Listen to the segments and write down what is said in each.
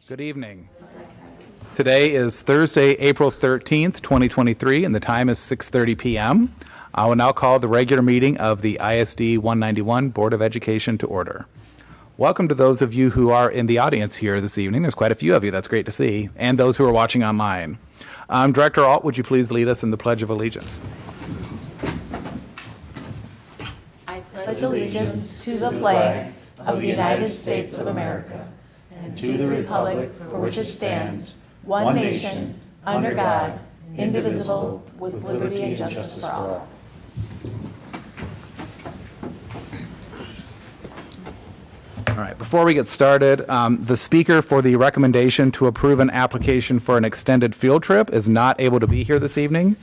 Good evening. Today is Thursday, April 13th, 2023, and the time is 6:30 p.m. I will now call the regular meeting of the ISD 191 Board of Education to order. Welcome to those of you who are in the audience here this evening. There's quite a few of you. That's great to see. And those who are watching online. Director Alt, would you please lead us in the Pledge of Allegiance? I pledge allegiance to the flag of the United States of America and to the republic for which it stands, one nation, under God, indivisible, with liberty and justice for all. All right, before we get started, the speaker for the recommendation to approve an application for an extended field trip is not able to be here this evening.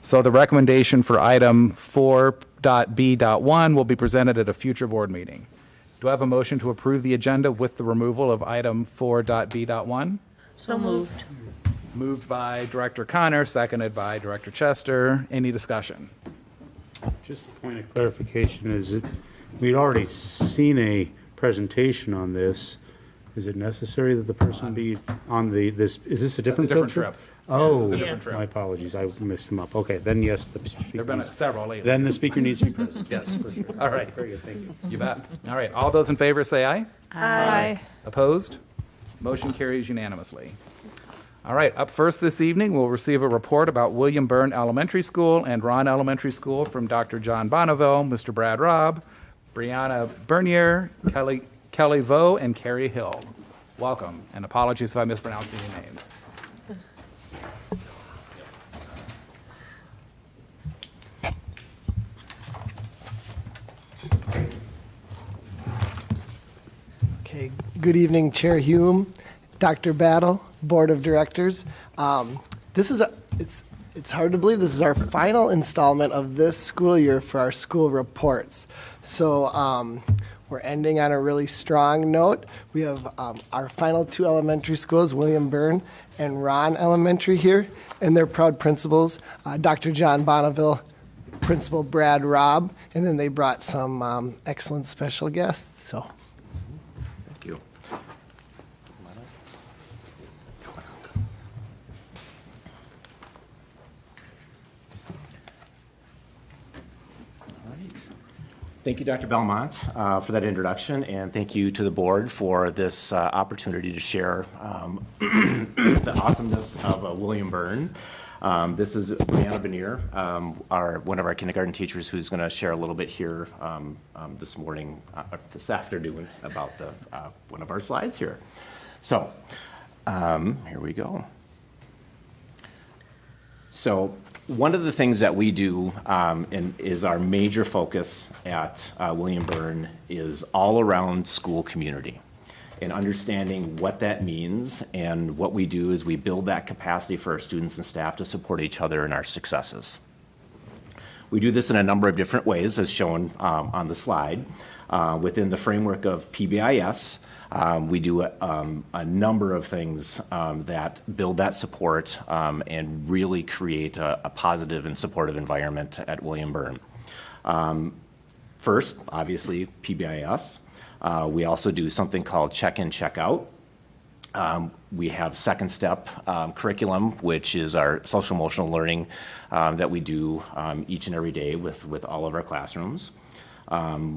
So the recommendation for item 4.B.1 will be presented at a future board meeting. Do I have a motion to approve the agenda with the removal of item 4.B.1? So moved. Moved by Director Connor, seconded by Director Chester. Any discussion? Just a point of clarification is that we'd already seen a presentation on this. Is it necessary that the person be on is this a different different field trip. Oh, This is a different trip. my apologies. I mixed them up. Okay, then yes, the There speaker have been needs, several lately. then the speaker needs to be present. Yes. All right. Very good, thank you. You bet. All right. All those in favor say aye. Aye. Opposed? Motion carries unanimously. All right. Up first this evening, we'll receive a report about William Byrne Elementary School and Ron Elementary School from Dr. John Bonneville, Mr. Brad Robb, Brianna Bernier, Kelly Vo, and Carrie Hill. Welcome, and apologies if I mispronounced any names. Okay, good evening, Chair Hume, Dr. Battle, Board of Directors. It's hard to believe this is our final installment of this school year for our school reports. So we're ending on a really strong note. We have our final two elementary schools, William Byrne and Ron Elementary here, and their proud principals, Dr. John Bonneville, Principal Brad Robb, and then they brought some excellent special guests, so. Thank you. Thank you, Dr. Belmont, for that introduction, and thank you to the board for this opportunity to share the awesomeness of William Byrne. This is Brianna Bernier, one of our kindergarten teachers, who's going to share a little bit here this afternoon about one of our slides here. So here we go. So one of the things that we do and is our major focus at William Byrne is all around school community and understanding what that means. And what we do is we build that capacity for our students and staff to support each other in our successes. We do this in a number of different ways, as shown on the slide. Within the framework of PBIS, we do a number of things that build that support and really create a positive and supportive environment at William Byrne. First, obviously, PBIS. We also do something called check-in, check-out. We have second step curriculum, which is our social emotional learning that we do each and every day with all of our classrooms.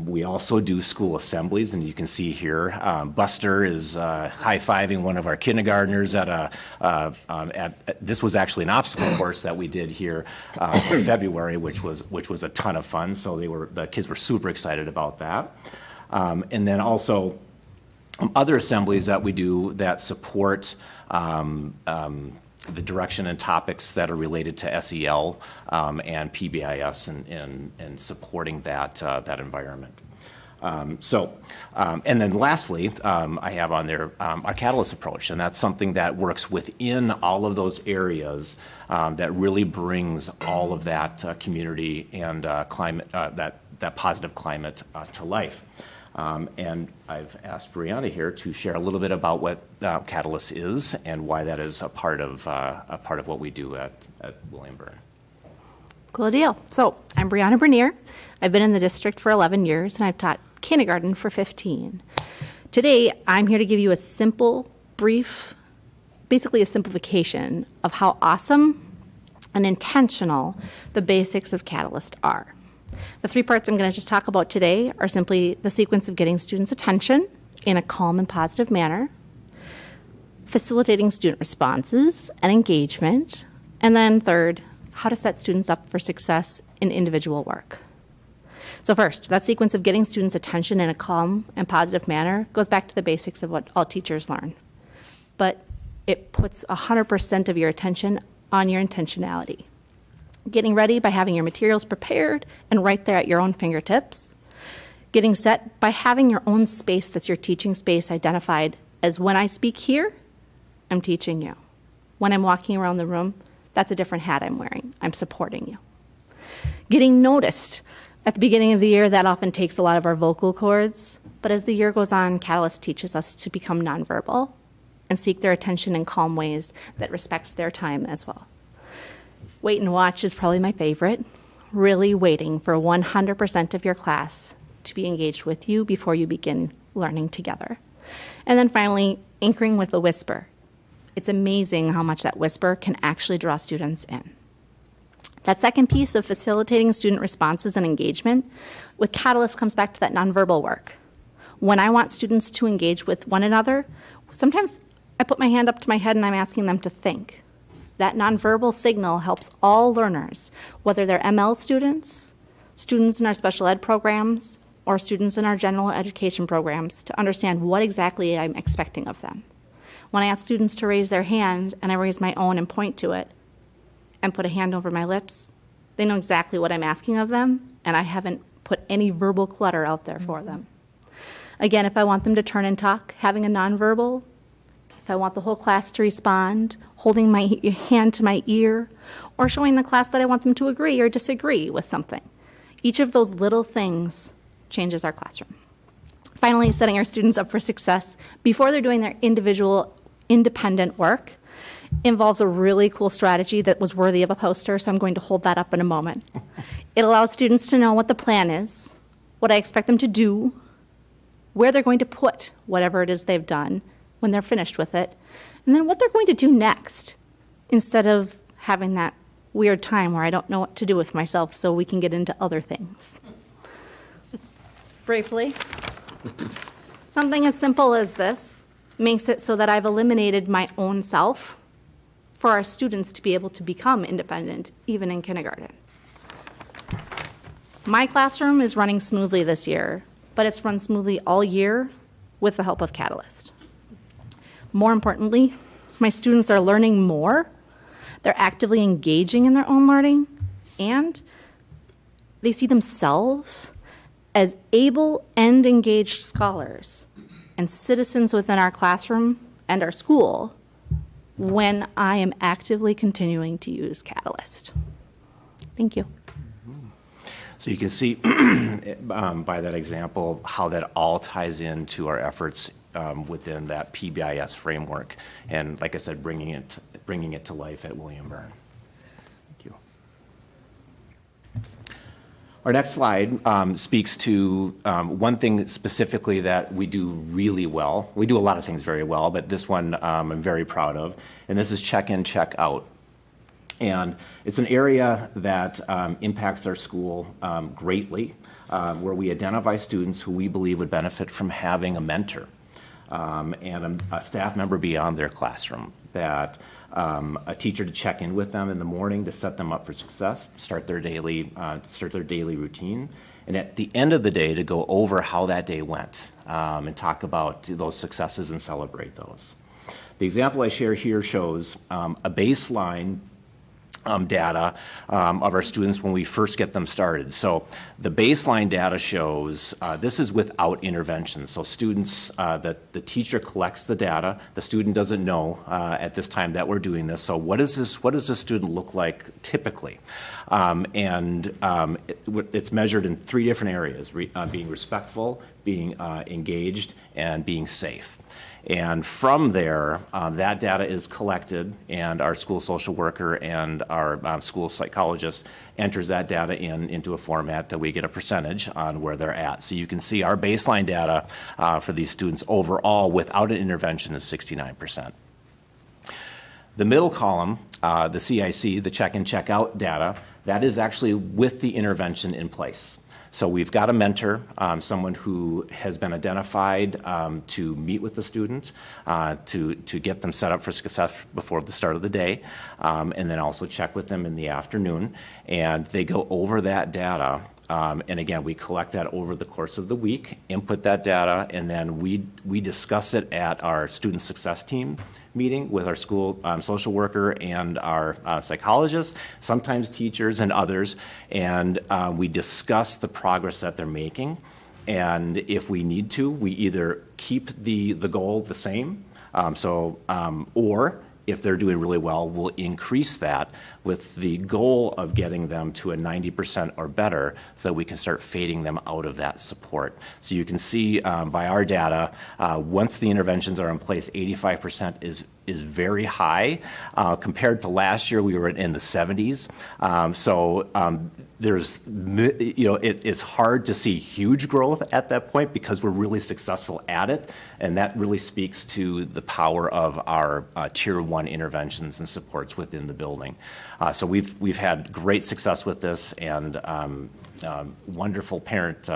We also do school assemblies, and you can see here, Buster is high-fiving one of our kindergartners this was actually an obstacle course that we did here in February, which was a ton of fun. So the kids were super excited about that. And then also other assemblies that we do that support the direction and topics that are related to SEL and PBIS and supporting that environment. And then lastly, I have on there our Catalyst approach, and that's something that works within all of those areas that really brings all of that community and climate, that positive climate to life. And I've asked Brianna here to share a little bit about what Catalyst is and why that is a part of what we do at William Byrne. Cool deal. So I'm Brianna Bernier. I've been in the district for 11 years, and I've taught kindergarten for 15. Today, I'm here to give you a simple basically a simplification of how awesome and intentional the basics of Catalyst are. The 3 parts I'm going to just talk about today are simply the sequence of getting students' attention in a calm and positive manner, facilitating student responses and engagement, and then third, how to set students up for success in individual work. So first, that sequence of getting students' attention in a calm and positive manner goes back to the basics of what all teachers learn. But it puts 100% of your attention on your intentionality. Getting ready by having your materials prepared and right there at your own fingertips. Getting set by having your own space that's your teaching space identified as when I speak here, I'm teaching you. When I'm walking around the room, that's a different hat I'm wearing. I'm supporting you. Getting noticed. At the beginning of the year, that often takes a lot of our vocal cords, but as the year goes on, Catalyst teaches us to become nonverbal and seek their attention in calm ways that respects their time as well. Wait and watch is probably my favorite. Really waiting for 100% of your class to be engaged with you before you begin learning together. And then finally, anchoring with a whisper. It's amazing how much that whisper can actually draw students in. That second piece of facilitating student responses and engagement with Catalyst comes back to that nonverbal work. When I want students to engage with one another, sometimes I put my hand up to my head and I'm asking them to think. That nonverbal signal helps all learners, whether they're ML students, students in our special ed programs, or students in our general education programs, to understand what exactly I'm expecting of them. When I ask students to raise their hand and I raise my own and point to it and put a hand over my lips, they know exactly what I'm asking of them, and I haven't put any verbal clutter out there for them. Again, if I want them to turn and talk, having a nonverbal. If I want the whole class to respond, holding my hand to my ear, or showing the class that I want them to agree or disagree with something. Each of those little things changes our classroom. Finally, setting our students up for success before they're doing their individual independent work involves a really cool strategy that was worthy of a poster, so I'm going to hold that up in a moment. It allows students to know what the plan is, what I expect them to do, where they're going to put whatever it is they've done when they're finished with it, and then what they're going to do next, instead of having that weird time where I don't know what to do with myself so we can get into other things. Briefly, something as simple as this makes it so that I've eliminated my own self for our students to be able to become independent, even in kindergarten. My classroom is running smoothly this year, but it's run smoothly all year with the help of Catalyst. More importantly, my students are learning more, they're actively engaging in their own learning, and they see themselves as able and engaged scholars and citizens within our classroom and our school when I am actively continuing to use Catalyst. Thank you. So you can see by that example how that all ties into our efforts within that PBIS framework, and like I said, bringing it to life at William Byrne. Thank you. Our next slide speaks to one thing specifically that we do really well. We do a lot of things very well, but this one I'm very proud of, and this is check-in, check-out. And it's an area that impacts our school greatly, where we identify students who we believe would benefit from having a mentor and a staff member beyond their classroom, that a teacher to check in with them in the morning to set them up for success, start their daily routine, and at the end of the day to go over how that day went and talk about those successes and celebrate those. The example I share here shows a baseline data of our students when we first get them started. So the baseline data shows, this is without intervention. So students, that the teacher collects the data, the student doesn't know at this time that we're doing this. So what does this student look like typically? It's measured in 3 different areas, being respectful, being engaged, and being safe. And from there, that data is collected, and our school social worker and our school psychologist enters that data into a format that we get a percentage on where they're at. So you can see our baseline data for these students overall without an intervention is 69%. The middle column, the CIC, the check-in, check-out data, that is actually with the intervention in place. So we've got a mentor, someone who has been identified to meet with the student, to get them set up for success before the start of the day, and then also check with them in the afternoon. And they go over that data. And again, we collect that over the course of the week, input that data, and then we discuss it at our student success team meeting with our school social worker and our psychologist, sometimes teachers and others, and we discuss the progress that they're making. And if we need to, we either keep the goal the same, or if they're doing really well, we'll increase that with the goal of getting them to a 90% or better so that we can start fading them out of that support. So you can see by our data, once the interventions are in place, 85% is very high. Compared to last year, we were in the 70s. There's, it's hard to see huge growth at that point because we're really successful at it, and that really speaks to the power of our Tier 1 interventions and supports within the building. So we've had great success with this, and wonderful parent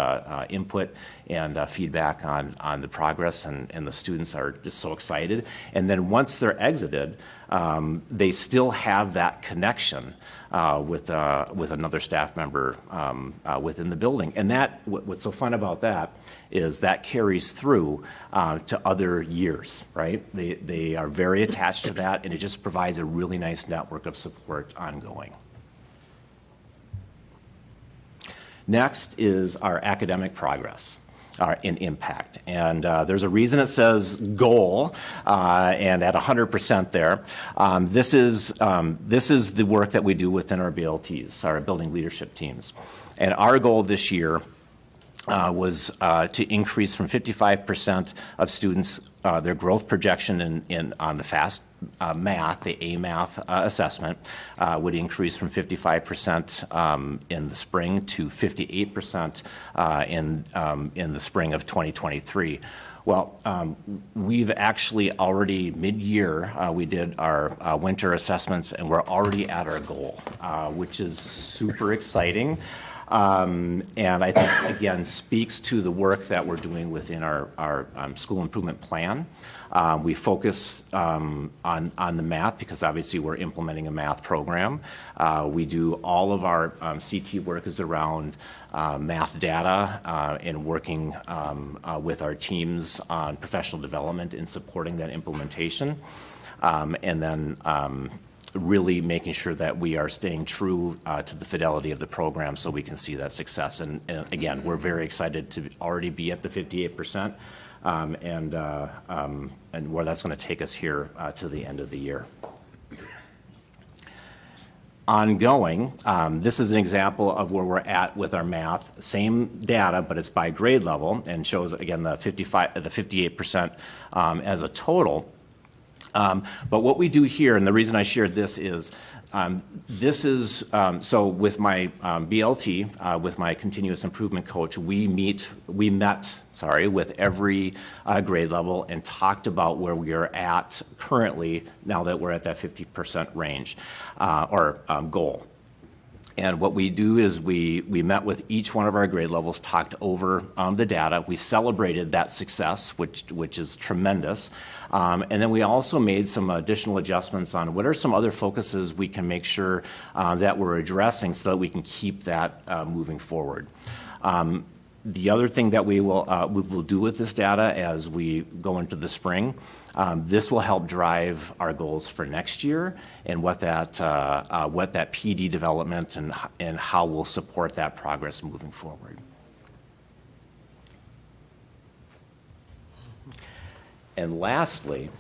input and feedback on the progress, and the students are just so excited. And then once they're exited, they still have that connection with another staff member within the building. And what's so fun about that is that carries through to other years, right? They are very attached to that, and it just provides a really nice network of support ongoing. Next is our academic progress and impact. And there's a reason it says goal, and at 100% there. This is the work that we do within our BLTs, our building leadership teams. And our goal this year was to increase from 55% of students, their growth projection on the FAST math, the A math assessment, would increase from 55% in the spring to 58% in the spring of 2023. Well, we've actually already mid-year, we did our winter assessments, and we're already at our goal, which is super exciting. And I think, again, speaks to the work that we're doing within our school improvement plan. We focus on the math because obviously we're implementing a math program. We do all of our CT work is around math data and working with our teams on professional development and supporting that implementation. And then really making sure that we are staying true to the fidelity of the program so we can see that success. And again, we're very excited to already be at the 58%, and where that's going to take us here to the end of the year. Ongoing, this is an example of where we're at with our math. Same data, but it's by grade level, and shows again the 58% as a total. But what we do here, and the reason I shared this is, so with my BLT, with my continuous improvement coach, we met with every grade level and talked about where we are at currently now that we're at that 50% range or goal. And what we do is we met with each one of our grade levels, talked over the data. We celebrated that success, which is tremendous. And then we also made some additional adjustments on what are some other focuses we can make sure that we're addressing so that we can keep that moving forward. The other thing that we will do with this data as we go into the spring, this will help drive our goals for next year and what that PD development and how we'll support that progress moving forward. And lastly,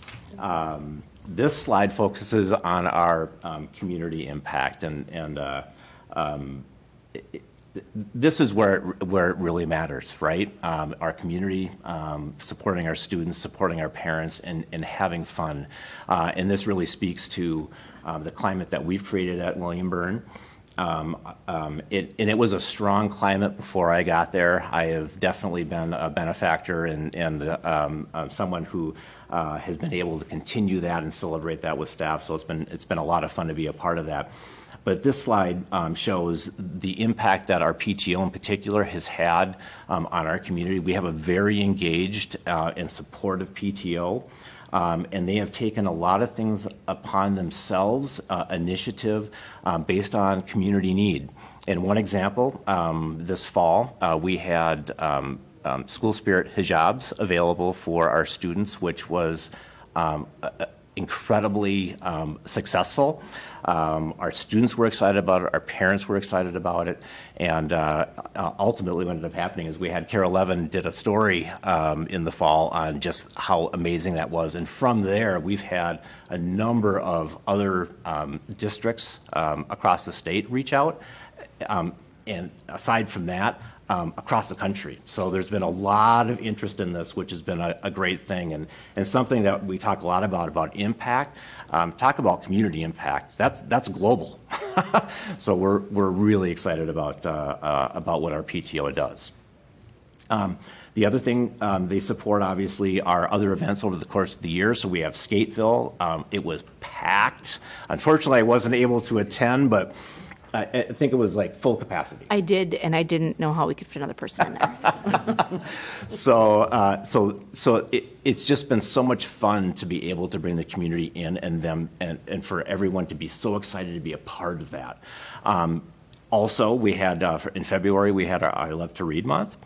this slide focuses on our community impact, and this is where it really matters, right? Our community, supporting our students, supporting our parents, and having fun. And this really speaks to the climate that we've created at William Byrne. It was a strong climate before I got there. I have definitely been a benefactor and someone who has been able to continue that and celebrate that with staff. So it's been a lot of fun to be a part of that. But this slide shows the impact that our PTO in particular has had on our community. We have a very engaged and supportive PTO. And they have taken a lot of things upon themselves, initiative based on community need. And one example, this fall, we had school spirit hijabs available for our students, which was incredibly successful. Our students were excited about it, our parents were excited about it, and ultimately what ended up happening is we had Carol Levin did a story in the fall on just how amazing that was, and from there we've had a number of other districts across the state reach out, and aside from that, across the country. So there's been a lot of interest in this, which has been a great thing, and something that we talk a lot about impact. Talk about community impact. That's global. So we're really excited about what our PTO does. The other thing they support, obviously, are other events over the course of the year. So we have Skateville. It was packed. Unfortunately, I wasn't able to attend, but I think it was like full capacity. I did, and I didn't know how we could fit another person in there. So it's just been so much fun to be able to bring the community in and for everyone to be so excited to be a part of that. Also, we had in February we had our I Love to Read month.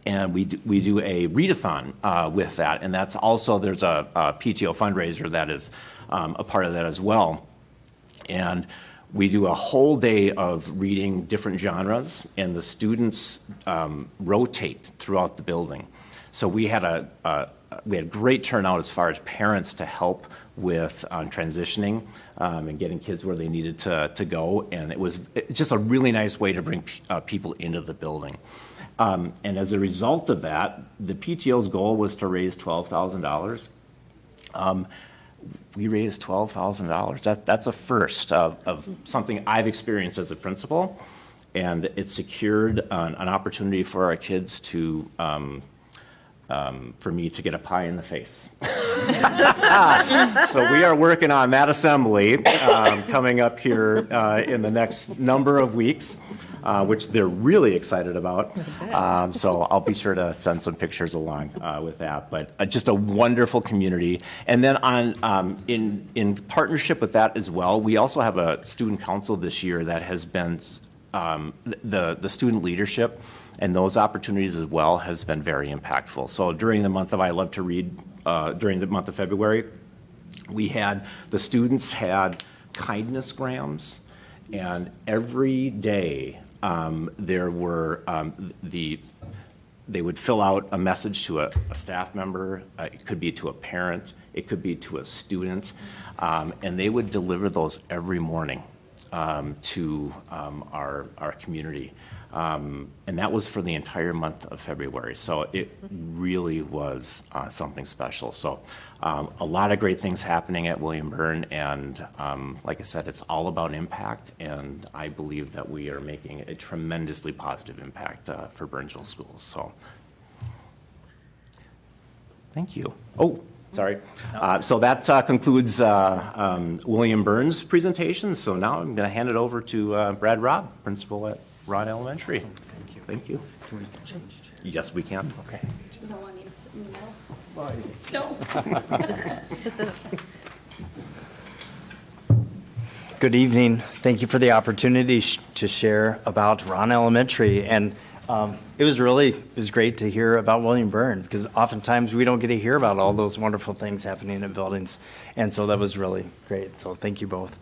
And we do a readathon with that, and that's also there's a PTO fundraiser that is a part of that as well. And we do a whole day of reading different genres, and the students rotate throughout the building. So we had great turnout as far as parents to help with transitioning and getting kids where they needed to go, and it was just a really nice way to bring people into the building. And as a result of that, the PTO's goal was to raise $12,000. We raised $12,000. That's a first of something I've experienced as a principal, and it secured an opportunity for our kids to, for me to get a pie in the face. So we are working on that assembly coming up here in the next number of weeks. Which they're really excited about. So I'll be sure to send some pictures along with that. But just a wonderful community. And then in partnership with that as well, we also have a student council this year that has been the student leadership and those opportunities as well has been very impactful. So during the month of I Love to Read, during the month of February, the students had kindness grams, and every day there were they would fill out a message to a staff member. It could be to a parent. It could be to a student, and they would deliver those every morning to our community. And that was for the entire month of February. So it really was something special. So a lot of great things happening at William Byrne. And like I said, it's all about impact. And I believe that we are making a tremendously positive impact for Burnsville schools. So thank you. Oh, sorry. So that concludes William Byrne's presentation. So now I'm going to hand it over to Brad Robb, principal at Rod Elementary. Awesome. Thank you. Can we change? Yes, we can. Okay. You don't want me to sit in the middle? No. Good evening. Thank you for the opportunity to share about Ron Elementary. And it was great to hear about William Byrne, because oftentimes we don't get to hear about all those wonderful things happening in buildings. And so that was really great. So thank you both.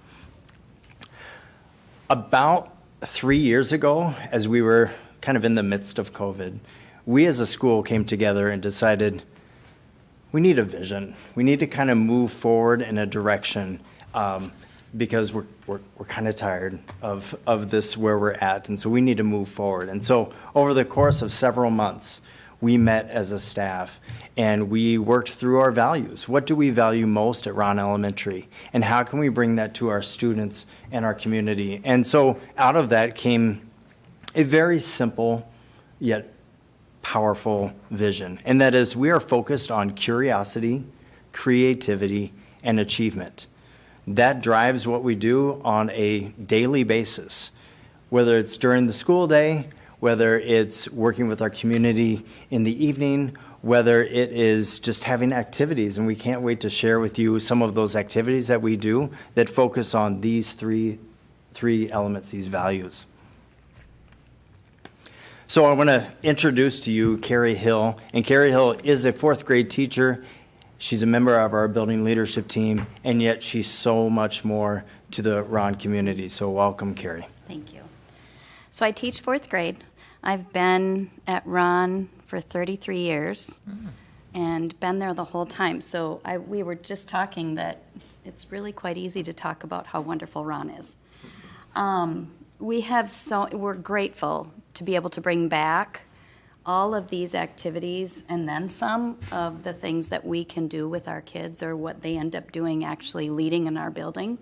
About 3 years ago, as we were kind of in the midst of COVID, we as a school came together and decided we need a vision. We need to kind of move forward in a direction because we're kind of tired of this where we're at, and so we need to move forward. And so over the course of several months, we met as a staff and we worked through our values. What do we value most at Ron Elementary, and how can we bring that to our students and our community? And so out of that came a very simple yet powerful vision, and that is we are focused on curiosity, creativity, and achievement. That drives what we do on a daily basis, whether it's during the school day, whether it's working with our community in the evening, whether it is just having activities. And we can't wait to share with you some of those activities that we do that focus on these three elements, these values. So I want to introduce to you Carrie Hill. And Carrie Hill is a fourth grade teacher. She's a member of our building leadership team, and yet she's so much more to the Ron community. So welcome, Carrie. Thank you. So I teach fourth grade. I've been at Ron for 33 years and been there the whole time. So we were just talking that it's really quite easy to talk about how wonderful Ron is. We're grateful to be able to bring back all of these activities and then some of the things that we can do with our kids or what they end up doing actually leading in our building.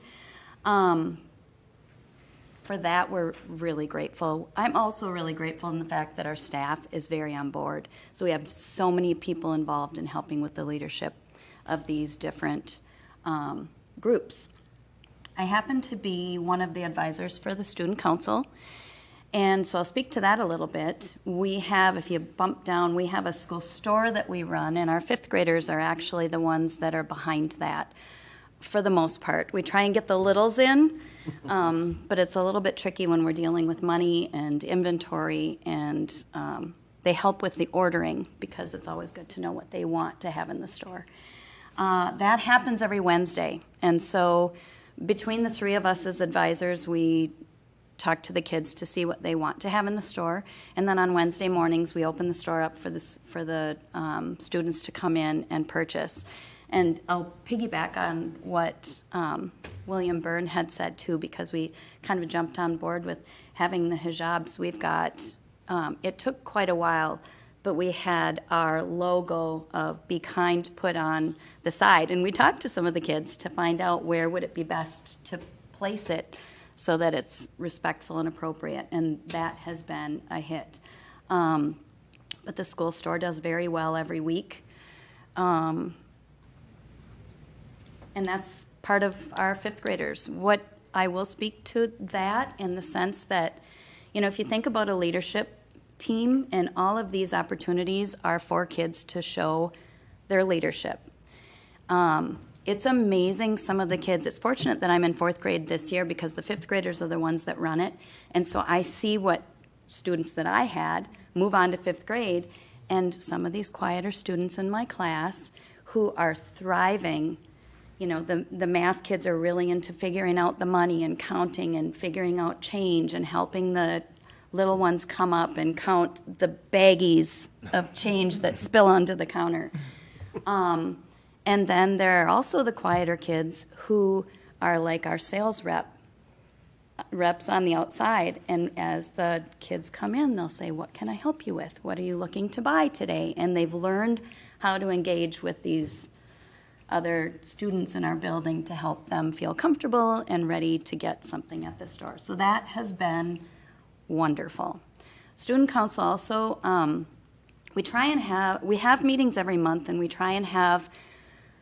For that, we're really grateful. I'm also really grateful in the fact that our staff is very on board. So we have so many people involved in helping with the leadership of these different groups. I happen to be one of the advisors for the Student Council, and so I'll speak to that a little bit. We have, if you bump down, we have a school store that we run, and our fifth graders are actually the ones that are behind that for the most part. We try and get the littles in, but it's a little bit tricky when we're dealing with money and inventory, and they help with the ordering because it's always good to know what they want to have in the store. That happens every Wednesday, and so between the three of us as advisors, we talk to the kids to see what they want to have in the store, and then on Wednesday mornings, we open the store up for the students to come in and purchase. And I'll piggyback on what William Byrne had said too, because we kind of jumped on board with having the hijabs. We've got, it took quite a while, but we had our logo of Be Kind put on the side. And we talked to some of the kids to find out where would it be best to place it so that it's respectful and appropriate. And that has been a hit. But the school store does very well every week. And that's part of our fifth graders. What I will speak to that in the sense that, you know, if you think about a leadership team and all of these opportunities are for kids to show their leadership. It's amazing, some of the kids. It's fortunate that I'm in fourth grade this year because the fifth graders are the ones that run it. And so I see what students that I had move on to fifth grade, and some of these quieter students in my class who are thriving. You know, the math kids are really into figuring out the money and counting and figuring out change and helping the little ones come up and count the baggies of change that spill onto the counter. And then there are also the quieter kids who are like our sales reps on the outside. And as the kids come in, they'll say, "What can I help you with? What are you looking to buy today?" And they've learned how to engage with these other students in our building to help them feel comfortable and ready to get something at the store. So that has been wonderful. Student Council also, we have meetings every month, and we try and have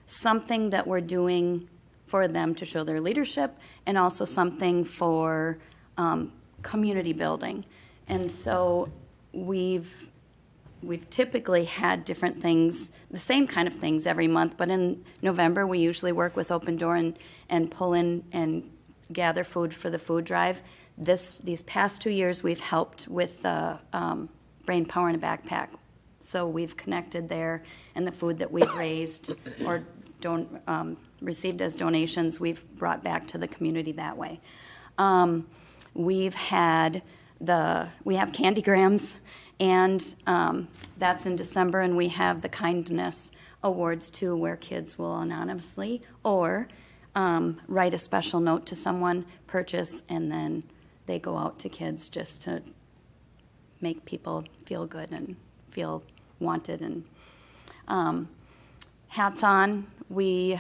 something that we're doing for them to show their leadership, and also something for community building. And so we've typically had different things, the same kind of things every month, but in November, we usually work with Open Door and pull in and gather food for the food drive. These past 2 years, we've helped with the Brain Power in a Backpack. So we've connected there, and the food that we've raised or received as donations, we've brought back to the community that way. We have Candygrams, and that's in December, and we have the Kindness Awards too, where kids will anonymously or write a special note to someone, purchase, and then they go out to kids just to make people feel good and feel wanted. And Hats On, we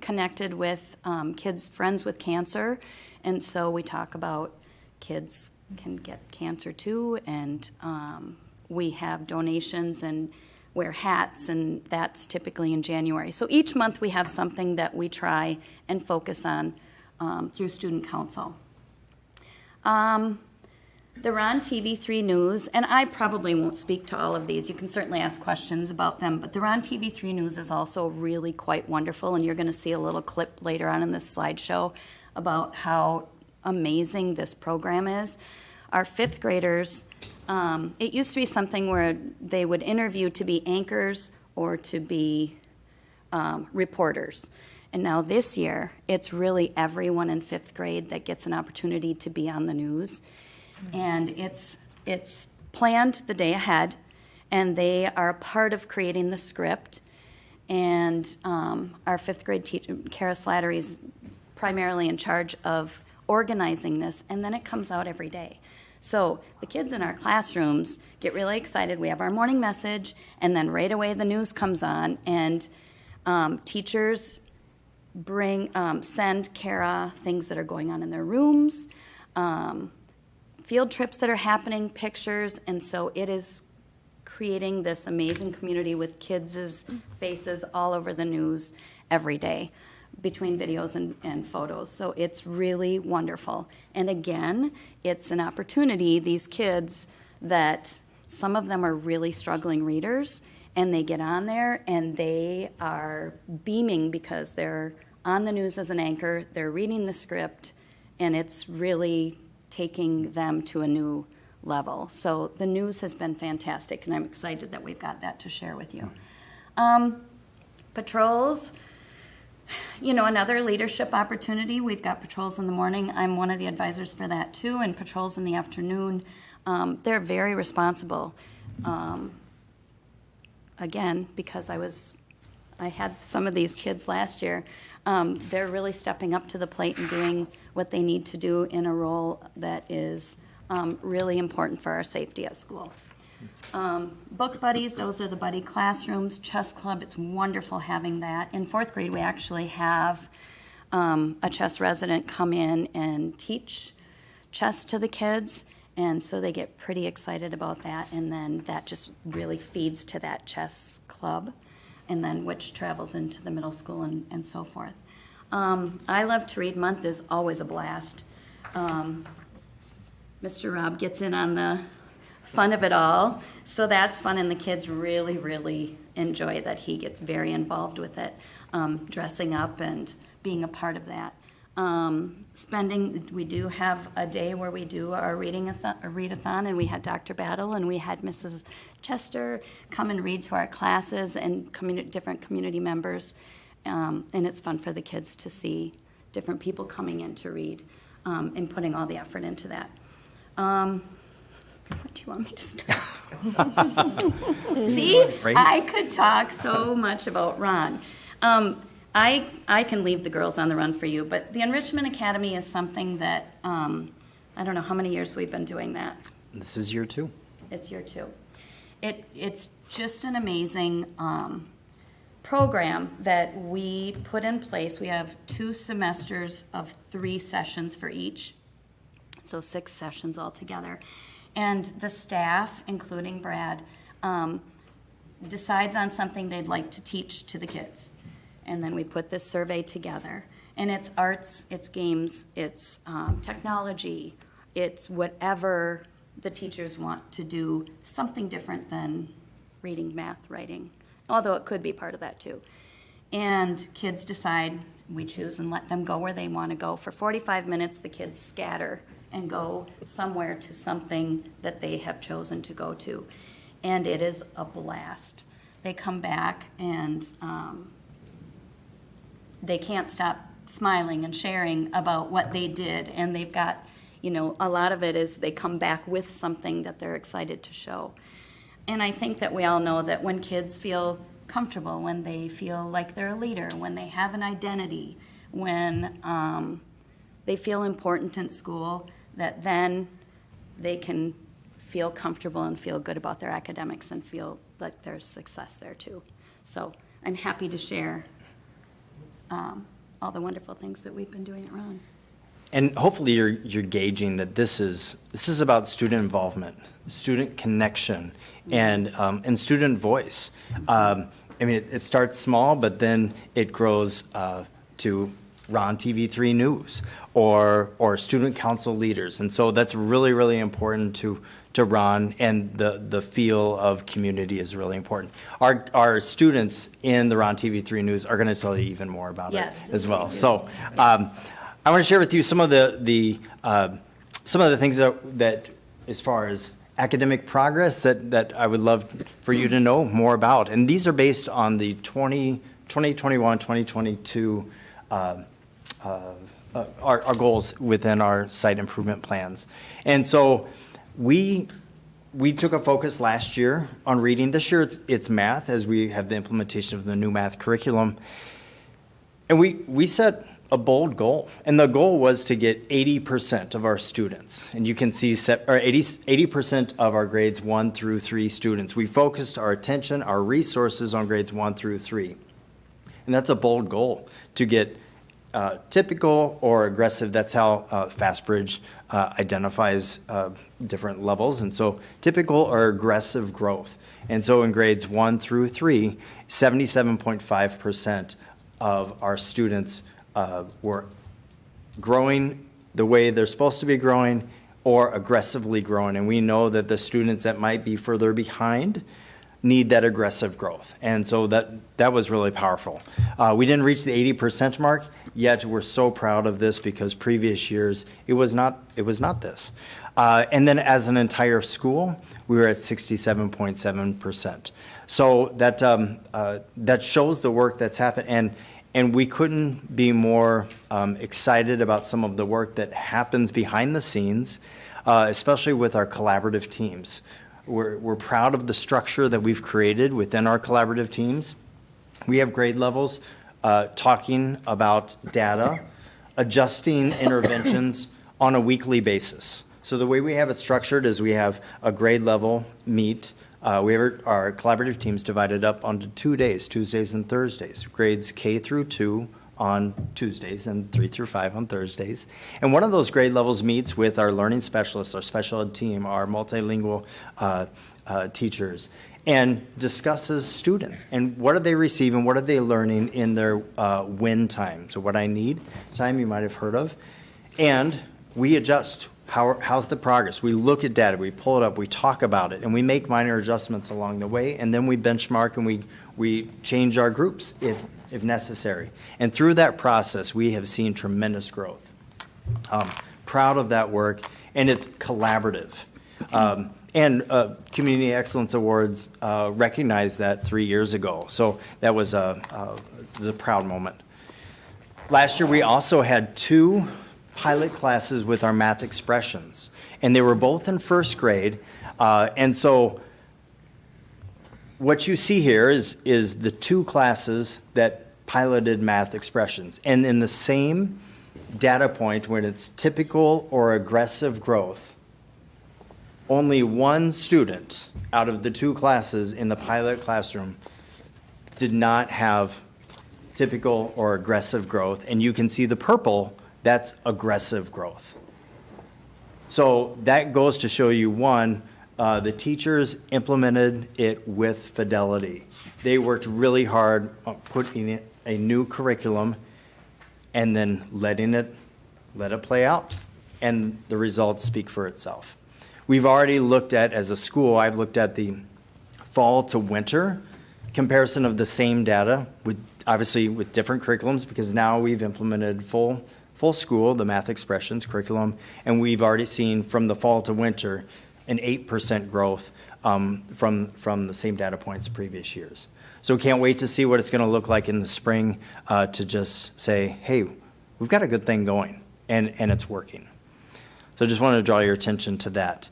connected with kids, friends with cancer, and so we talk about kids can get cancer too, and we have donations and wear hats, and that's typically in January. So each month we have something that we try and focus on through Student Council. They're on TV3 News, and I probably won't speak to all of these. You can certainly ask questions about them, but they're on TV3 News is also really quite wonderful, and you're going to see a little clip later on in this slideshow about how amazing this program is. Our fifth graders, it used to be something where they would interview to be anchors or to be reporters. And now this year, it's really everyone in fifth grade that gets an opportunity to be on the news. And it's planned the day ahead, and they are a part of creating the script. And our fifth grade teacher, Kara Slattery, is primarily in charge of organizing this, and then it comes out every day. So the kids in our classrooms get really excited. We have our morning message, and then right away the news comes on, and teachers send Kara things that are going on in their rooms, field trips that are happening, pictures, and so it is creating this amazing community with kids' faces all over the news every day between videos and photos. So it's really wonderful. And again, it's an opportunity, these kids that some of them are really struggling readers, and they get on there and they are beaming because they're on the news as an anchor, they're reading the script, and it's really taking them to a new level. So the news has been fantastic, and I'm excited that we've got that to share with you. Patrols, you know, another leadership opportunity. We've got patrols in the morning. I'm one of the advisors for that too, and patrols in the afternoon. They're very responsible. Again, because I had some of these kids last year. They're really stepping up to the plate and doing what they need to do in a role that is really important for our safety at school. Book buddies, those are the buddy classrooms. Chess club, it's wonderful having that. In fourth grade, we actually have a chess resident come in and teach chess to the kids, and so they get pretty excited about that, and then that just really feeds to that chess club, and then which travels into the middle school and so forth. I Love to Read Month is always a blast. Mr. Rob gets in on the fun of it all, so that's fun, and the kids really, really enjoy that. He gets very involved with it, dressing up and being a part of that. We do have a day where we do our readathon, and we had Dr. Battle and we had Mrs. Chester come and read to our classes and different community members, and it's fun for the kids to see different people coming in to read and putting all the effort into that. What do you want me to stop? See, I could talk so much about Ron. I can leave the girls on the run for you, but the Enrichment Academy is something that, I don't know how many years we've been doing that. This is year 2. It's year 2. It's just an amazing program that we put in place. We have 2 semesters of 3 sessions for each, so 6 sessions altogether. And the staff, including Brad, decides on something they'd like to teach to the kids. And then we put this survey together. And it's arts, it's games, it's technology, it's whatever the teachers want to do, something different than reading, math, writing, although it could be part of that too. And kids decide, we choose and let them go where they want to go. For 45 minutes, the kids scatter and go somewhere to something that they have chosen to go to. And it is a blast. They come back and they can't stop smiling and sharing about what they did. And they've got, you know, a lot of it is they come back with something that they're excited to show. And I think that we all know that when kids feel comfortable, when they feel like they're a leader, when they have an identity, when they feel important in school, that then they can feel comfortable and feel good about their academics and feel like there's success there too. So I'm happy to share all the wonderful things that we've been doing at Ron. And hopefully you're gauging that this is about student involvement, student connection, and student voice. I mean, it starts small, but then it grows to Ron TV3 News or student council leaders. And so that's really, really important to Ron, and the feel of community is really important. Our students in the Ron TV3 News are going to tell you even more about it as well. So I want to share with you some of the things that as far as academic progress that I would love for you to know more about. And these are based on the 2021, 2022 our goals within our site improvement plans. And so we took a focus last year on reading. This year it's math, as we have the implementation of the new math curriculum. And we set a bold goal, and the goal was to get 80% of our students, and you can see 80% of our grades 1 through 3 students. We focused our attention, our resources on grades 1 through 3, and that's a bold goal to get typical or aggressive. That's how FastBridge identifies different levels, and so typical or aggressive growth. And so in grades 1 through 3, 77.5% of our students were growing the way they're supposed to be growing or aggressively growing. And we know that the students that might be further behind need that aggressive growth. And so that was really powerful. We didn't reach the 80% mark, yet we're so proud of this because previous years it was not this. And then as an entire school, we were at 67.7%. So that shows the work that's happened. And we couldn't be more excited about some of the work that happens behind the scenes, especially with our collaborative teams. We're proud of the structure that we've created within our collaborative teams. We have grade levels talking about data, adjusting interventions on a weekly basis. So the way we have it structured is we have a grade level meet. We have our collaborative teams divided up onto 2 days, Tuesdays and Thursdays, grades K through 2 on Tuesdays and 3 through 5 on Thursdays. And one of those grade levels meets with our learning specialists, our special ed team, our multilingual teachers, and discusses students and what are they receiving, what are they learning in their win time. So what I need time you might have heard of. And we adjust. How's the progress? We look at data, we pull it up, we talk about it, and we make minor adjustments along the way, and then we benchmark and we change our groups if necessary. And through that process, we have seen tremendous growth. Proud of that work, and it's collaborative. And Community Excellence Awards recognized that 3 years ago, so that was a proud moment. Last year, we also had 2 pilot classes with our math expressions, and they were both in first grade. And so what you see here is the 2 classes that piloted math expressions. And in the same data point, when it's typical or aggressive growth, only 1 student out of the 2 classes in the pilot classroom did not have typical or aggressive growth. And you can see the purple, that's aggressive growth. So that goes to show you, one, the teachers implemented it with fidelity. They worked really hard on putting in a new curriculum and then let it play out. And the results speak for itself. We've already looked at, as a school, I've looked at the fall to winter comparison of the same data, obviously with different curriculums, because now we've implemented full school, the math expressions curriculum, and we've already seen from the fall to winter an 8% growth from the same data points of previous years. So can't wait to see what it's going to look like in the spring to just say, hey, we've got a good thing going, and it's working. So I just wanted to draw your attention to that.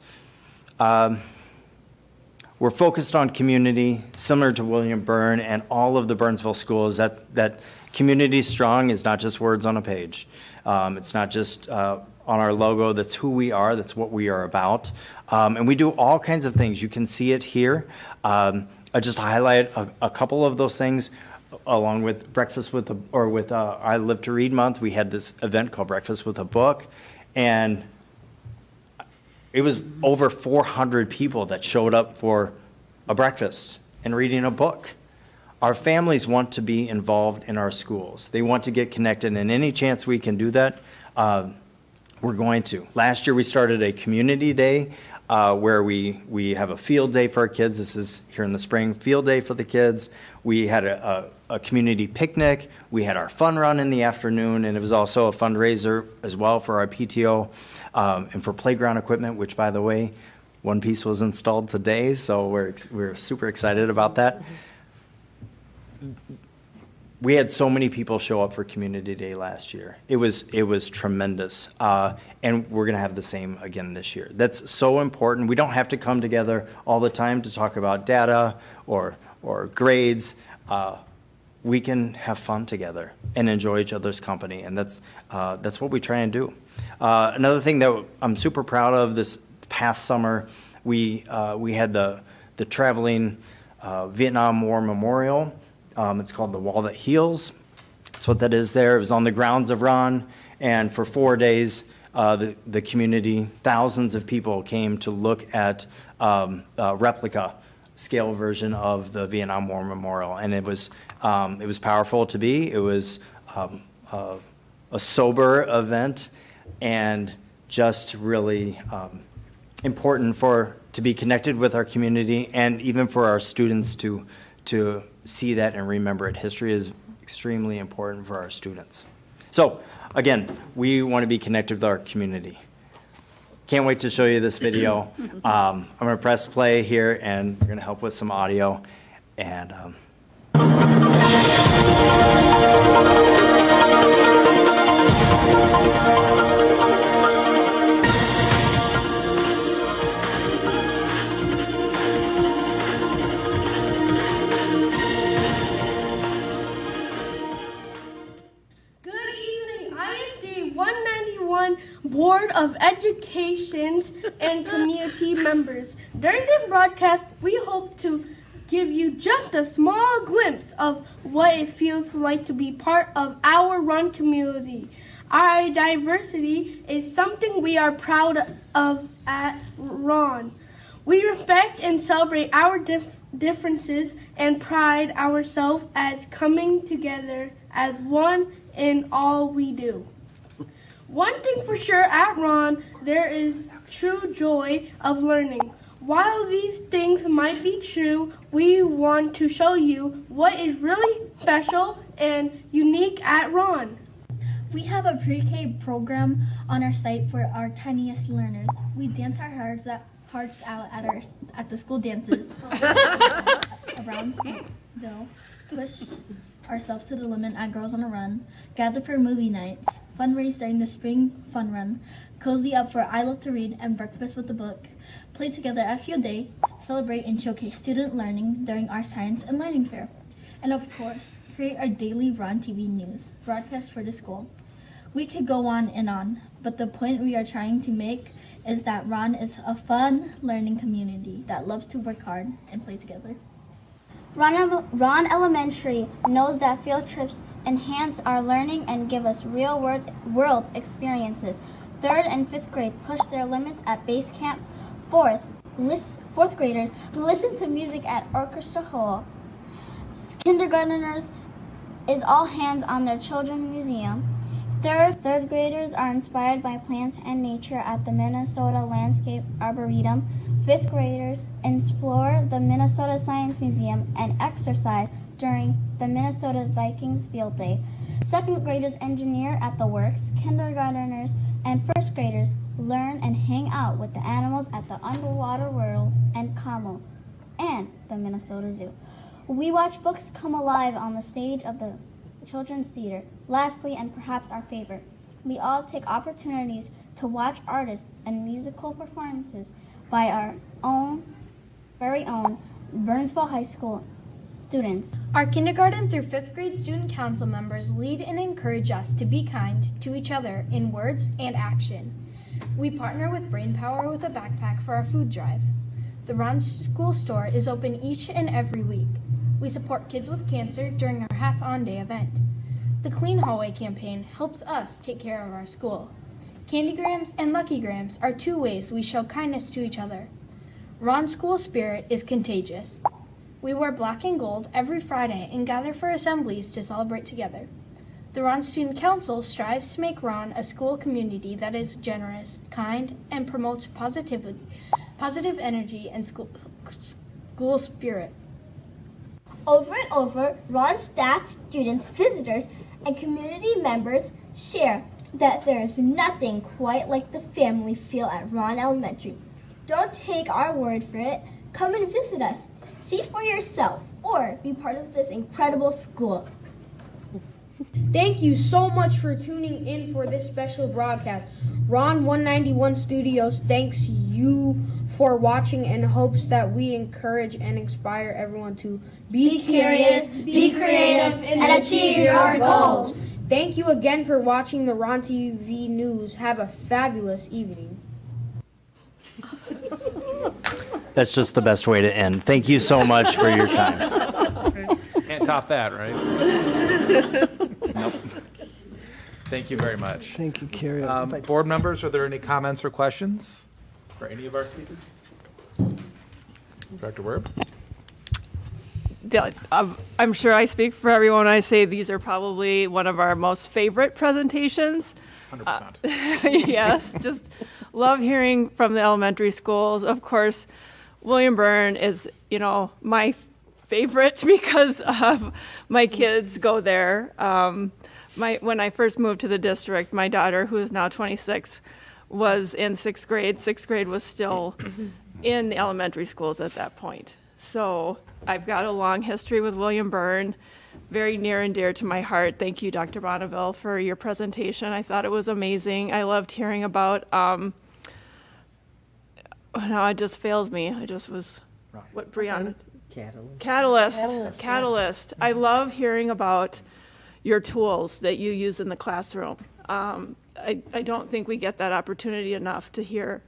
we're focused on community, similar to William Byrne and all of the Burnsville schools. That community strong is not just words on a page. It's not just on our logo. That's who we are. That's what we are about. And we do all kinds of things. You can see it here. I just highlight a couple of those things. Along with Breakfast with I Live to Read Month, we had this event called Breakfast with a Book, and it was over 400 people that showed up for a breakfast and reading a book. Our families want to be involved in our schools. They want to get connected, and any chance we can do that, we're going to. Last year, we started a community day where we have a field day for our kids. This is here in the spring, field day for the kids. We had a community picnic. We had our fun run in the afternoon, and it was also a fundraiser as well for our PTO and for playground equipment, which, by the way, one piece was installed today, so we're super excited about that. We had so many people show up for Community Day last year. It was tremendous, and we're going to have the same again this year. That's so important. We don't have to come together all the time to talk about data or grades. We can have fun together and enjoy each other's company, and that's what we try and do. Another thing that I'm super proud of this past summer, we had the traveling Vietnam War Memorial. It's called The Wall That Heals. That's what that is there. It was on the grounds of Ron, and for 4 days, the community, thousands of people came to look at a replica scale version of the Vietnam War Memorial, and it was powerful to be. It was a sober event, and just really important to be connected with our community, and even for our students to see that and remember it. History is extremely important for our students. So again, we want to be connected with our community. Can't wait to show you this video. I'm going to press play here, and we're going to help with some audio. And Board of Education and community members. During this broadcast, we hope to give you just a small glimpse of what it feels like to be part of our Ron community. Our diversity is something we are proud of at Ron. We respect and celebrate our differences and pride ourselves as coming together as one in all we do. One thing for sure at Ron, there is true joy of learning. While these things might be true, we want to show you what is really special and unique at Ron. We have a pre-K program on our site for our tiniest learners. We dance our hearts out at the school dances around Schoolville, push ourselves to the limit at Girls on a Run, gather for movie nights, fundraise during the spring fun run, cozy up for I Love to Read and Breakfast with the Book, play together at Field Day, celebrate and showcase student learning during our Science and Learning Fair, and of course, create our daily Ron TV news, broadcast for the school. We could go on and on, but the point we are trying to make is that Ron is a fun learning community that loves to work hard and play together. Ron Elementary knows that field trips enhance our learning and give us real-world experiences. 3rd and 5th grade push their limits at base camp. 4th graders listen to music at Orchestra Hall. Kindergarteners is all hands on their children's museum. Third graders are inspired by plants and nature at the Minnesota Landscape Arboretum. 5th graders explore the Minnesota Science Museum and exercise during the Minnesota Vikings Field Day. 2nd graders engineer at the works. Kindergarteners and 1st graders learn and hang out with the animals at the Underwater World and Como and the Minnesota Zoo. We watch books come alive on the stage of the Children's Theater. Lastly, and perhaps our favorite, we all take opportunities to watch artists and musical performances by very own Burnsville High School students. Our kindergarten through 5th grade student council members lead and encourage us to be kind to each other in words and action. We partner with Brainpower with a backpack for our food drive. The Ron School Store is open each and every week. We support kids with cancer during our Hats On Day event. The Clean Hallway campaign helps us take care of our school. Candygrams and Lucky Grams are 2 ways we show kindness to each other. Ron School spirit is contagious. We wear black and gold every Friday and gather for assemblies to celebrate together. The Ron Student Council strives to make Ron a school community that is generous, kind, and promotes positive energy and school spirit. Over and over, Ron staff, students, visitors, and community members share that there is nothing quite like the family feel at Ron Elementary. Don't take our word for it. Come and visit us. See for yourself, or be part of this incredible school. Thank you so much for tuning in for this special broadcast. Ron 191 Studios thanks you for watching and hopes that we encourage and inspire everyone to be curious, be creative, and achieve your goals. Thank you again for watching the Ron TV News. Have a fabulous evening. That's just the best way to end. Thank you so much for your time. Can't top that, right? Nope. Thank you very much. Thank you, Carrie. Board members, are there any comments or questions for any of our speakers? Dr. Werb? I'm sure I speak for everyone when I say these are probably one of our most favorite presentations. 100%. Yes, just love hearing from the elementary schools. Of course, William Byrne is, my favorite because my kids go there. When I first moved to the district, my daughter, who is now 26, was in 6th grade. 6th grade was still in the elementary schools at that point. So I've got a long history with William Byrne, very near and dear to my heart. Thank you, Dr. Bonneville, for your presentation. I thought it was amazing. I loved hearing about, now it just fails me. I just was, what, Brianna? Catalyst. I love hearing about your tools that you use in the classroom. I don't think we get that opportunity enough to hear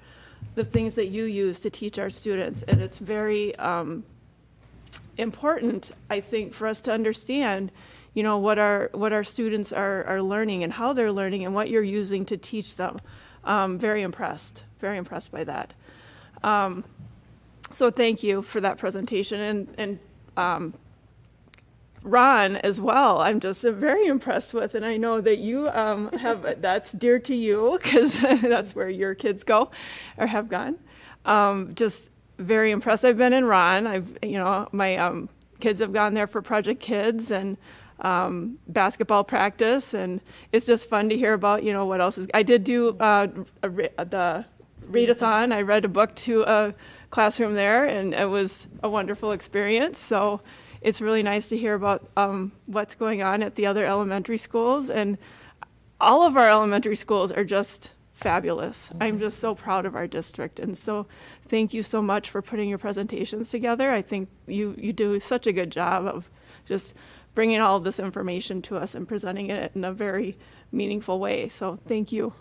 the things that you use to teach our students, and it's very important, I think, for us to understand, what our students are learning and how they're learning and what you're using to teach them. Very impressed by that. So thank you for that presentation, and Ron as well. I'm just very impressed with, and I know that you have that's dear to you because that's where your kids go or have gone. Just very impressed. I've been in Ron. My kids have gone there for Project Kids and basketball practice, and it's just fun to hear about what else is. I did do the readathon. I read a book to a classroom there, and it was a wonderful experience. So it's really nice to hear about what's going on at the other elementary schools, and all of our elementary schools are just fabulous. I'm just so proud of our district, and so thank you so much for putting your presentations together. I think you do such a good job of just bringing all of this information to us and presenting it in a very meaningful way. So thank you.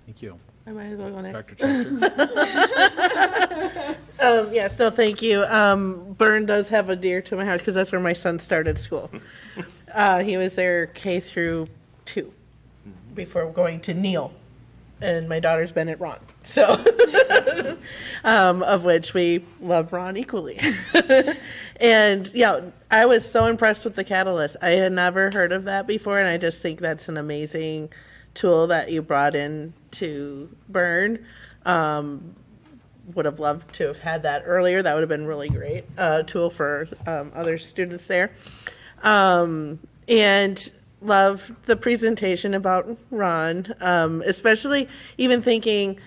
Thank you. I might as well go next. Dr. Chester? Yes, no, thank you. Byrne does have a dear to my heart because that's where my son started school. He was there K through 2 before going to Neal, and my daughter's been at Ron. So, of which we love Ron equally. And I was so impressed with the Catalyst. I had never heard of that before, and I just think that's an amazing tool that you brought in to Byrne. Would have loved to have had that earlier. That would have been really great tool for other students there. And love the presentation about Ron, especially even thinking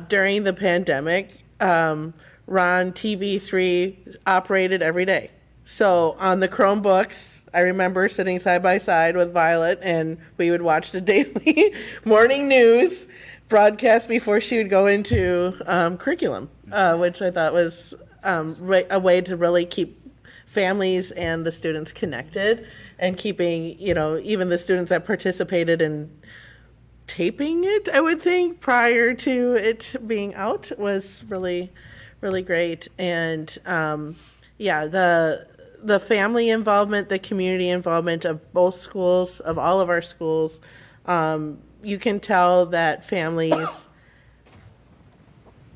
during the pandemic, Ron TV3 operated every day. So on the Chromebooks, I remember sitting side by side with Violet, and we would watch the daily morning news broadcast before she would go into curriculum, which I thought was a way to really keep families and the students connected, and keeping, even the students that participated in taping it, I would think, prior to it being out was really, really great. And the family involvement, the community involvement of both schools, of all of our schools, you can tell that families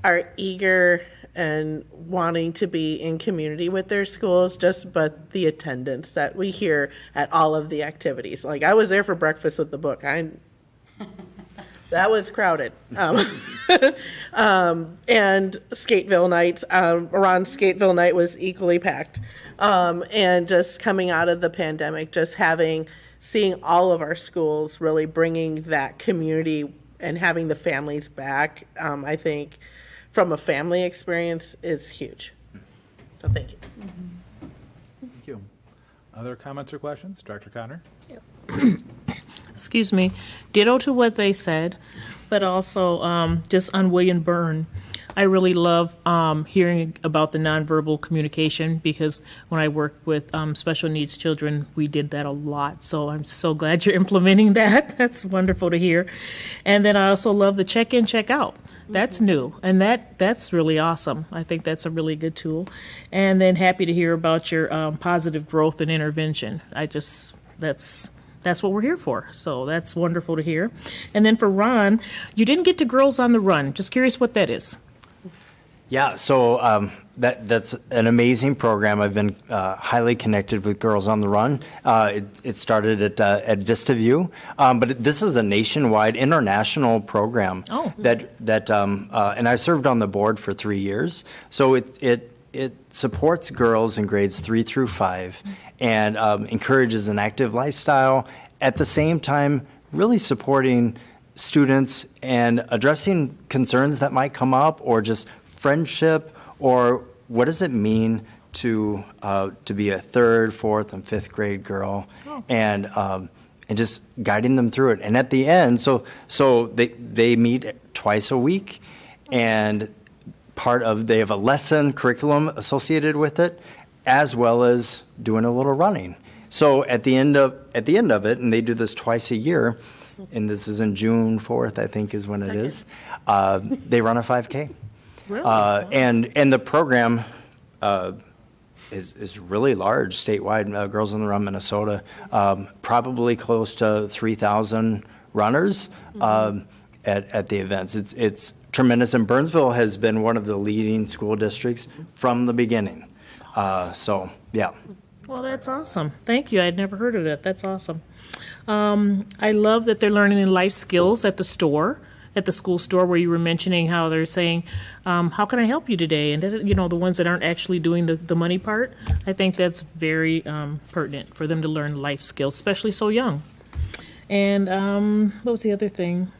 are eager and wanting to be in community with their schools, but the attendance that we hear at all of the activities. Like, I was there for breakfast with the book. That was crowded. And Skateville nights, around Skateville night was equally packed. And just coming out of the pandemic, just seeing all of our schools really bringing that community and having the families back, I think from a family experience is huge. So thank you. Thank you. Other comments or questions? Director Connor? Excuse me, ditto to what they said, but also just on William Byrne. I really love hearing about the nonverbal communication, because when I worked with special needs children, we did that a lot. So I'm so glad you're implementing that. That's wonderful to hear. And then I also love the check-in, check-out. That's new, and that's really awesome. I think that's a really good tool. And then happy to hear about your positive growth and intervention. That's what we're here for. So that's wonderful to hear. And then for Ron, you didn't get to Girls on the Run. Just curious what that is. Yeah, so that's an amazing program. I've been highly connected with Girls on the Run. It started at Vista View, but this is a nationwide, international program. Oh. And I served on the board for 3 years. So it supports girls in grades 3 through 5 and encourages an active lifestyle, at the same time really supporting students and addressing concerns that might come up, or just friendship, or what does it mean to be a 3rd, 4th, and 5th grade girl, and just guiding them through it. And at the end, so they meet twice a week, and they have a lesson curriculum associated with it, as well as doing a little running. So at the end of it, and they do this twice a year, and this is in June 4th, I think is when it is, they run a 5K. Really? And the program is really large statewide. Girls on the Run Minnesota, probably close to 3,000 runners at the events. It's tremendous, and Burnsville has been one of the leading school districts from the beginning. So yeah. Well, that's awesome. Thank you. I'd never heard of that. That's awesome. I love that they're learning life skills at the store, at the school store, where you were mentioning how they're saying, how can I help you today? And, the ones that aren't actually doing the money part, I think that's very pertinent for them to learn life skills, especially so young. And what was the other thing?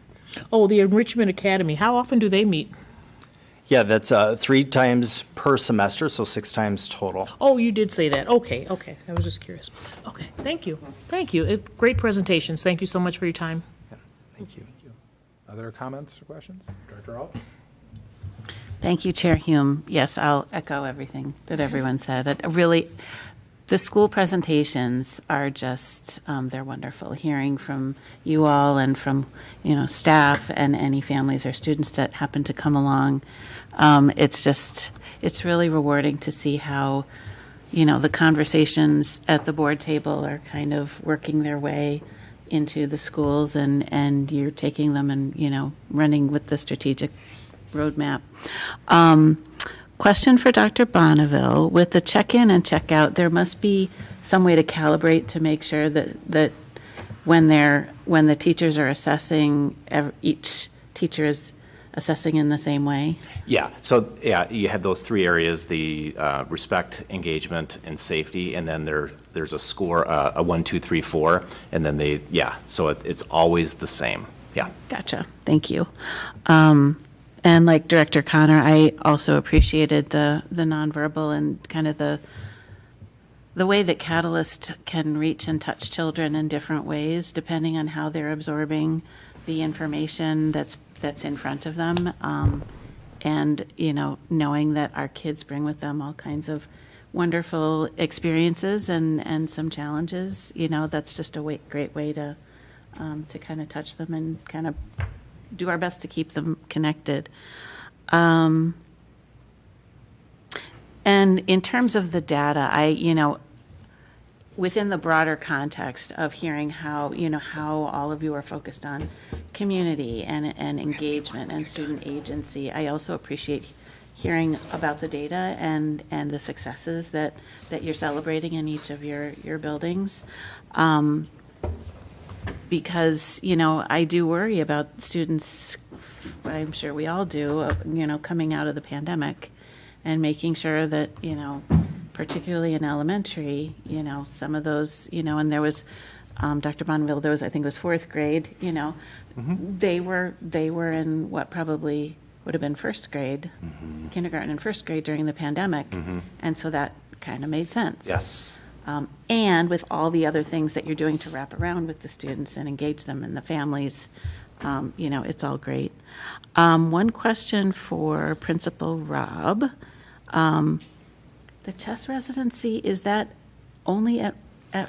Oh, the Enrichment Academy. How often do they meet? Yeah, that's 3 times per semester, so 6 times total. Oh, you did say that. Okay. I was just curious. Okay, thank you. Great presentations. Thank you so much for your time. Yeah, thank you. Other comments or questions? Director Alt? Thank you, Chair Hume. Yes, I'll echo everything that everyone said. The school presentations are just, they're wonderful. Hearing from you all and from, staff and any families or students that happen to come along. It's really rewarding to see how, the conversations at the board table are kind of working their way into the schools, and you're taking them and, running with the strategic roadmap. Question for Dr. Bonneville. With the check-in and check-out, there must be some way to calibrate to make sure that when the teachers are assessing, each teacher is assessing in the same way? Yeah, so you have those 3 areas, the respect, engagement, and safety, and then there's a score, a 1, 2, 3, 4, and then so it's always the same. Yeah. Gotcha. Thank you. And like Director Connor, I also appreciated the nonverbal and kind of the way that Catalyst can reach and touch children in different ways, depending on how they're absorbing the information that's that's in front of them. And, knowing that our kids bring with them all kinds of wonderful experiences and some challenges, that's just a great way to kind of touch them and kind of do our best to keep them connected. And in terms of the data, within the broader context of hearing how all of you are focused on community and engagement and student agency, I also appreciate hearing about the data and the successes that you're celebrating in each of your buildings. Because, I do worry about students, I'm sure we all do, coming out of the pandemic and making sure that, particularly in elementary, some of those, and there was, Dr. Bonneville, there was, I think it was fourth grade, they were in what probably would have been first grade, kindergarten and first grade during the pandemic. And so that kind of made sense. Yes. And with all the other things that you're doing to wrap around with the students and engage them and the families, it's all great. One question for Principal Rob. The chess residency, is that only at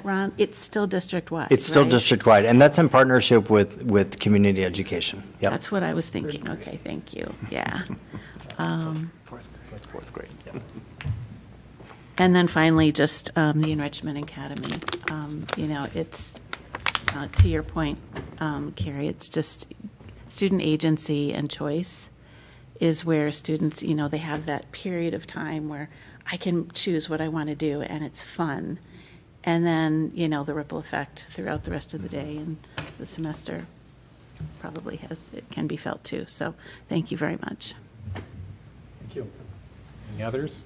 Ron? It's still district-wide, It's still right? district-wide, and that's in partnership with community education. Yep. That's what I was thinking. Okay, thank you. Yeah. Fourth grade. Yeah. And then finally, just the Enrichment Academy. It's, to your point, Carrie, it's just student agency and choice is where students, they have that period of time where I can choose what I want to do and it's fun. And then, the ripple effect throughout the rest of the day and the semester probably it can be felt too. So thank you very much. Thank you. Any others?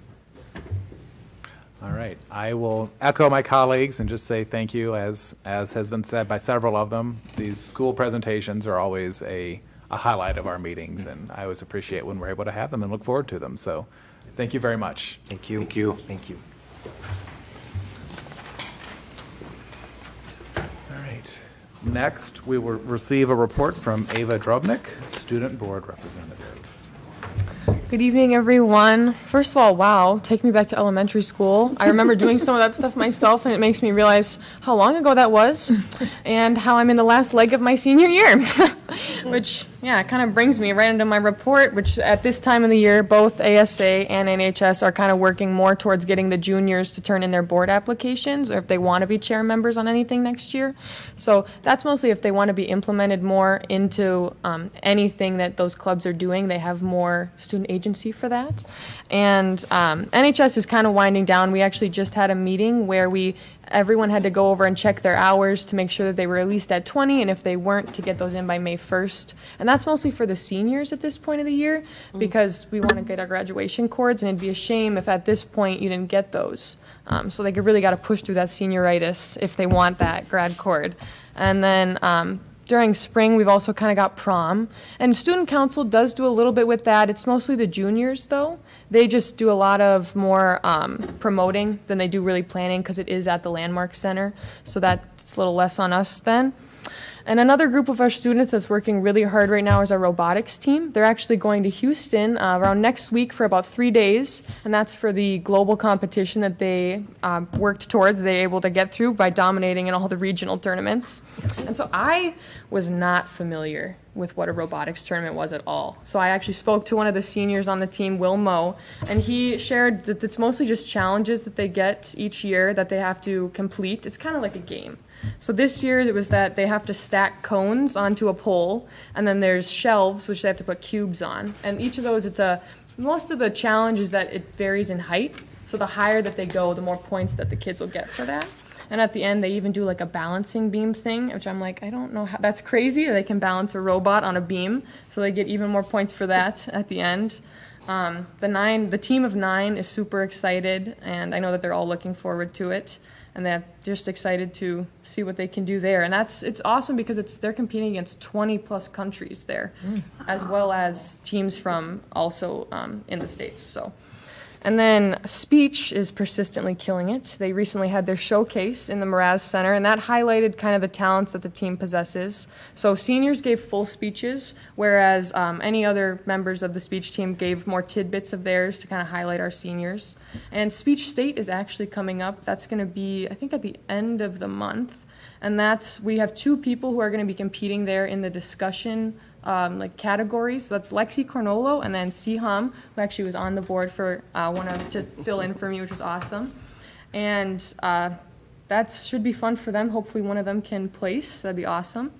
All right. I will echo my colleagues and just say thank you, as has been said by several of them. These school presentations are always a highlight of our meetings, and I always appreciate when we're able to have them and look forward to them. So thank you very much. Thank you. Thank you. Thank you. All right. Next, we will receive a report from Ava Drobnik, Student Board Representative. Good evening, everyone. First of all, wow, take me back to elementary school. I remember doing some of that stuff myself, and it makes me realize how long ago that was and how I'm in the last leg of my senior year, which, kind of brings me right into my report, which at this time of the year, both ASA and NHS are kind of working more towards getting the juniors to turn in their board applications or if they want to be chair members on anything next year. So that's mostly if they want to be implemented more into anything that those clubs are doing. They have more student agency for that. And NHS is kind of winding down. We actually just had a meeting where everyone had to go over and check their hours to make sure that they were at least at 20, and if they weren't, to get those in by May 1st. And that's mostly for the seniors at this point of the year because we want to get our graduation cords, and it'd be a shame if at this point you didn't get those. So they really got to push through that senioritis if they want that grad cord. And then during spring, we've also kind of got prom. And student council does do a little bit with that. It's mostly the juniors, though. They just do a lot of more promoting than they do really planning because it is at the Landmark Center. So that's a little less on us then. And another group of our students that's working really hard right now is our robotics team. They're actually going to Houston around next week for about 3 days, and that's for the global competition that they worked towards. They were able to get through by dominating in all the regional tournaments. And so I was not familiar with what a robotics tournament was at all. So I actually spoke to one of the seniors on the team, Will Moe, and he shared that it's mostly just challenges that they get each year that they have to complete. It's kind of like a game. So this year it was that they have to stack cones onto a pole, and then there's shelves which they have to put cubes on. And each of those, most of the challenge is that it varies in height. So the higher that they go, the more points that the kids will get for that. And at the end, they even do like a balancing beam thing, which I'm like, I don't know how, that's crazy. They can balance a robot on a beam, so they get even more points for that at the end. The team of 9 is super excited, and I know that they're all looking forward to it. And they're just excited to see what they can do there. And it's awesome because they're competing against 20 plus countries there, as well as teams from also in the States. So And then speech is persistently killing it. They recently had their showcase in the Mraz Center, and that highlighted kind of the talents that the team possesses. So seniors gave full speeches, whereas any other members of the speech team gave more tidbits of theirs to kind of highlight our seniors. And Speech State is actually coming up. That's going to be, I think, at the end of the month. And we have 2 people who are going to be competing there in the discussion categories. So that's Lexi Cornolo and then Siham, who actually was on the board for to fill in for me, which was awesome. And that should be fun for them. Hopefully one of them can place. That'd be awesome.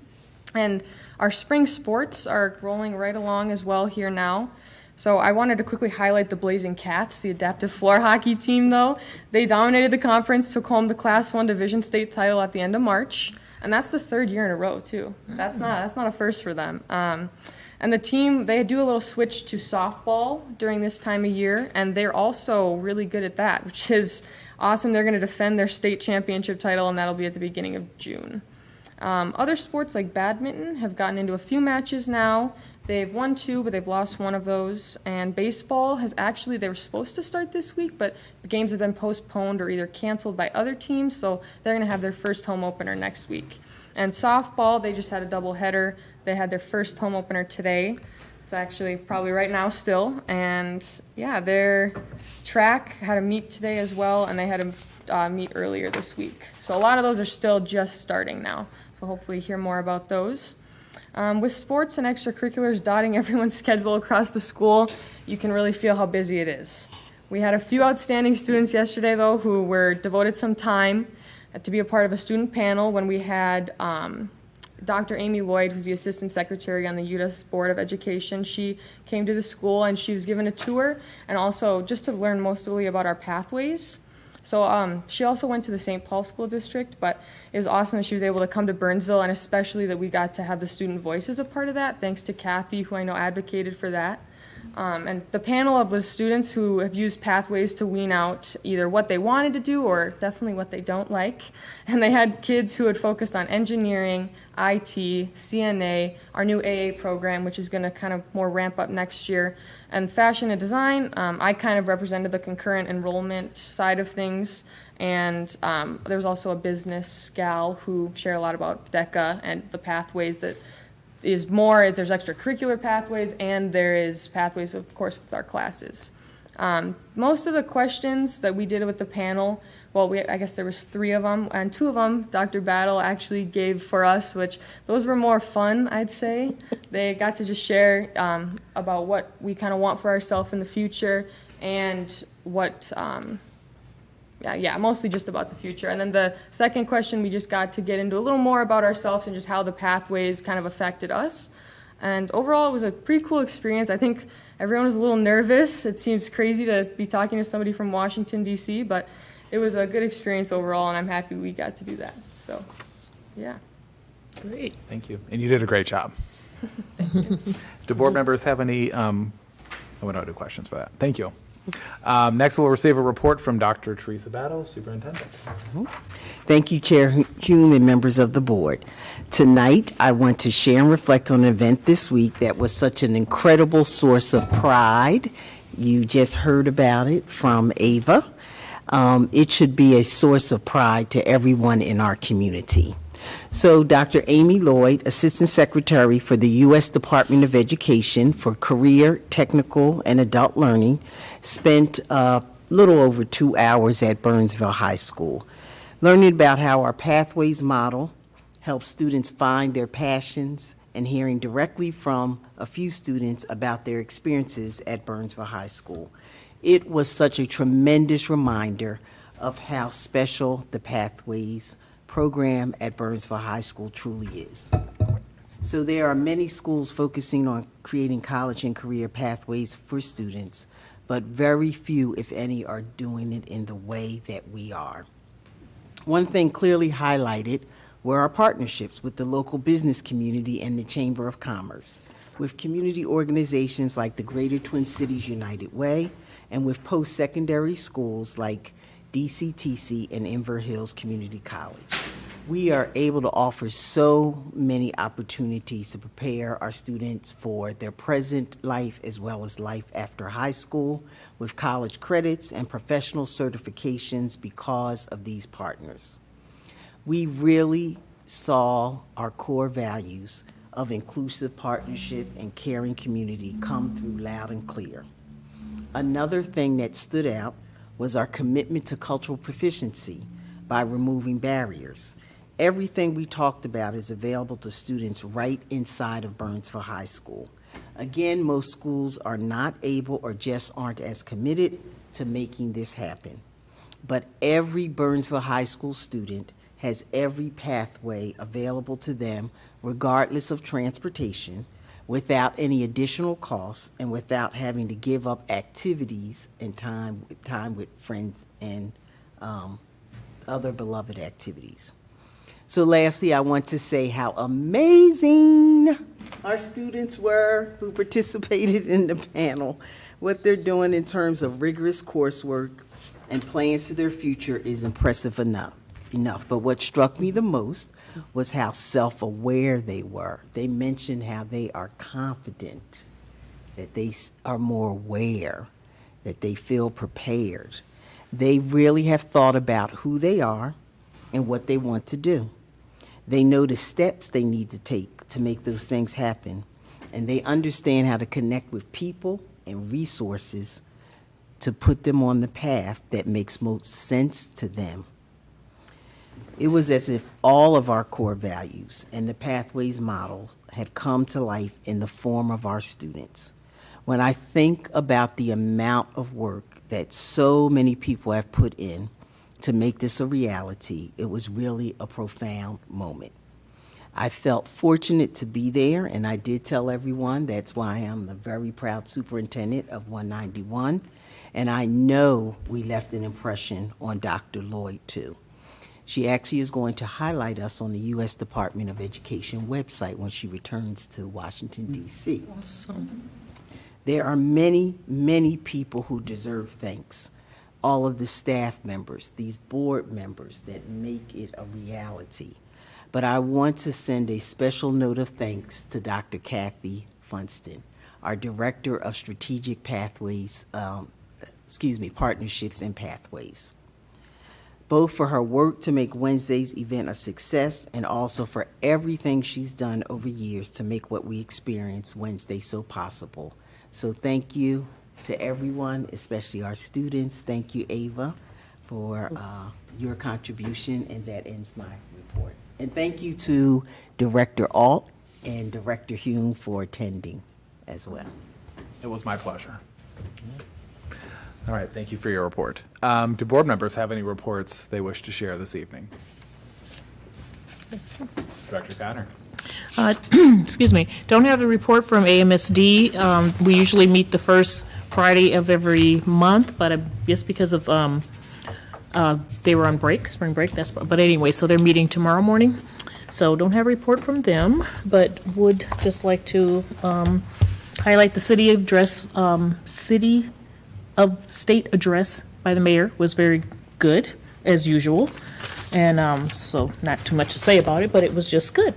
And our spring sports are rolling right along as well here now. So I wanted to quickly highlight the Blazing Cats, the adaptive floor hockey team, though. They dominated the conference, took home the Class 1 Division State title at the end of March. And that's the 3rd year in a row, too. That's not a first for them. And the team, they do a little switch to softball during this time of year, and they're also really good at that, which is awesome. They're going to defend their state championship title, and that'll be at the beginning of June. Other sports like badminton have gotten into a few matches now. They've won 2, but they've lost 1 of those. And baseball they were supposed to start this week, but the games have been postponed or either canceled by other teams, so they're going to have their first home opener next week. And softball, they just had a doubleheader. They had their first home opener today. It's actually probably right now still. And yeah, their track had a meet today as well, and they had a meet earlier this week. So a lot of those are still just starting now. So hopefully hear more about those. With sports and extracurriculars dotting everyone's schedule across the school, you can really feel how busy it is. We had a few outstanding students yesterday, though, who were devoted some time to be a part of a student panel when we had Dr. Amy Lloyd, who's the Assistant Secretary on the UTAS Board of Education. She came to the school and she was given a tour and also just to learn mostly about our pathways. So she also went to the St. Paul School District, but it was awesome that she was able to come to Burnsville, and especially that we got to have the student voices a part of that, thanks to Kathy, who I know advocated for that. And the panel was students who have used pathways to wean out either what they wanted to do or definitely what they don't like. And they had kids who had focused on engineering, IT, CNA, our new AA program, which is going to kind of more ramp up next year, and fashion and design. I kind of represented the concurrent enrollment side of things. And there was also a business gal who shared a lot about DECA and the pathways that is more, there's extracurricular pathways, and there is pathways, of course, with our classes. Most of the questions that we did with the panel, I guess there was 3 of them, and 2 of them Dr. Battle actually gave for us, which those were more fun, I'd say. They got to just share about what we kind of want for ourselves in the future, and what, mostly just about the future. And then the second question, we just got to get into a little more about ourselves and just how the pathways kind of affected us. And overall, it was a pretty cool experience. I think everyone was a little nervous. It seems crazy to be talking to somebody from Washington, D.C., but it was a good experience overall, and I'm happy we got to do that. So, yeah. Great. Thank you. And you did a great job. Do board members have any, I don't do questions for that. Thank you. Next, we'll receive a report from Dr. Teresa Battle, Superintendent. Thank you, Chair Hume and members of the board. Tonight, I want to share and reflect on an event this week that was such an incredible source of pride. You just heard about it from Ava. It should be a source of pride to everyone in our community. So Dr. Amy Lloyd, Assistant Secretary for the U.S. Department of Education for Career, Technical, and Adult Learning, spent a little over 2 hours at Burnsville High School, learning about how our Pathways model helps students find their passions and hearing directly from a few students about their experiences at Burnsville High School. It was such a tremendous reminder of how special the Pathways program at Burnsville High School truly is. So there are many schools focusing on creating college and career pathways for students, but very few, if any, are doing it in the way that we are. One thing clearly highlighted were our partnerships with the local business community and the Chamber of Commerce, with community organizations like the Greater Twin Cities United Way, and with post-secondary schools like DCTC and Inver Hills Community College. We are able to offer so many opportunities to prepare our students for their present life as well as life after high school with college credits and professional certifications because of these partners. We really saw our core values of inclusive partnership and caring community come through loud and clear. Another thing that stood out was our commitment to cultural proficiency by removing barriers. Everything we talked about is available to students right inside of Burnsville High School. Again, most schools are not able or just aren't as committed to making this happen. But every Burnsville High School student has every pathway available to them, regardless of transportation, without any additional costs and without having to give up activities and time with friends and other beloved activities. So lastly, I want to say how amazing our students were who participated in the panel. What they're doing in terms of rigorous coursework and plans to their future is impressive enough. But what struck me the most was how self-aware they were. They mentioned how they are confident, that they are more aware, that they feel prepared. They really have thought about who they are and what they want to do. They know the steps they need to take to make those things happen, and they understand how to connect with people and resources to put them on the path that makes most sense to them. It was as if all of our core values and the Pathways model had come to life in the form of our students. When I think about the amount of work that so many people have put in to make this a reality, it was really a profound moment. I felt fortunate to be there, and I did tell everyone that's why I'm the very proud superintendent of 191, and I know we left an impression on Dr. Lloyd too. She actually is going to highlight us on the U.S. Department of Education website when she returns to Washington, D.C. Awesome. There are many, many people who deserve thanks. All of the staff members, these board members that make it a reality. But I want to send a special note of thanks to Dr. Kathy Funston, our Director of Strategic Pathways, Partnerships and Pathways, both for her work to make Wednesday's event a success and also for everything she's done over years to make what we experience Wednesday so possible. So thank you to everyone, especially our students. Thank you, Ava, for your contribution, and that ends my report. And thank you to Director Alt and Director Hume for attending as well. It was my pleasure. All right, thank you for your report. Do board members have any reports they wish to share this evening? Director Connor. Excuse me. Don't have a report from AMSD. We usually meet the first Friday of every month, but just because of they were on break, spring break. But anyway, so they're meeting tomorrow morning. So don't have a report from them, but would just like to highlight the city address. City of state address by the mayor was very good, as usual. And so not too much to say about it, but it was just good.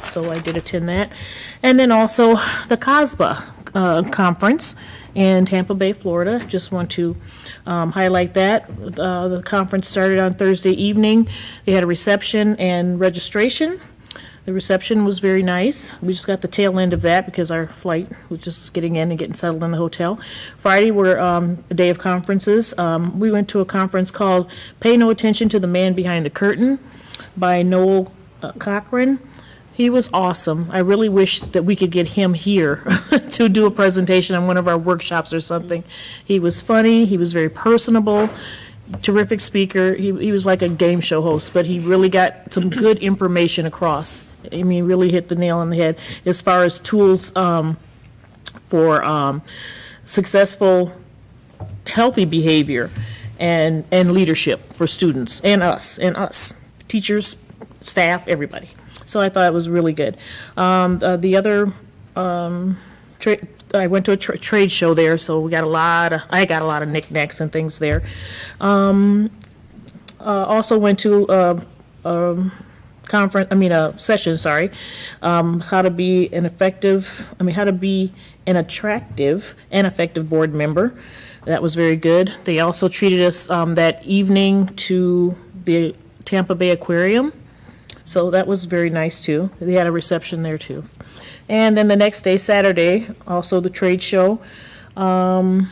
So I did attend that. And then also the COSBA conference in Tampa Bay, Florida. Just want to highlight that. The conference started on Thursday evening. They had a reception and registration. The reception was very nice. We just got the tail end of that because our flight was just getting in and getting settled in the hotel. Friday were a day of conferences. We went to a conference called Pay No Attention to the Man Behind the Curtain by Noel Cochran. He was awesome. I really wish that we could get him here to do a presentation on one of our workshops or something. He was funny. He was very personable. Terrific speaker. He was like a game show host, but he really got some good information across. I mean, really hit the nail on the head as far as tools for successful, healthy behavior and leadership for students and us, teachers, staff, everybody. So I thought it was really good. The other, I went to a trade show there, so I got a lot of knickknacks and things there. Also went to session, sorry, how to be an attractive and effective board member. That was very good. They also treated us that evening to the Tampa Bay Aquarium, so that was very nice too. They had a reception there too. And then the next day, Saturday, also the trade show. And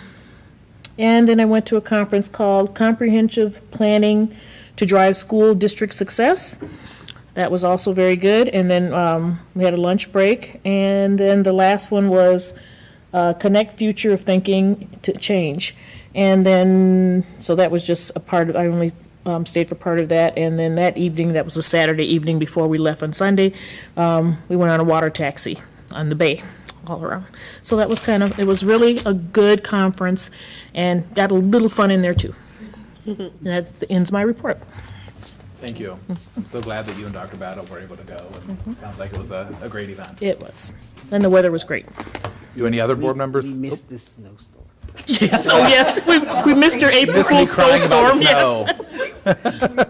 then I went to a conference called Comprehensive Planning to Drive School District Success. That was also very good. And then we had a lunch break. And then the last one was Connect Future of Thinking to Change. And then, so that was just a part of, I only stayed for part of that. And then that evening, that was a Saturday evening before we left on Sunday, we went on a water taxi on the bay all around. So that was it was really a good conference and got a little fun in there too. And that ends my report. Thank you. I'm so glad that you and Dr. Battle were able to go. And it sounds like it was a great event. It was. And the weather was great. Do any other board members? We missed this snowstorm. Yes, oh yes, we missed your April Missed me Fool's crying about snowstorm, the yes.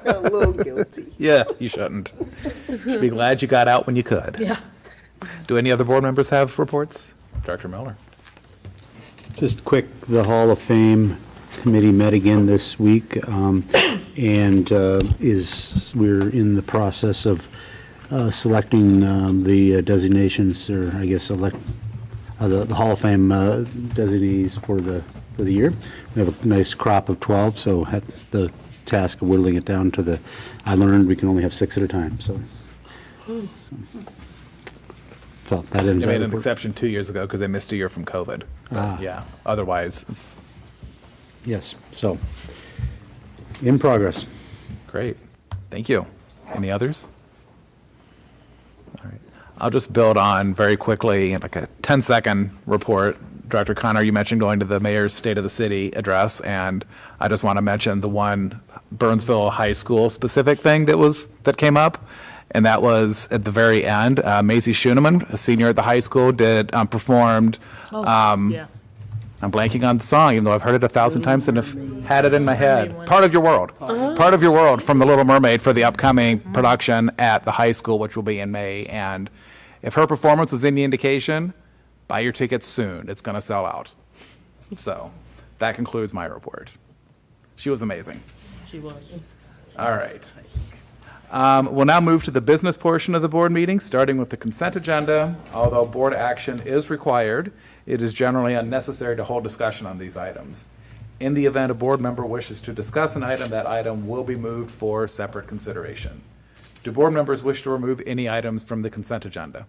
snow. A little guilty. Yeah, you shouldn't. Should be glad you got out when you could. Yeah. Do any other board members have reports? Dr. Miller. Just quick, the Hall of Fame committee met again this week, and we're in the process of selecting the designations, or I guess the Hall of Fame designees for the year. We have a nice crop of 12, so had the task of whittling it down to I learned we can only have 6 at a time, so that ends They our made an report. exception 2 years ago because they missed a year from COVID. But yeah, otherwise, it's Yes, so, in progress. great. Thank you. Any others? All right. I'll just build on very quickly, like a 10-second report. Director Connor, you mentioned going to the mayor's State of the City address, and I just want to mention the one Burnsville High School specific thing that came up, and that was at the very end. Maisie Schuneman, a senior at the high school, performed. Yeah. I'm blanking on the song, even though I've heard it 1,000 times and have had it in my head. Part of Your World. Part of Your World from The Little Mermaid for the upcoming production at the high school, which will be in May. And if her performance was any indication, buy your tickets soon. It's going to sell out. So that concludes my report. She was amazing. She was. All right. We'll now move to the business portion of the board meeting, starting with the consent agenda. Although board action is required, it is generally unnecessary to hold discussion on these items. In the event a board member wishes to discuss an item, that item will be moved for separate consideration. Do board members wish to remove any items from the consent agenda?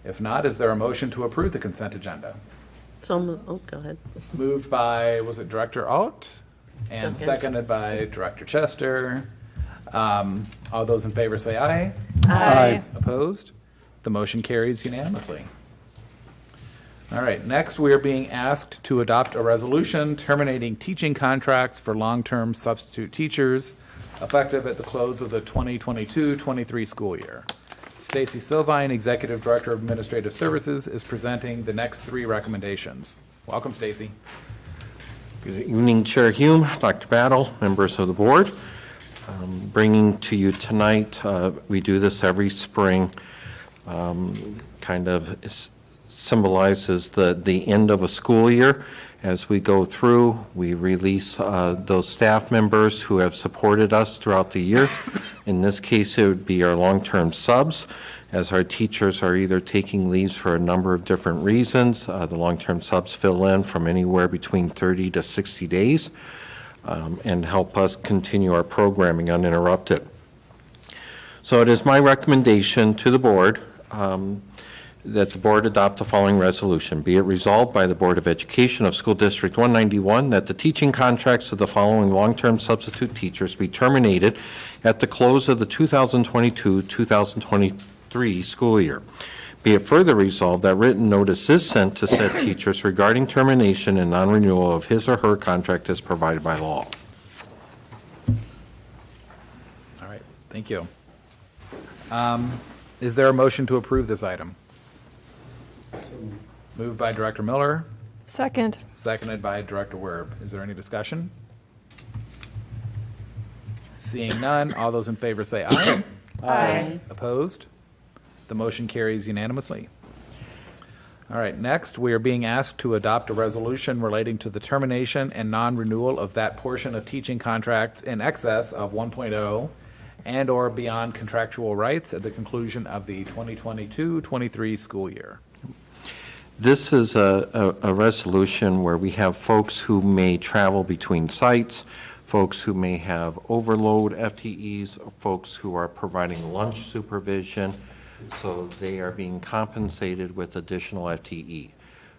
If not, is there a motion to approve the consent agenda? Go ahead. Moved by, was it Director Alt? And Second. seconded by Director Chester. All those in favor say aye. Aye. Opposed? The motion carries unanimously. All right, next we are being asked to adopt a resolution terminating teaching contracts for long-term substitute teachers effective at the close of the 2022-23 school year. Stacy Silvine, Executive Director of Administrative Services, is presenting the next 3 recommendations. Welcome, Stacy. Good evening, Chair Hume, Dr. Battle, members of the board. Bringing to you tonight, we do this every spring, kind of symbolizes the end of a school year. As we go through, we release those staff members who have supported us throughout the year. In this case, it would be our long-term subs, as our teachers are either taking leaves for a number of different reasons. The long-term subs fill in from anywhere between 30 to 60 days and help us continue our programming uninterrupted. So it is my recommendation to the board that the board adopt the following resolution. Be it resolved by the Board of Education of School District 191 that the teaching contracts of the following long-term substitute teachers be terminated at the close of the 2022-2023 school year. Be it further resolved that written notice is sent to said teachers regarding termination and non-renewal of his or her contract as provided by law. All right, thank you. Is there a motion to approve this item? Moved by Director Miller, Second. seconded by Director Werb. Is there any discussion? Seeing none, all those in favor say aye. Aye. Opposed? The motion carries unanimously. All right, next, we are being asked to adopt a resolution relating to the termination and non-renewal of that portion of teaching contracts in excess of 1.0 and/or beyond contractual rights at the conclusion of the 2022-23 school year. This is a resolution where we have folks who may travel between sites, folks who may have overload FTEs, folks who are providing lunch supervision, so they are being compensated with additional FTE,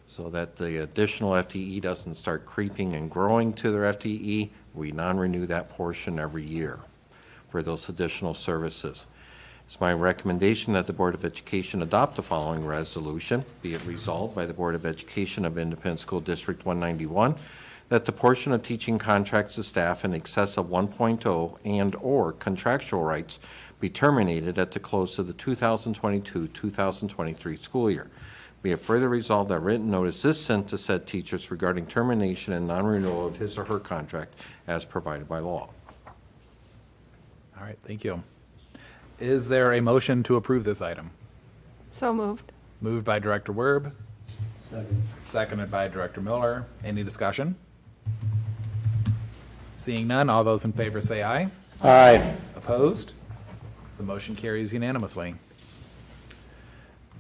so that the additional FTE doesn't start creeping and growing to their FTE. We non-renew that portion every year for those additional services. It's my recommendation that the Board of Education adopt the following resolution. Be it resolved by the Board of Education of Independent School District 191 that the portion of teaching contracts to staff in excess of 1.0 and/or contractual rights be terminated at the close of the 2022-2023 school year. Be it further resolved that written notice is sent to said teachers regarding termination and non-renewal of his or her contract as provided by law. All right, thank you. Is there a motion to approve this item? So moved. Moved by Director Werb, Second. seconded by Director Miller. Any discussion? Seeing none, all those in favor say aye. Aye. Opposed? The motion carries unanimously.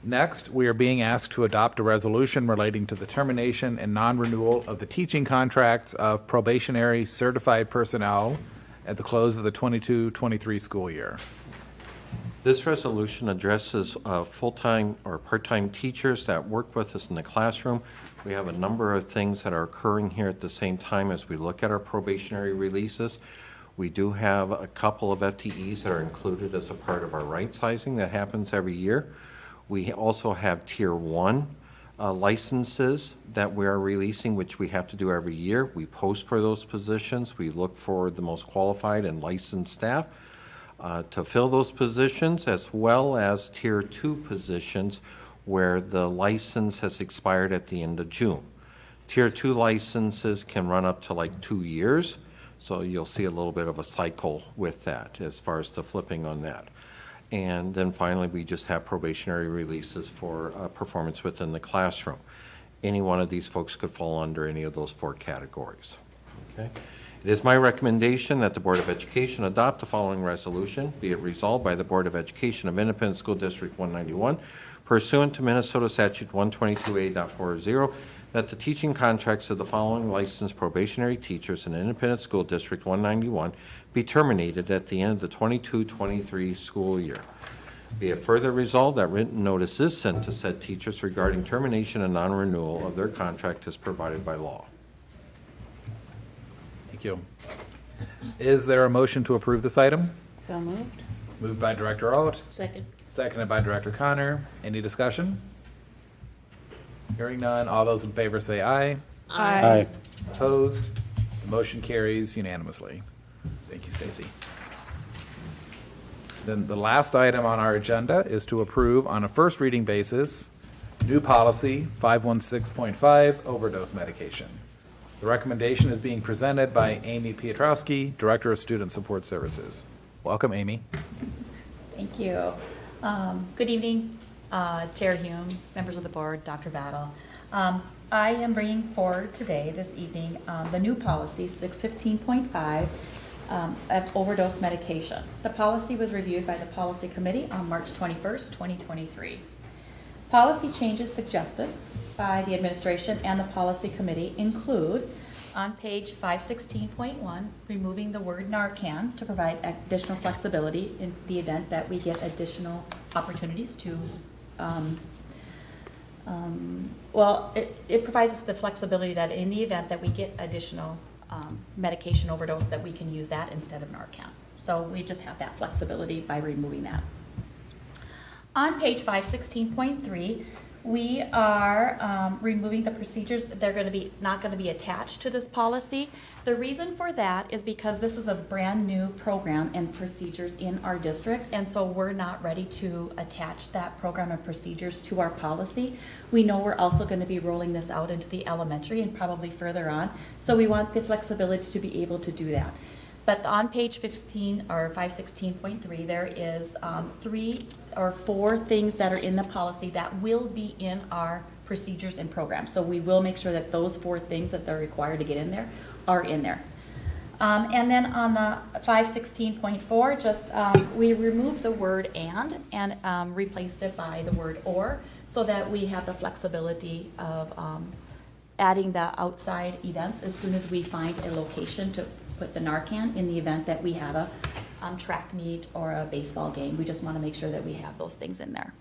Next, we are being asked to adopt a resolution relating to the termination and non-renewal of the teaching contracts of probationary certified personnel at the close of the 22-23 school year. This resolution addresses full-time or part-time teachers that work with us in the classroom. We have a number of things that are occurring here at the same time as we look at our probationary releases. We do have a couple of FTEs that are included as a part of our right sizing that happens every year. We also have Tier 1 licenses that we are releasing, which we have to do every year. We post for those positions. We look for the most qualified and licensed staff to fill those positions, as well as Tier 2 positions where the license has expired at the end of June. Tier 2 licenses can run up to like 2 years, so you'll see a little bit of a cycle with that as far as the flipping on that. And then finally, we just have probationary releases for performance within the classroom. Any one of these folks could fall under any of those 4 categories. Okay. It is my recommendation that the Board of Education adopt the following resolution. Be it resolved by the Board of Education of Independent School District 191 pursuant to Minnesota Statute 122A.40 that the teaching contracts of the following licensed probationary teachers in Independent School District 191 be terminated at the end of the 22-23 school year. Be it further resolved that written notice is sent to said teachers regarding termination and non-renewal of their contract as provided by law. Thank you. Is there a motion to approve this item? So moved. Moved by Director Alt, Second. seconded by Director Connor. Any discussion? Hearing none, all those in favor say aye. Aye. Opposed? The motion carries unanimously. Thank you, Stacy. Then the last item on our agenda is to approve on a first reading basis new policy 516.5 overdose medication. The recommendation is being presented by Amy Piotrowski, Director of Student Support Services. Welcome, Amy. Thank you. Good evening, Chair Hume, members of the board, Dr. Battle. I am bringing forward today, this evening, the new policy 615.5 of overdose medication. The policy was reviewed by the Policy Committee on March 21st, 2023. Policy changes suggested by the administration and the Policy Committee include on page 516.1, removing the word Narcan to provide additional flexibility in the event that we get additional opportunities to, it provides us the flexibility that in the event that we get additional medication overdose that we can use that instead of Narcan. So we just have that flexibility by removing that. On page 516.3, we are removing the procedures. They're going to be not going to be attached to this policy. The reason for that is because this is a brand new program and procedures in our district, and so we're not ready to attach that program and procedures to our policy. We know we're also going to be rolling this out into the elementary and probably further on, so we want the flexibility to be able to do that. But on page 15, or 516.3, there is 3 or 4 things that are in the policy that will be in our procedures and programs. So we will make sure that those 4 things that they're required to get in there are in there. And then on the 516.4, just we removed the word and replaced it by the word or, so that we have the flexibility of adding the outside events as soon as we find a location to put the Narcan in the event that we have a track meet or a baseball game. We just want to make sure that we have those things in there.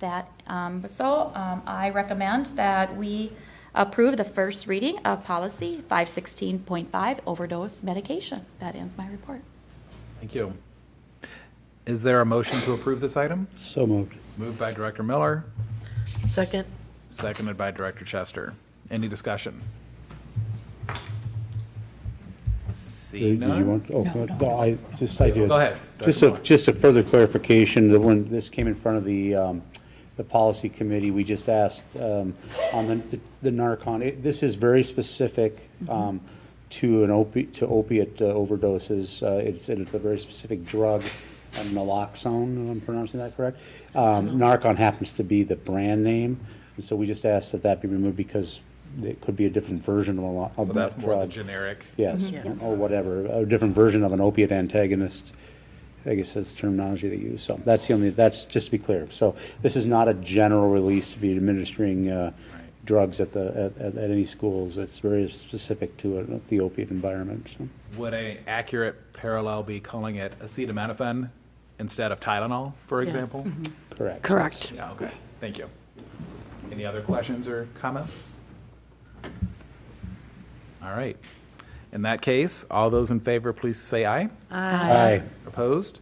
I recommend that we approve the first reading of policy 516.5, overdose medication. That ends my report. Thank you. Is there a motion to approve this item? So moved. Moved by Director Miller, Second. seconded by Director Chester. Any discussion? Seeing Did you none? want, no, I did. Go ahead. Just a further clarification, that when this came in front of the policy committee, we just asked on the Narcan, this is very specific to opiate overdoses. It's a very specific drug, naloxone, if I'm pronouncing that correct. Narcan happens to be the brand name, and so we just asked that be removed because it could be a different version of a So that's drug. more the generic. Yes, Yes. or whatever, a different version of an opiate antagonist. I guess that's the terminology they use. So that's just to be clear. So this is not a general release to be administering drugs at any schools. It's very specific to the opiate environment. So. Would an accurate parallel be calling it acetaminophen instead of Tylenol, for example? Correct. Correct. Yeah, okay. Thank you. Any other questions or comments? All right. In that case, all those in favor, please say aye. Aye. Opposed?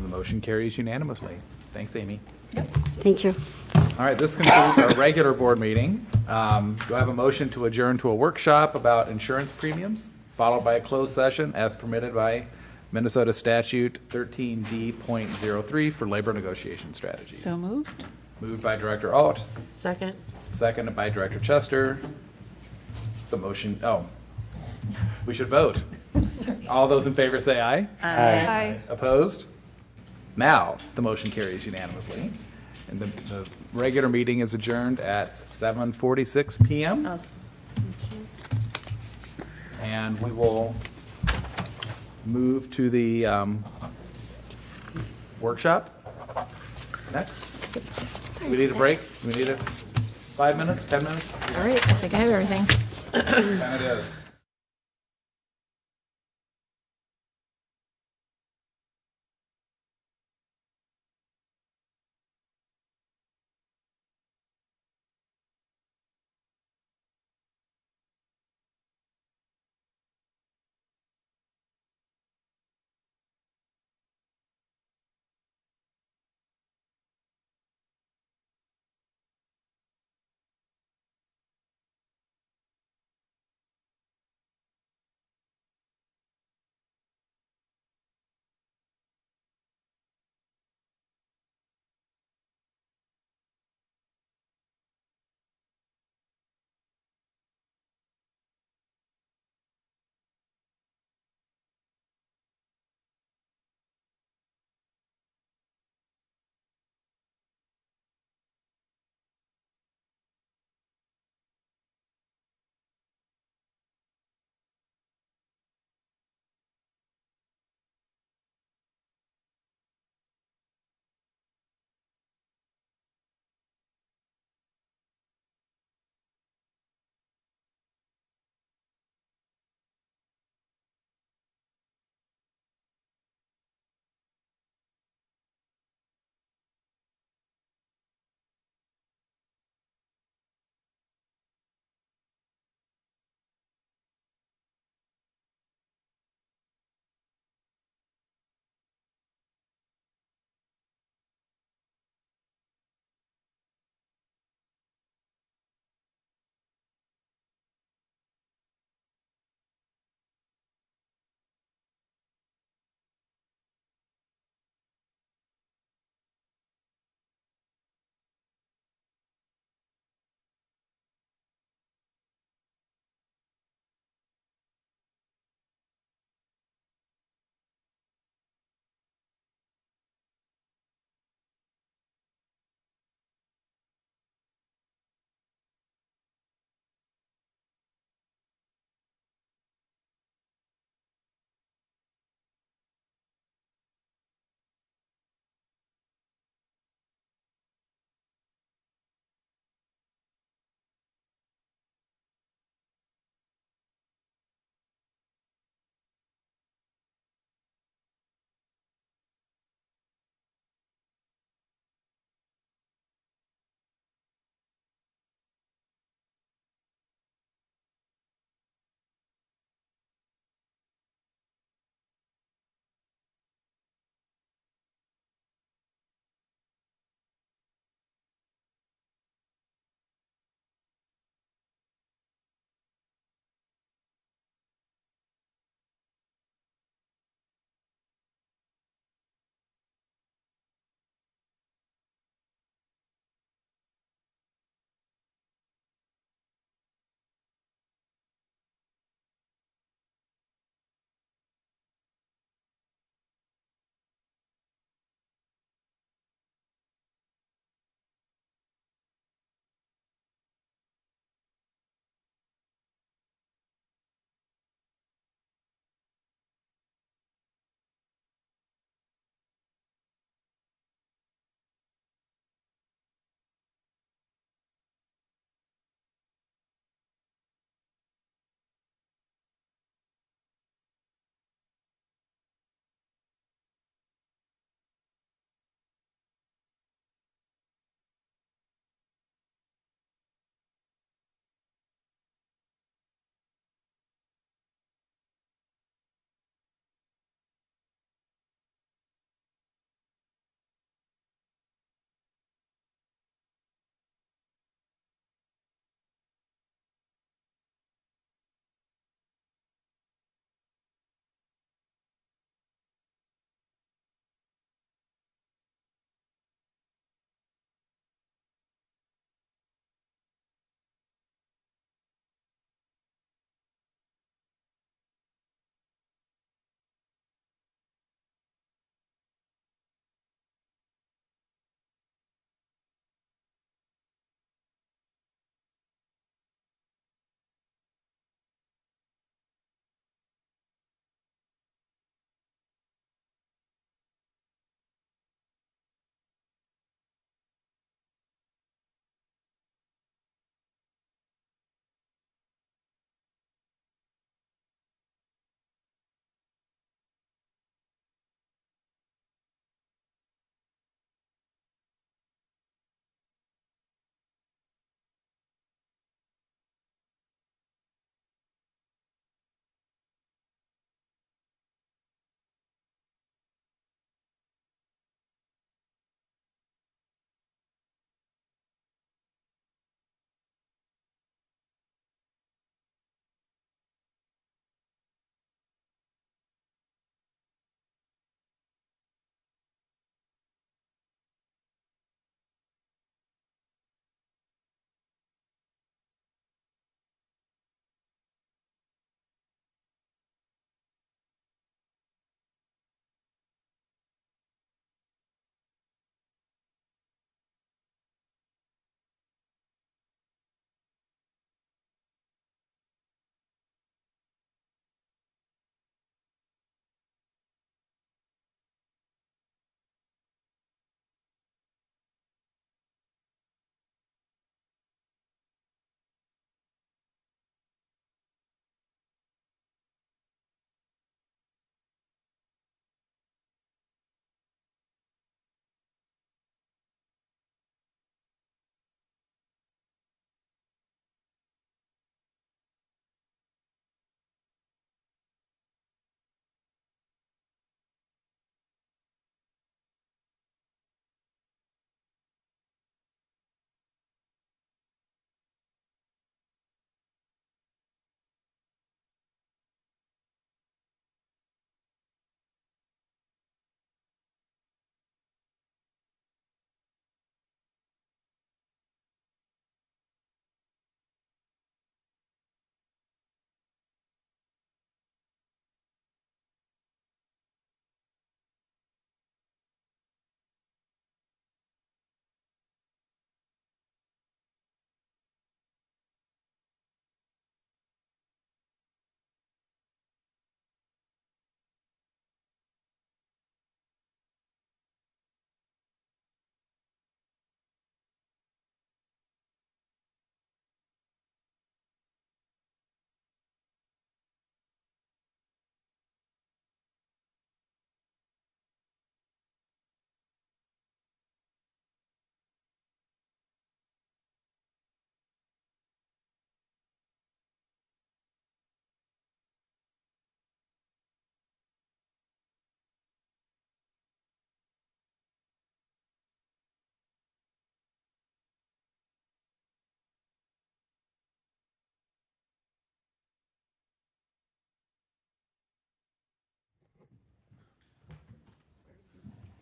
The motion carries unanimously. Thanks, Amy. Thank you. All right, this concludes our regular board meeting. Do I have a motion to adjourn to a workshop about insurance premiums, followed by a closed session as permitted by Minnesota Statute 13D.03 for labor negotiation strategies? So moved. Moved by Director Alt, Second. seconded by Director Chester. The motion, we should vote. All those in favor say aye. Aye. Opposed? Now, the motion carries unanimously. And the regular meeting is adjourned at 7:46 PM. And we will move to the workshop next. We need a break? We need 5 minutes, 10 minutes? All right, I think I have everything. Time it is.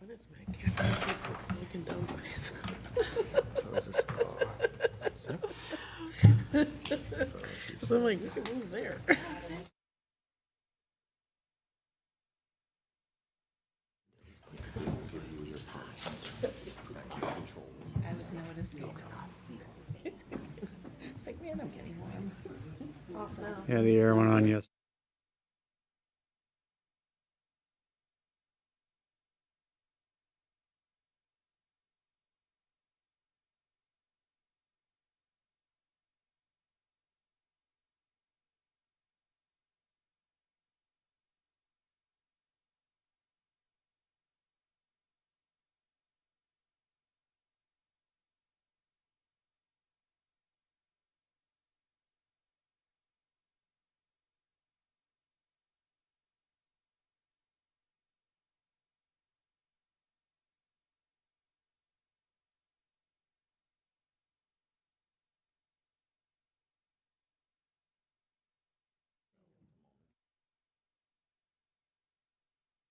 What is my camera looking down so I'm like, you can move there. I was noticing. It's like, man, I'm getting warm. Off now. Yeah, the air went on yesterday.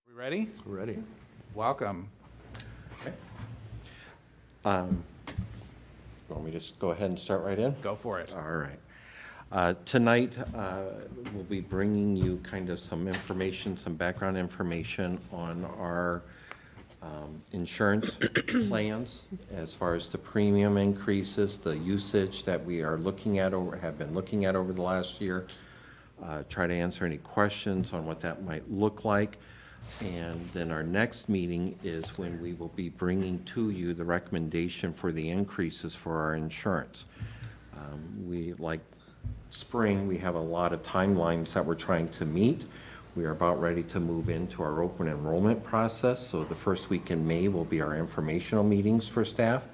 We ready? We're ready. Welcome. Want me to just go ahead and start right in? Go for it. All right. Tonight, we'll be bringing you kind of some information, some background information on our insurance plans as far as the premium increases, the usage that we are looking at or have been looking at over the last year. Try to answer any questions on what that might look like. And then our next meeting is when we will be bringing to you the recommendation for the increases for our insurance. We, like spring, we have a lot of timelines that we're trying to meet. We are about ready to move into our open enrollment process. So the first week in May will be our informational meetings for staff.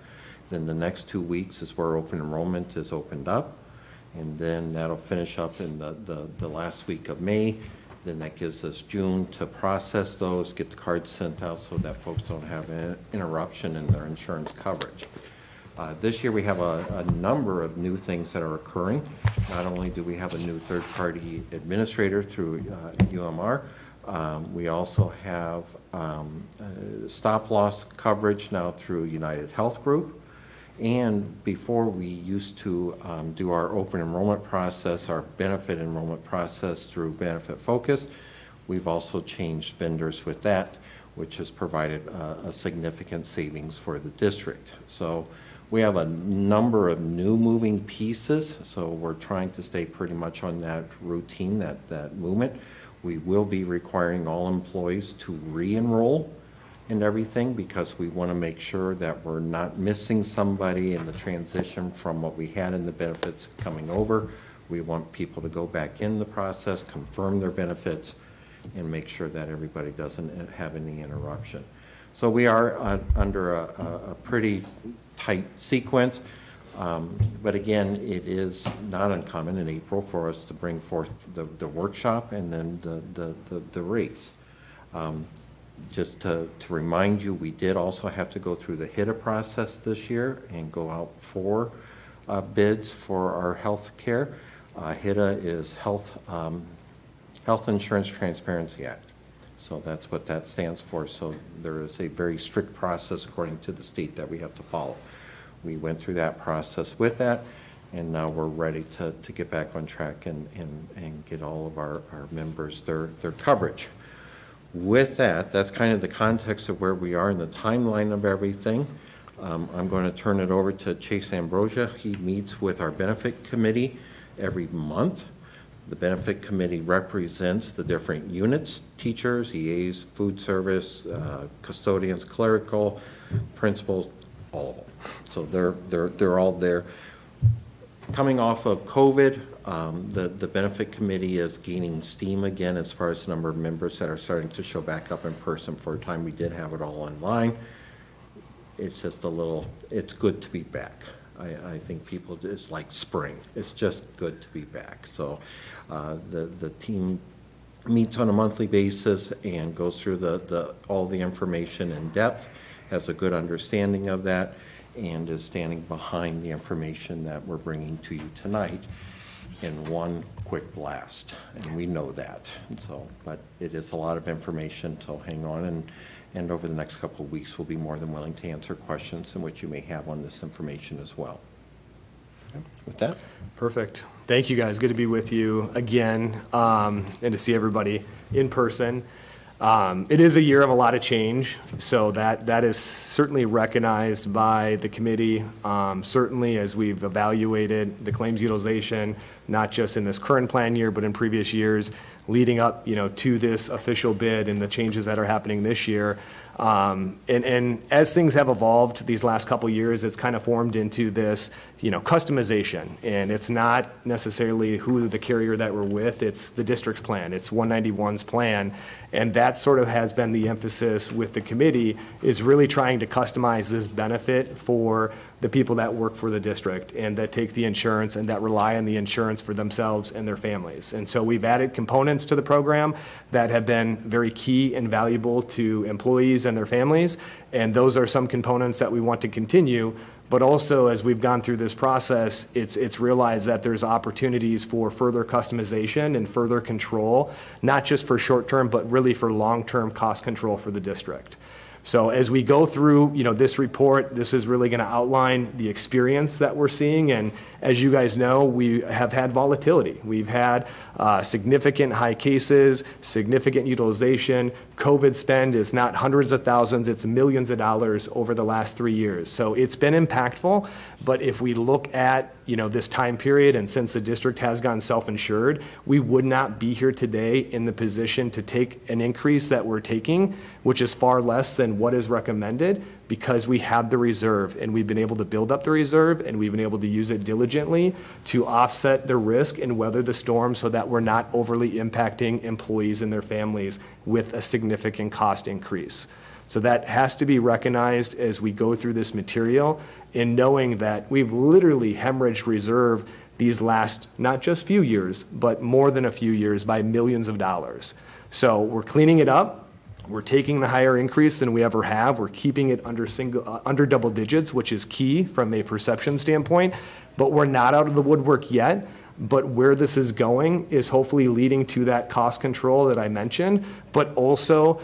Then the next 2 weeks is where open enrollment is opened up. And then that'll finish up in the last week of May. Then that gives us June to process those, get the cards sent out so that folks don't have an interruption in their insurance coverage. This year we have a number of new things that are occurring. Not only do we have a new third-party administrator through UMR, we also have stop-loss coverage now through United Health Group. And before we used to do our open enrollment process, our benefit enrollment process through Benefit Focus, we've also changed vendors with that, which has provided a significant savings for the district. So we have a number of new moving pieces, so we're trying to stay pretty much on that routine, that movement. We will be requiring all employees to re-enroll and everything because we want to make sure that we're not missing somebody in the transition from what we had in the benefits coming over. We want people to go back in the process, confirm their benefits, and make sure that everybody doesn't have any interruption. So we are under a pretty tight sequence, but again, it is not uncommon in April for us to bring forth the workshop and then the rates. Just to remind you, we did also have to go through the HITA process this year and go out for bids for our health care. HITA is Health Insurance Transparency Act. So that's what that stands for. So there is a very strict process according to the state that we have to follow. We went through that process with that, and now we're ready to get back on track and get all of our members their coverage. With that, that's kind of the context of where we are in the timeline of everything. I'm going to turn it over to Chase Ambrosia. He meets with our benefit committee every month. The benefit committee represents the different units, teachers, EAs, food service, custodians, clerical, principals, all of them. So they're all there. Coming off of COVID, the benefit committee is gaining steam again as far as the number of members that are starting to show back up in person. For a time we did have it all online. It's just it's good to be back. I think people, it's like spring. It's just good to be back. So the team meets on a monthly basis and goes through all the information in depth, has a good understanding of that, and is standing behind the information that we're bringing to you tonight. in one quick blast, and we know that. And so, but it is a lot of information, so hang on, and over the next couple of weeks, we'll be more than willing to answer questions in which you may have on this information as well. Okay. With that. Perfect. Thank you, guys. Good to be with you again, and to see everybody in person. It is a year of a lot of change, so that is certainly recognized by the committee, certainly as we've evaluated the claims utilization, not just in this current plan year, but in previous years, leading up, to this official bid and the changes that are happening this year. And as things have evolved these last couple years, it's kind of formed into this, customization. And it's not necessarily who the carrier that we're with, it's the district's plan, it's 191's plan. And that sort of has been the emphasis with the committee, is really trying to customize this benefit for the people that work for the district and that take the insurance and that rely on the insurance for themselves and their families. And so we've added components to the program that have been very key and valuable to employees and their families. And those are some components that we want to continue. But also, as we've gone through this process, it's realized that there's opportunities for further customization and further control, not just for short-term, but really for long-term cost control for the district. So as we go through, this report, this is really going to outline the experience that we're seeing. And as you guys know, we have had volatility. We've had significant high cases, significant utilization. COVID spend is not hundreds of thousands, it's millions of dollars over the last 3 years. So it's been impactful. But if we look at, this time period, and since the district has gone self-insured, we would not be here today in the position to take an increase that we're taking, which is far less than what is recommended, because we have the reserve and we've been able to build up the reserve and we've been able to use it diligently to offset the risk and weather the storm so that we're not overly impacting employees and their families with a significant cost increase. So that has to be recognized as we go through this material, in knowing that we've literally hemorrhaged reserve these last, not just few years, but more than a few years by millions of dollars. So we're cleaning it up. We're taking the higher increase than we ever have. We're keeping it under double digits, which is key from a perception standpoint, but we're not out of the woodwork yet. But where this is going is hopefully leading to that cost control that I mentioned, but also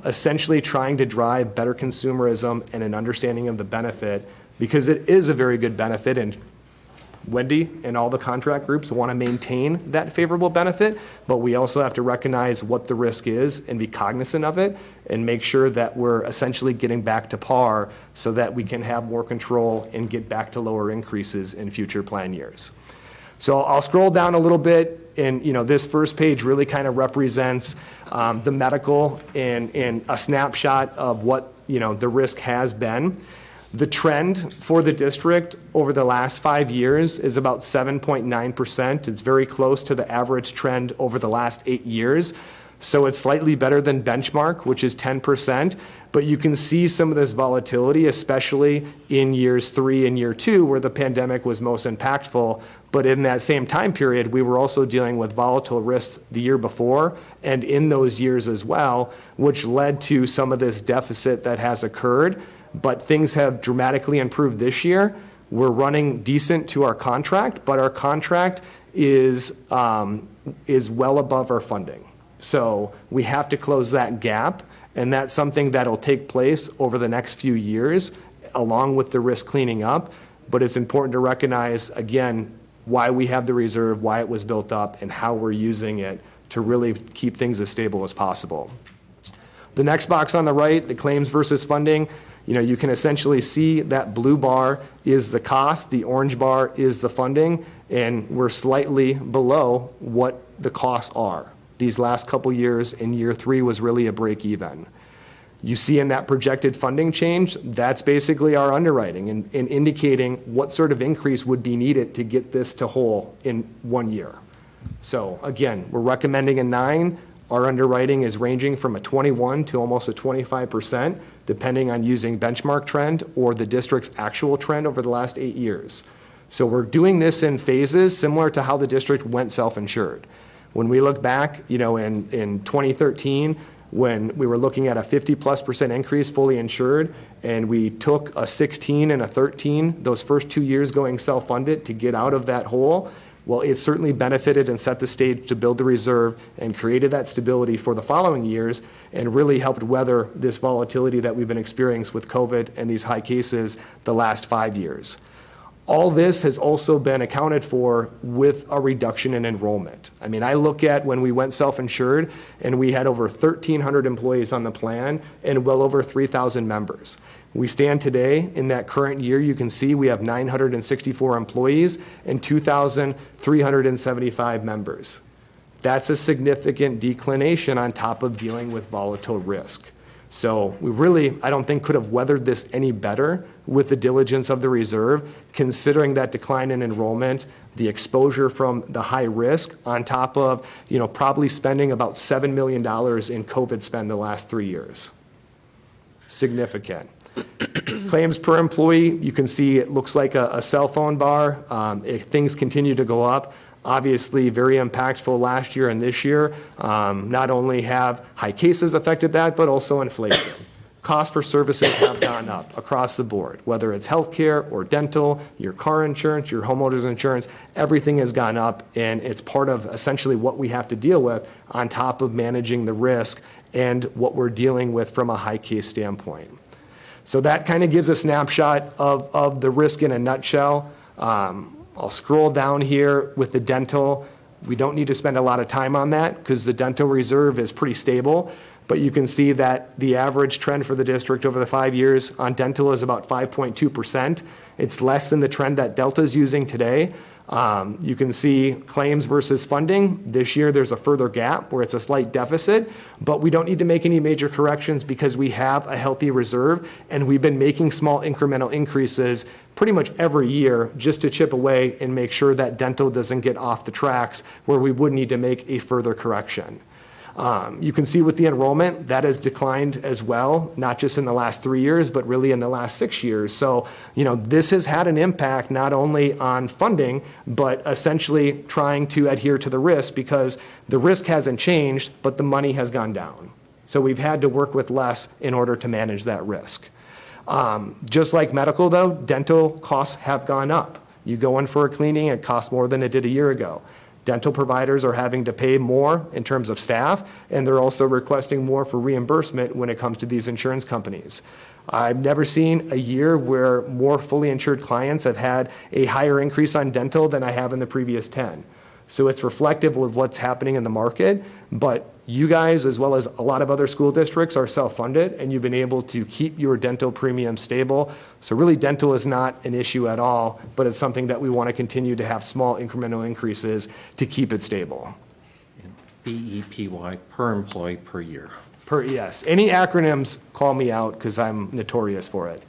essentially trying to drive better consumerism and an understanding of the benefit, because it is a very good benefit, and Wendy and all the contract groups want to maintain that favorable benefit, but we also have to recognize what the risk is and be cognizant of it and make sure that we're essentially getting back to par so that we can have more control and get back to lower increases in future plan years. So I'll scroll down a little bit, and this first page really kind of represents the medical and a snapshot of what the risk has been. The trend for the district over the last 5 years is about 7.9%. It's very close to the average trend over the last 8 years. So it's slightly better than benchmark, which is 10%. But you can see some of this volatility, especially in years 3 and year 2, where the pandemic was most impactful. But in that same time period, we were also dealing with volatile risks the year before and in those years as well, which led to some of this deficit that has occurred. But things have dramatically improved this year. We're running decent to our contract, but our contract is well above our funding. So we have to close that gap, and that's something that'll take place over the next few years, along with the risk cleaning up. But it's important to recognize, again, why we have the reserve, why it was built up, and how we're using it to really keep things as stable as possible. The next box on the right, the claims versus funding, you can essentially see that blue bar is the cost, the orange bar is the funding, and we're slightly below what the costs are. These last couple years, in year 3 was really a break even. You see in that projected funding change, that's basically our underwriting and indicating what sort of increase would be needed to get this to whole in 1 year. So again, we're recommending a 9. Our underwriting is ranging from a 21 to almost a 25%, depending on using benchmark trend or the district's actual trend over the last 8 years. So we're doing this in phases, similar to how the district went self-insured. When we look back, in 2013, when we were looking at a 50+% increase fully insured, and we took a 16 and a 13, those first 2 years going self-funded to get out of that hole, Well, it certainly benefited and set the stage to build the reserve and created that stability for the following years and really helped weather this volatility that we've been experiencing with COVID and these high cases the last 5 years. All this has also been accounted for with a reduction in enrollment. I mean, I look at when we went self-insured and we had over 1,300 employees on the plan and well over 3,000 members. We stand today in that current year, you can see we have 964 employees and 2,375 members. That's a significant declination on top of dealing with volatile risk. So we really, I don't think, could have weathered this any better with the diligence of the reserve, considering that decline in enrollment, the exposure from the high risk on top of, probably spending about $7 million in COVID spend the last 3 years. Significant. Claims per employee, you can see it looks like a cell phone bar. If things continue to go up, obviously very impactful last year and this year. Not only have high cases affected that, but also inflation. Costs for services have gone up across the board, whether it's healthcare or dental, your car insurance, your homeowner's insurance, everything has gone up, and it's part of essentially what we have to deal with on top of managing the risk and what we're dealing with from a high case standpoint. So that kind of gives a snapshot of the risk in a nutshell. I'll scroll down here with the dental. We don't need to spend a lot of time on that because the dental reserve is pretty stable, but you can see that the average trend for the district over the 5 years on dental is about 5.2%. It's less than the trend that Delta is using today. You can see claims versus funding. This year, there's a further gap where it's a slight deficit, but we don't need to make any major corrections because we have a healthy reserve, and we've been making small incremental increases pretty much every year just to chip away and make sure that dental doesn't get off the tracks where we would need to make a further correction. You can see with the enrollment, that has declined as well, not just in the last 3 years, but really in the last 6 years. So, this has had an impact not only on funding, but essentially trying to adhere to the risk because the risk hasn't changed, but the money has gone down. So we've had to work with less in order to manage that risk. Just like medical though, dental costs have gone up. You go in for a cleaning, it costs more than it did a year ago. Dental providers are having to pay more in terms of staff, and they're also requesting more for reimbursement when it comes to these insurance companies. I've never seen a year where more fully insured clients have had a higher increase on dental than I have in the previous 10. So it's reflective of what's happening in the market, but you guys, as well as a lot of other school districts, are self-funded, and you've been able to keep your dental premium stable. So really, dental is not an issue at all, but it's something that we want to continue to have small incremental increases to keep it stable. BEPY per employee per year. Yes. Any acronyms, call me out because I'm notorious for it.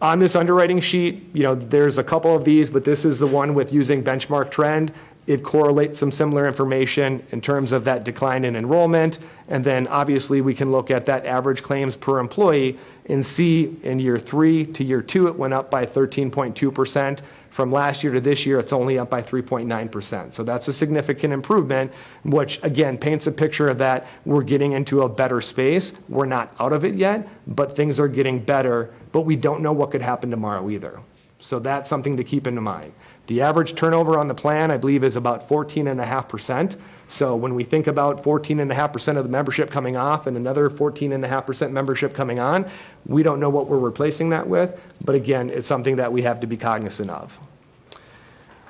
On this underwriting sheet, there's a couple of these, but this is the one with using benchmark trend. It correlates some similar information in terms of that decline in enrollment. And then obviously we can look at that average claims per employee and see in year 3 to year 2, it went up by 13.2%. From last year to this year, it's only up by 3.9%. So that's a significant improvement, which again paints a picture of that we're getting into a better space. We're not out of it yet, but things are getting better, but we don't know what could happen tomorrow either. So that's something to keep in mind. The average turnover on the plan, I believe, is about 14.5%. So when we think about 14.5% of the membership coming off and another 14.5% membership coming on, we don't know what we're replacing that with. But again, it's something that we have to be cognizant of.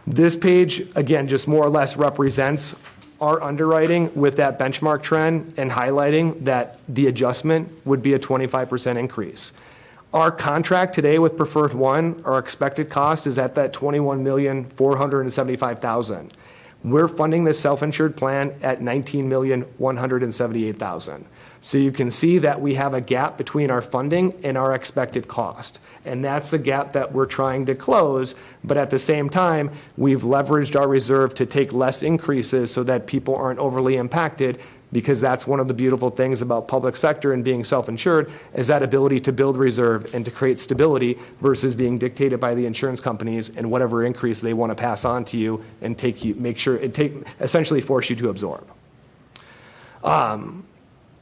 This page, again, just more or less represents our underwriting with that benchmark trend and highlighting that the adjustment would be a 25% increase. Our contract today with Preferred One, our expected cost is at that $21,475,000. We're funding this self-insured plan at $19,178,000. So you can see that we have a gap between our funding and our expected cost. And that's the gap that we're trying to close. But at the same time, we've leveraged our reserve to take less increases so that people aren't overly impacted, because that's one of the beautiful things about public sector and being self-insured is that ability to build reserve and to create stability versus being dictated by the insurance companies and whatever increase they want to pass on to you and essentially force you to absorb.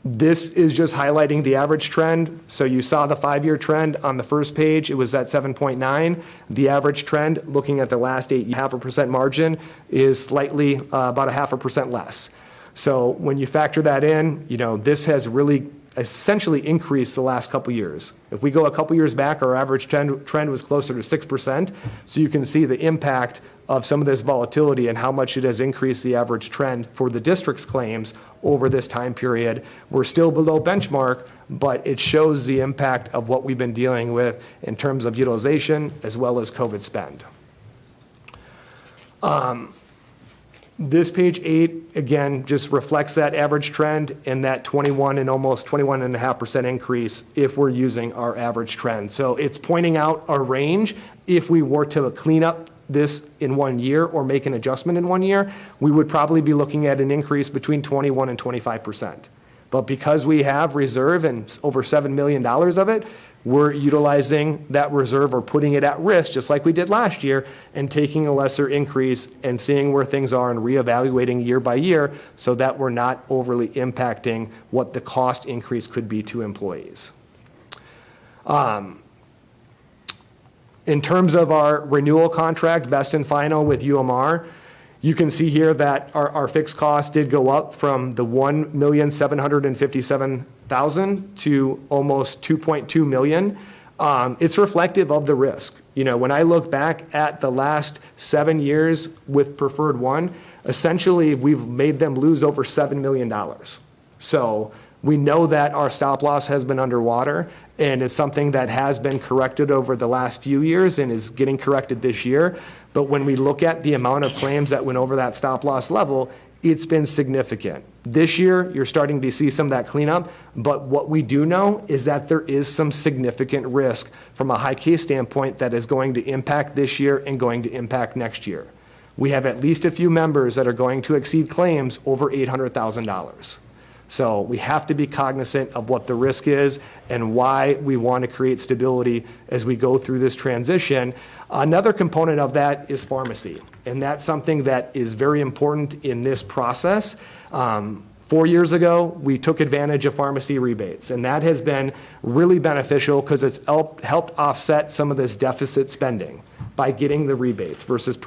This is just highlighting the average trend. So you saw the 5-year trend on the first page. It was at 7.9. The average trend, looking at the last 0.5% margin, is slightly about 0.5% less. So when you factor that in, this has really essentially increased the last couple years. If we go a couple years back, our average trend was closer to 6%. So you can see the impact of some of this volatility and how much it has increased the average trend for the district's claims over this time period. We're still below benchmark, but it shows the impact of what we've been dealing with in terms of utilization as well as COVID spend. This page 8, again, just reflects that average trend and that 21 and almost 21.5% increase if we're using our average trend. So it's pointing out a range. If we were to clean up this in 1 year or make an adjustment in 1 year, we would probably be looking at an increase between 21 and 25%. But because we have reserve and over $7 million of it, we're utilizing that reserve or putting it at risk, just like we did last year, and taking a lesser increase and seeing where things are and reevaluating year by year so that we're not overly impacting what the cost increase could be to employees. In terms of our renewal contract, best and final with UMR, you can see here that our fixed costs did go up from the $1,757,000 to almost $2.2 million. It's reflective of the risk. When I look back at the last 7 years with Preferred One, essentially we've made them lose over $7 million. So we know that our stop loss has been underwater, and it's something that has been corrected over the last few years and is getting corrected this year. But when we look at the amount of claims that went over that stop loss level, it's been significant. This year, you're starting to see some of that cleanup, but what we do know is that there is some significant risk from a high case standpoint that is going to impact this year and going to impact next year. We have at least a few members that are going to exceed claims over $800,000. So we have to be cognizant of what the risk is and why we want to create stability as we go through this transition. Another component of that is pharmacy, and that's something that is very important in this process. 4 years ago, we took advantage of pharmacy rebates, and that has been really beneficial because it's helped offset some of this deficit spending by getting the rebates versus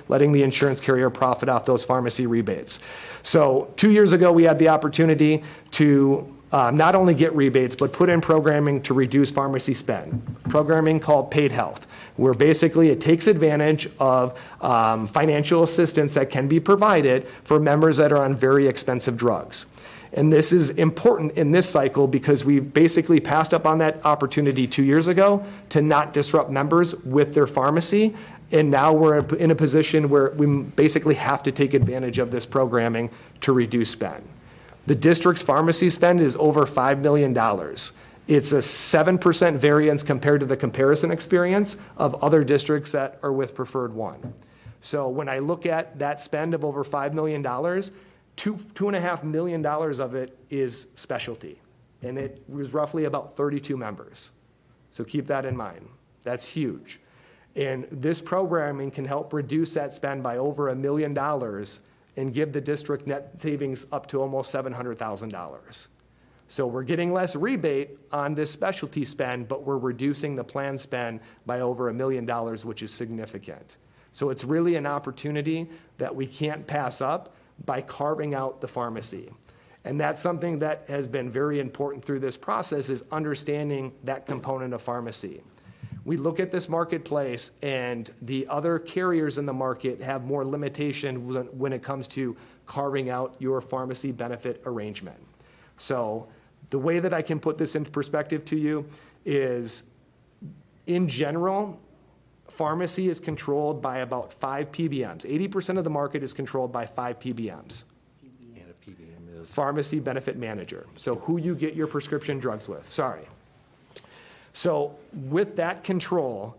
letting the insurance carrier profit off those pharmacy rebates. So 2 years ago, we had the opportunity to not only get rebates, but put in programming to reduce pharmacy spend, programming called Paid Health, where basically it takes advantage of financial assistance that can be provided for members that are on very expensive drugs. And this is important in this cycle because we basically passed up on that opportunity 2 years ago to not disrupt members with their pharmacy. And now we're in a position where we basically have to take advantage of this programming to reduce spend. The district's pharmacy spend is over $5 million. It's a 7% variance compared to the comparison experience of other districts that are with Preferred One. So when I look at that spend of over $5 million, $2.5 million of it is specialty, and it was roughly about 32 members. So keep that in mind. That's huge. And this programming can help reduce that spend by over $1 million and give the district net savings up to almost $700,000. So we're getting less rebate on this specialty spend, but we're reducing the plan spend by over $1 million, which is significant. So it's really an opportunity that we can't pass up by carving out the pharmacy. And that's something that has been very important through this process, is understanding that component of pharmacy. We look at this marketplace, and the other carriers in the market have more limitation when it comes to carving out your pharmacy benefit arrangement. So the way that I can put this into perspective to you is, in general, pharmacy is controlled by about 5 PBMs. 80% of the market is controlled by 5 PBMs. And a PBM is? Pharmacy benefit manager. So who you get your prescription drugs with, sorry. So with that control,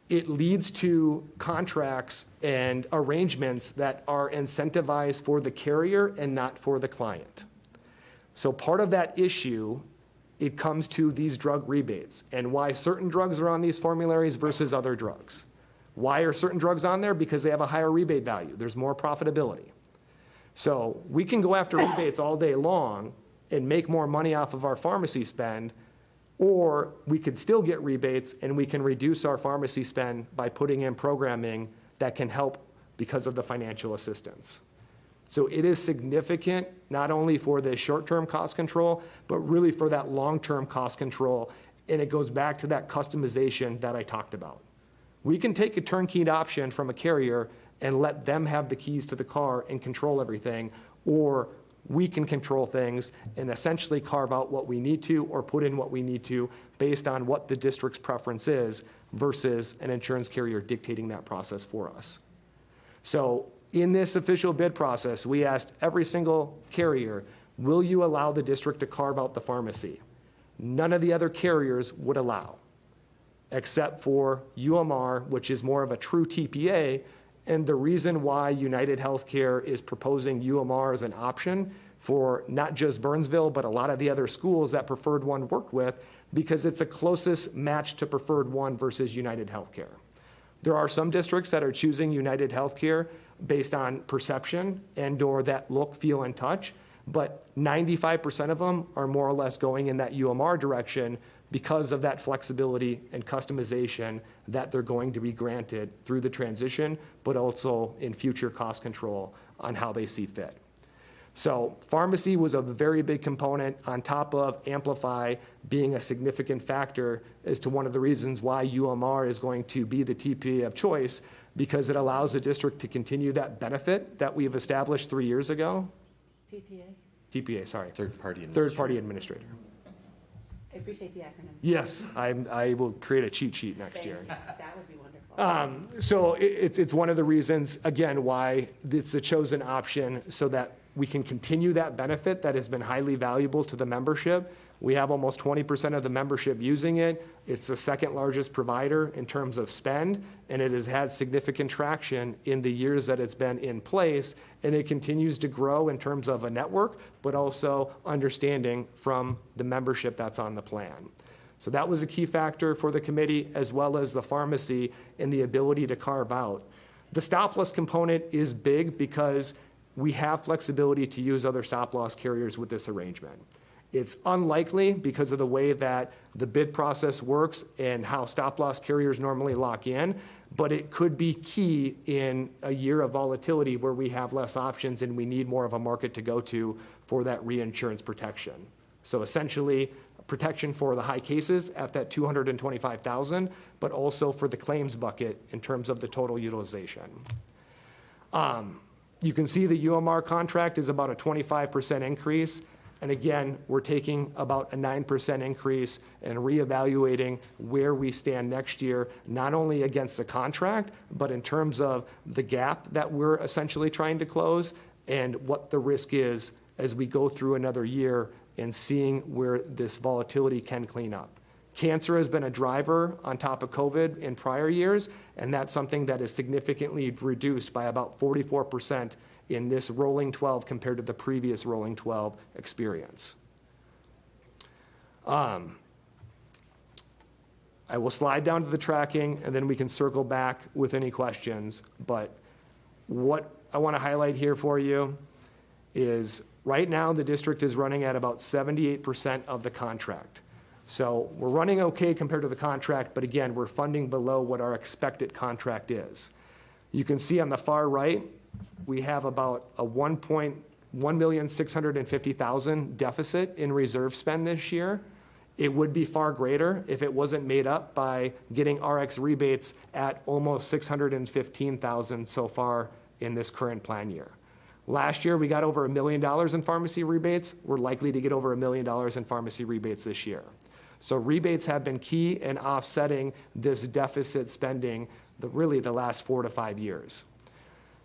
it leads to contracts and arrangements that are incentivized for the carrier and not for the client. So part of that issue, it comes to these drug rebates and why certain drugs are on these formularies versus other drugs. Why are certain drugs on there? Because they have a higher rebate value. There's more profitability. So we can go after rebates all day long and make more money off of our pharmacy spend, or we could still get rebates and we can reduce our pharmacy spend by putting in programming that can help because of the financial assistance. So it is significant, not only for the short-term cost control, but really for that long-term cost control. And it goes back to that customization that I talked about. We can take a turnkey option from a carrier and let them have the keys to the car and control everything, or we can control things and essentially carve out what we need to or put in what we need to based on what the district's preference is versus an insurance carrier dictating that process for us. So in this official bid process, we asked every single carrier, will you allow the district to carve out the pharmacy? None of the other carriers would allow, except for UMR, which is more of a true TPA. And the reason why United Healthcare is proposing UMR as an option for not just Burnsville, but a lot of the other schools that Preferred One worked with, because it's a closest match to Preferred One versus United Healthcare. There are some districts that are choosing United Healthcare based on perception and/or that look, feel, and touch, but 95% of them are more or less going in that UMR direction because of that flexibility and customization that they're going to be granted through the transition, but also in future cost control on how they see fit. So pharmacy was a very big component on top of Amplify being a significant factor as to one of the reasons why UMR is going to be the TPA of choice, because it allows the district to continue that benefit that we've established 3 years ago. TPA, sorry. Third-party administrator. I appreciate the acronym. Yes, I will create a cheat sheet next year. That would be wonderful. So it's one of the reasons, again, why it's a chosen option, so that we can continue that benefit that has been highly valuable to the membership. We have almost 20% of the membership using it. It's the second largest provider in terms of spend, and it has had significant traction in the years that it's been in place, and it continues to grow in terms of a network, but also understanding from the membership that's on the plan. So that was a key factor for the committee, as well as the pharmacy and the ability to carve out. The stop-loss component is big because we have flexibility to use other stop-loss carriers with this arrangement. It's unlikely because of the way that the bid process works and how stop-loss carriers normally lock in, but it could be key in a year of volatility where we have less options and we need more of a market to go to for that reinsurance protection. So essentially, protection for the high cases at that $225,000, but also for the claims bucket in terms of the total utilization. You can see the UMR contract is about a 25% increase. And again, we're taking about a 9% increase and reevaluating where we stand next year, not only against the contract, but in terms of the gap that we're essentially trying to close and what the risk is as we go through another year and seeing where this volatility can clean up. Cancer has been a driver on top of COVID in prior years, and that's something that is significantly reduced by about 44% in this rolling 12 compared to the previous rolling 12 experience. I will slide down to the tracking, and then we can circle back with any questions. But what I want to highlight here for you is right now the district is running at about 78% of the contract. So we're running okay compared to the contract, but again, we're funding below what our expected contract is. You can see on the far right, we have about a $1,650,000 deficit in reserve spend this year. It would be far greater if it wasn't made up by getting RX rebates at almost $615,000 so far in this current plan year. Last year, we got over $1 million in pharmacy rebates. We're likely to get over $1 million in pharmacy rebates this year. So rebates have been key in offsetting this deficit spending really the last 4 to 5 years.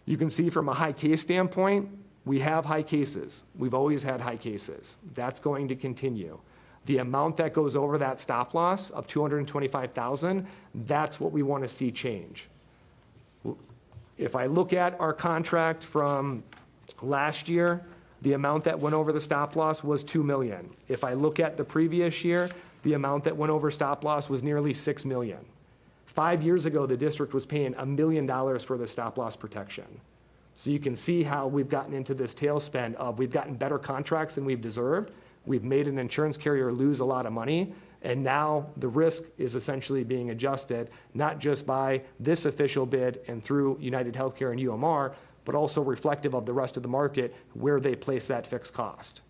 You can see from a high case standpoint, we have high cases. We've always had high cases. That's going to continue. The amount that goes over that stop loss of $225,000, that's what we want to see change. If I look at our contract from last year, the amount that went over the stop loss was $2 million. If I look at the previous year, the amount that went over stop loss was nearly $6 million. 5 years ago, the district was paying $1 million for the stop loss protection. So you can see how we've gotten into this tailspin of we've gotten better contracts than we've deserved, We've made an insurance carrier lose a lot of money, and now the risk is essentially being adjusted, not just by this official bid and through United Healthcare and UMR, but also reflective of the rest of the market where they place that fixed cost.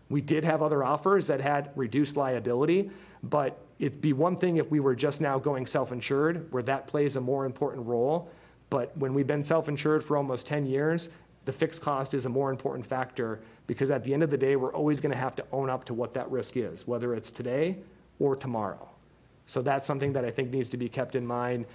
We did have other offers that had reduced liability, but it'd be one thing if we were just now going self-insured, where that plays a more important role. But when we've been self-insured for almost 10 years, the fixed cost is a more important factor, because at the end of the day, we're always going to have to own up to what that risk is, whether it's today or tomorrow. So that's something that I think needs to be kept in mind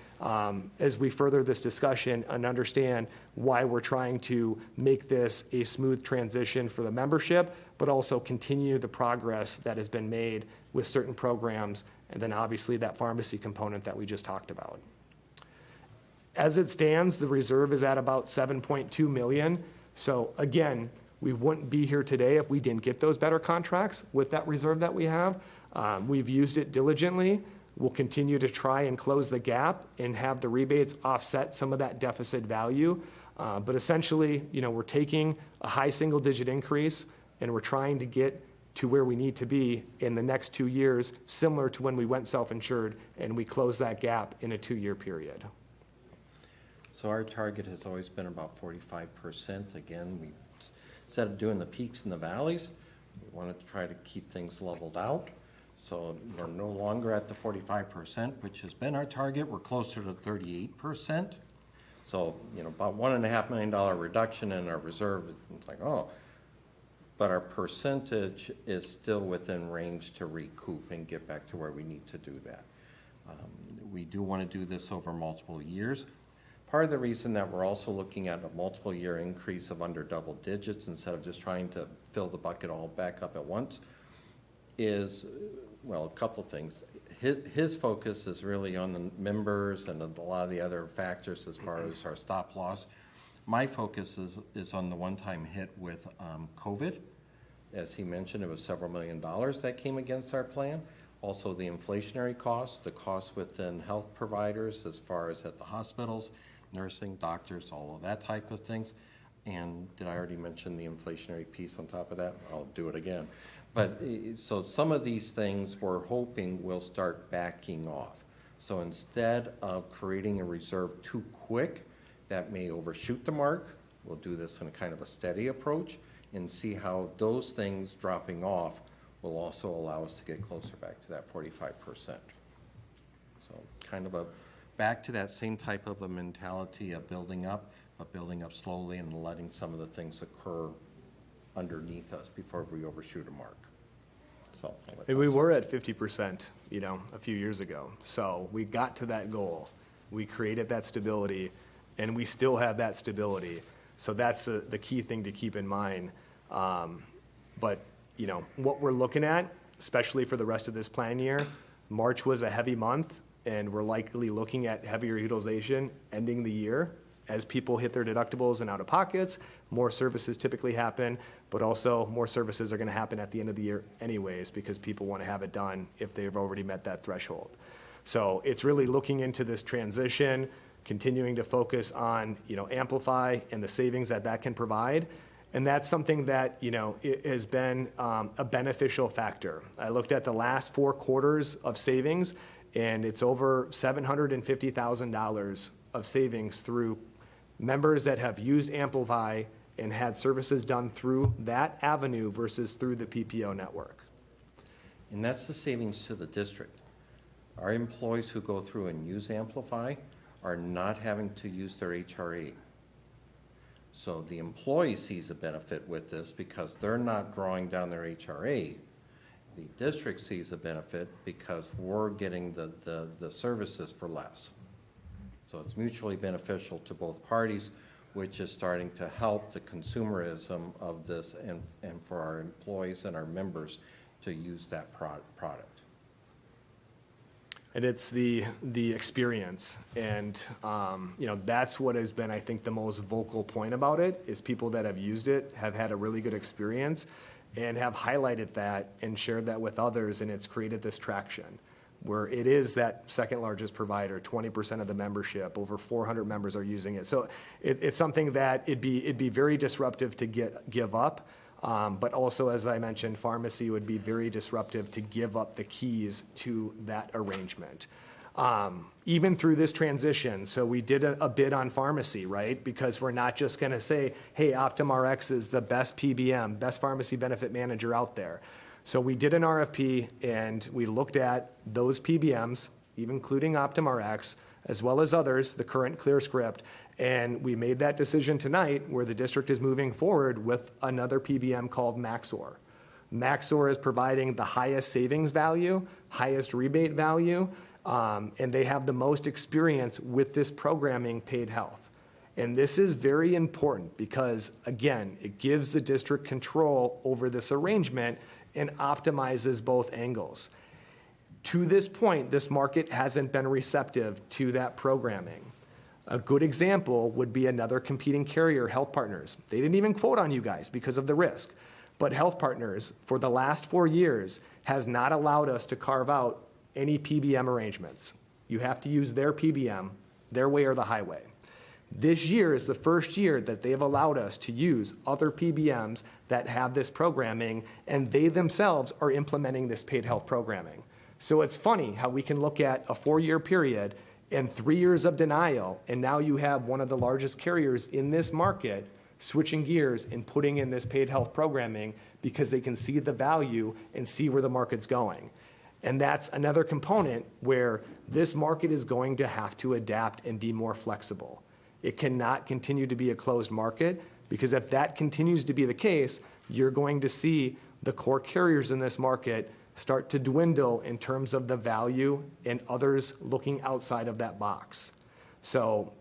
as we further this discussion and understand why we're trying to make this a smooth transition for the membership, but also continue the progress that has been made with certain programs, and then obviously that pharmacy component that we just talked about. As it stands, the reserve is at about 7.2 million. So again, we wouldn't be here today if we didn't get those better contracts with that reserve that we have. We've used it diligently. We'll continue to try and close the gap and have the rebates offset some of that deficit value. But essentially, we're taking a high single-digit increase, and we're trying to get to where we need to be in the next 2 years, similar to when we went self-insured and we closed that gap in a 2-year period. So our target has always been about 45%. Again, instead of doing the peaks and the valleys, we wanted to try to keep things leveled out. So we're no longer at the 45%, which has been our target. We're closer to 38%. So, about $1.5 million reduction in our reserve. It's like, oh, but our percentage is still within range to recoup and get back to where we need to do that. We do want to do this over multiple years. Part of the reason that we're also looking at a multiple year increase of under double digits instead of just trying to fill the bucket all back up at once is, well, a couple things. His focus is really on the members and a lot of the other factors as far as our stop loss. My focus is on the one-time hit with COVID. As he mentioned, it was several $1 million that came against our plan. Also the inflationary costs, the costs within health providers as far as at the hospitals, nursing, doctors, all of that type of things. And did I already mention the inflationary piece on top of that? I'll do it again. But so some of these things we're hoping will start backing off. So instead of creating a reserve too quick, that may overshoot the mark. We'll do this in a kind of a steady approach and see how those things dropping off will also allow us to get closer back to that 45%. So kind of back to that same type of a mentality of building up, but building up slowly and letting some of the things occur underneath us before we overshoot a mark. So we were at 50%, a few years ago. So we got to that goal. We created that stability, and we still have that stability. So that's the key thing to keep in mind. But what we're looking at, especially for the rest of this plan year, March was a heavy month, and we're likely looking at heavier utilization ending the year. As people hit their deductibles and out-of-pockets, more services typically happen, but also more services are going to happen at the end of the year anyways, because people want to have it done if they've already met that threshold. So it's really looking into this transition, continuing to focus on, Amplify and the savings that can provide. And that's something that, it has been a beneficial factor. I looked at the last 4 quarters of savings, and it's over $750,000 of savings through members that have used Amplify and had services done through that avenue versus through the PPO network. And that's the savings to the district. Our employees who go through and use Amplify are not having to use their HRA. So the employee sees a benefit with this because they're not drawing down their HRA. The district sees a benefit because we're getting the services for less. So it's mutually beneficial to both parties, which is starting to help the consumerism of this and for our employees and our members to use that product. And it's the experience. And, that's what has been, I think, the most vocal point about it, is people that have used it have had a really good experience and have highlighted that and shared that with others, and it's created this traction where it is that second largest provider, 20% of the membership, over 400 members are using it. So it's something that it'd be very disruptive to give up. But also, as I mentioned, pharmacy would be very disruptive to give up the keys to that arrangement. Even through this transition, so we did a bid on pharmacy, right? Because we're not just going to say, hey, OptumRx is the best PBM, best pharmacy benefit manager out there. So we did an RFP and we looked at those PBMs, even including OptumRx, as well as others, the current ClearScript, and we made that decision tonight where the district is moving forward with another PBM called Maxor. Maxor is providing the highest savings value, highest rebate value, and they have the most experience with this programming, Paid Health. And this is very important because, again, it gives the district control over this arrangement and optimizes both angles. To this point, this market hasn't been receptive to that programming. A good example would be another competing carrier, Health Partners. They didn't even quote on you guys because of the risk. But Health Partners, for the last 4 years, has not allowed us to carve out any PBM arrangements. You have to use their PBM, their way or the highway. This year is the first year that they have allowed us to use other PBMs that have this programming, and they themselves are implementing this paid health programming. So it's funny how we can look at a 4-year period and 3 years of denial, and now you have one of the largest carriers in this market switching gears and putting in this paid health programming because they can see the value and see where the market's going. And that's another component where this market is going to have to adapt and be more flexible. It cannot continue to be a closed market because if that continues to be the case, you're going to see the core carriers in this market start to dwindle in terms of the value and others looking outside of that box. So,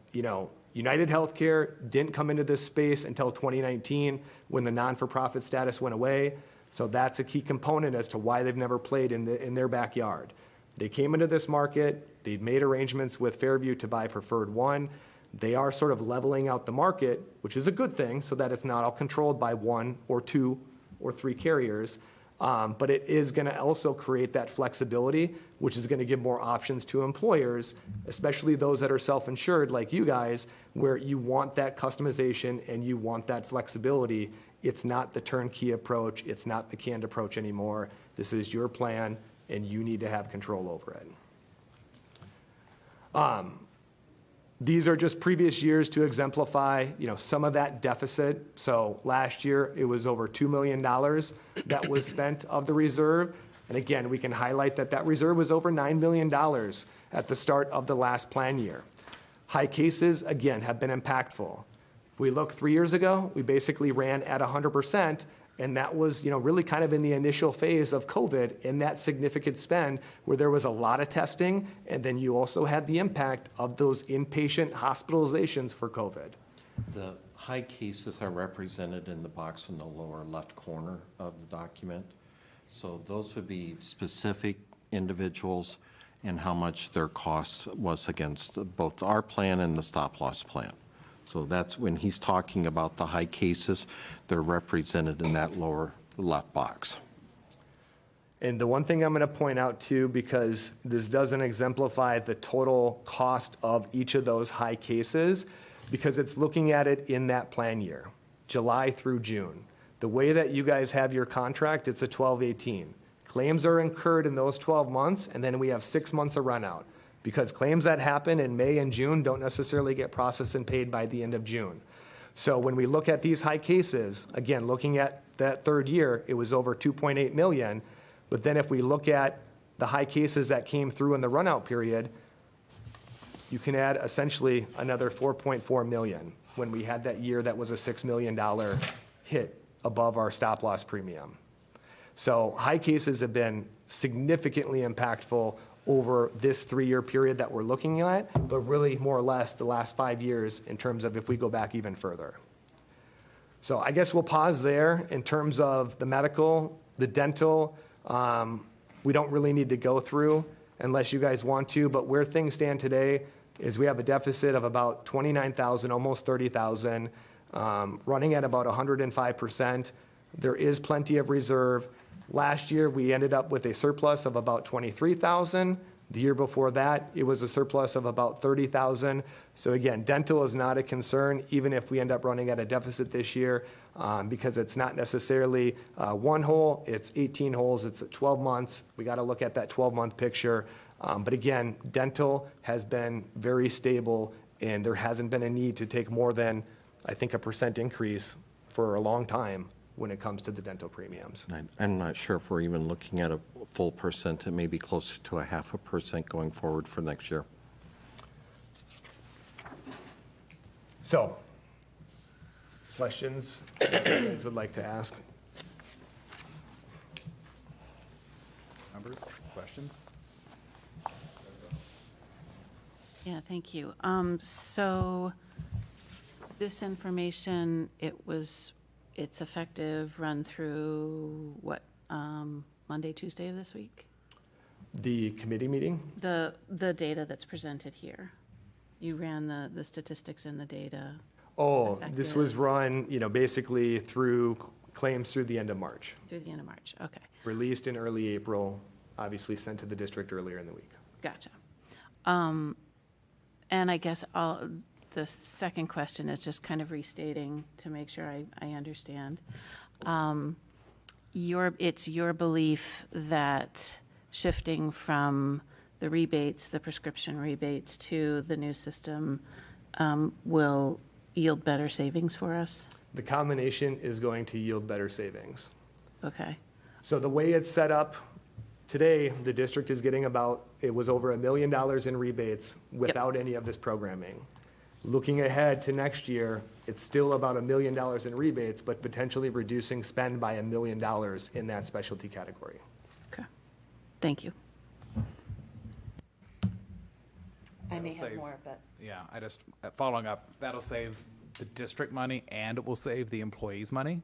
United Healthcare didn't come into this space until 2019 when the non-for-profit status went away. So that's a key component as to why they've never played in their backyard. They came into this market, they've made arrangements with Fairview to buy Preferred One. They are sort of leveling out the market, which is a good thing, so that it's not all controlled by 1 or 2 or 3 carriers. But it is going to also create that flexibility, which is going to give more options to employers, especially those that are self-insured like you guys, where you want that customization and you want that flexibility. It's not the turnkey approach. It's not the canned approach anymore. This is your plan, and you need to have control over it. These are just previous years to exemplify, some of that deficit. So last year, it was over $2 million that was spent of the reserve. And again, we can highlight that reserve was over $9 million at the start of the last plan year. High cases, again, have been impactful. If we look 3 years ago, we basically ran at 100%, and that was, really kind of in the initial phase of COVID and that significant spend where there was a lot of testing, and then you also had the impact of those inpatient hospitalizations for COVID. The high cases are represented in the box in the lower left corner of the document. So those would be specific individuals and how much their cost was against both our plan and the stop-loss plan. So that's when he's talking about the high cases, they're represented in that lower left box. And the one thing I'm going to point out too, because this doesn't exemplify the total cost of each of those high cases, because it's looking at it in that plan year, July through June. The way that you guys have your contract, it's a 12-18. Claims are incurred in those 12 months, and then we have 6 months of run out. Because claims that happen in May and June don't necessarily get processed and paid by the end of June. So when we look at these high cases, again, looking at that third year, it was over 2.8 million. But then if we look at the high cases that came through in the runout period, you can add essentially another 4.4 million when we had that year that was a $6 million hit above our stop loss premium. So high cases have been significantly impactful over this 3-year period that we're looking at, but really more or less the last 5 years in terms of if we go back even further. So I guess we'll pause there in terms of the medical, the dental. We don't really need to go through unless you guys want to, but where things stand today is we have a deficit of about 29,000, almost 30,000, running at about 105%. There is plenty of reserve. Last year, we ended up with a surplus of about 23,000. The year before that, it was a surplus of about 30,000. So again, dental is not a concern, even if we end up running at a deficit this year, because it's not necessarily one hole, it's 18 holes, it's 12 months. We got to look at that 12-month picture. But again, dental has been very stable, and there hasn't been a need to take more than, I think, a % increase for a long time when it comes to the dental premiums. I'm not sure if we're even looking at a full percent. It may be closer to a 0.5% going forward for next year. So, questions you guys would like to ask? Members, questions? Yeah, thank you. So this information, it's effective run through what, Monday, Tuesday of this week? The committee meeting? The data that's presented here. You ran the statistics and the data. Oh, this was run, basically through claims through the end of March. Through the end of March, okay. Released in early April, obviously sent to the district earlier in the week. Gotcha. And I guess the second question is just kind of restating to make sure I understand. It's your belief that shifting from the rebates, the prescription rebates, to the new system will yield better savings for us? The combination is going to yield better savings. Okay. So the way it's set up today, the district is getting it was over $1 million in rebates without any of this programming. Looking ahead to next year, it's still about $1 million in rebates, but potentially reducing spend by $1 million in that specialty category. Okay. Thank you. I may That'll have more, but. Yeah, following up, that'll save the district money and it will save the employees money?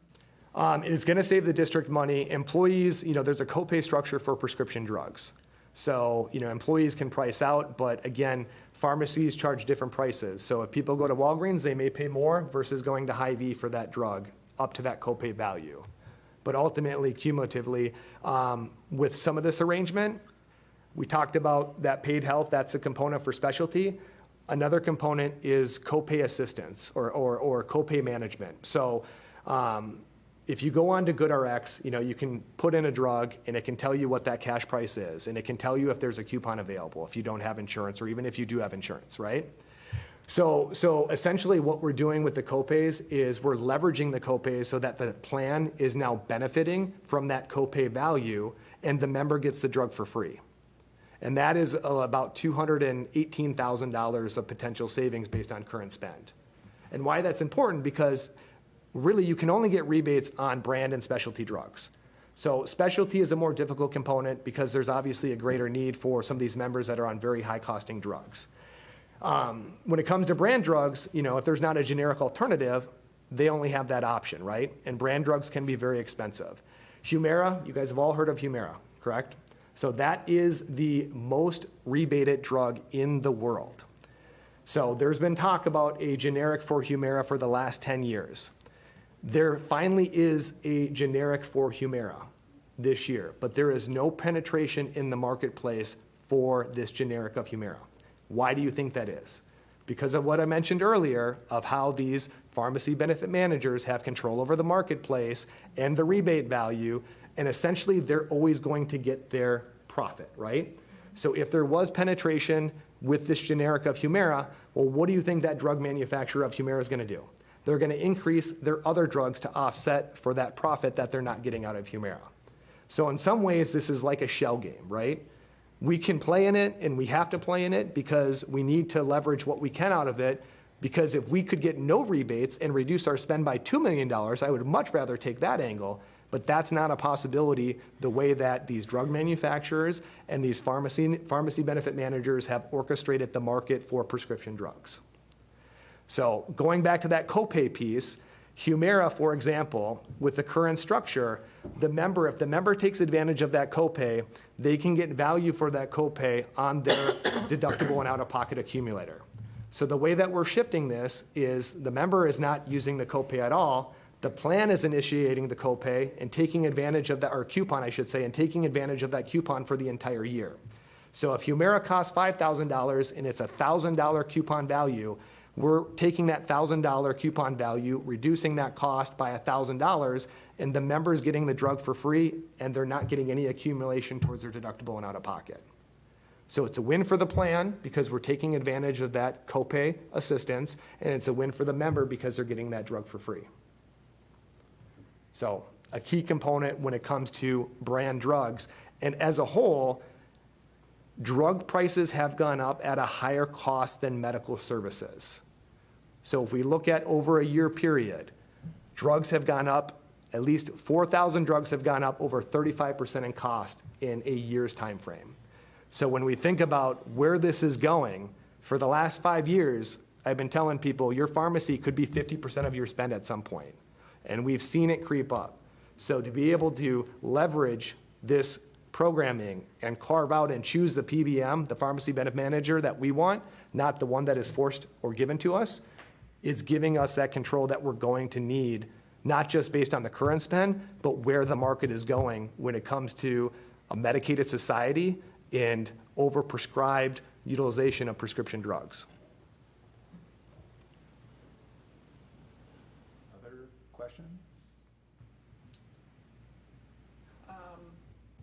It's going to save the district money. Employees, there's a copay structure for prescription drugs. So, employees can price out, but again, pharmacies charge different prices. So if people go to Walgreens, they may pay more versus going to Hy-Vee for that drug up to that copay value. But ultimately, cumulatively, with some of this arrangement, we talked about that paid health, that's a component for specialty. Another component is copay assistance or copay management. So if you go on to GoodRx, you can put in a drug and it can tell you what that cash price is, and it can tell you if there's a coupon available if you don't have insurance, or even if you do have insurance, right? So essentially what we're doing with the copays is we're leveraging the copays so that the plan is now benefiting from that copay value, and the member gets the drug for free. And that is about $218,000 of potential savings based on current spend. And why that's important, because really you can only get rebates on brand and specialty drugs. So specialty is a more difficult component because there's obviously a greater need for some of these members that are on very high costing drugs. When it comes to brand drugs, if there's not a generic alternative, they only have that option, right? And brand drugs can be very expensive. Humira, you guys have all heard of Humira, correct? So that is the most rebated drug in the world. So there's been talk about a generic for Humira for the last 10 years. There finally is a generic for Humira this year, but there is no penetration in the marketplace for this generic of Humira. Why do you think that is? Because of what I mentioned earlier of how these pharmacy benefit managers have control over the marketplace and the rebate value, and essentially they're always going to get their profit, right? So if there was penetration with this generic of Humira, well, what do you think that drug manufacturer of Humira is going to do? They're going to increase their other drugs to offset for that profit that they're not getting out of Humira. So in some ways, this is like a shell game, right? We can play in it, and we have to play in it because we need to leverage what we can out of it, because if we could get no rebates and reduce our spend by $2 million, I would much rather take that angle, but that's not a possibility the way that these drug manufacturers and these pharmacy benefit managers have orchestrated the market for prescription drugs. So going back to that copay piece, Humira, for example, with the current structure, if the member takes advantage of that copay, they can get value for that copay on their deductible and out-of-pocket accumulator. So the way that we're shifting this is the member is not using the copay at all. The plan is initiating the copay and taking advantage of that, or coupon, I should say, and taking advantage of that coupon for the entire year. So if Humira costs $5,000 and it's a $1,000 coupon value, we're taking that $1,000 coupon value, reducing that cost by $1,000, and the member's getting the drug for free, and they're not getting any accumulation towards their deductible and out-of-pocket. So it's a win for the plan because we're taking advantage of that copay assistance, and it's a win for the member because they're getting that drug for free. So a key component when it comes to brand drugs. And as a whole, drug prices have gone up at a higher cost than medical services. So if we look at over a year period, drugs have gone up, at least 4,000 drugs have gone up over 35% in cost in a year's time frame. So when we think about where this is going, for the last 5 years, I've been telling people your pharmacy could be 50% of your spend at some point. And we've seen it creep up. So to be able to leverage this programming and carve out and choose the PBM, the pharmacy benefit manager that we want, not the one that is forced or given to us, it's giving us that control that we're going to need, not just based on the current spend, but where the market is going when it comes to a medicated society and overprescribed utilization of prescription drugs. Other questions?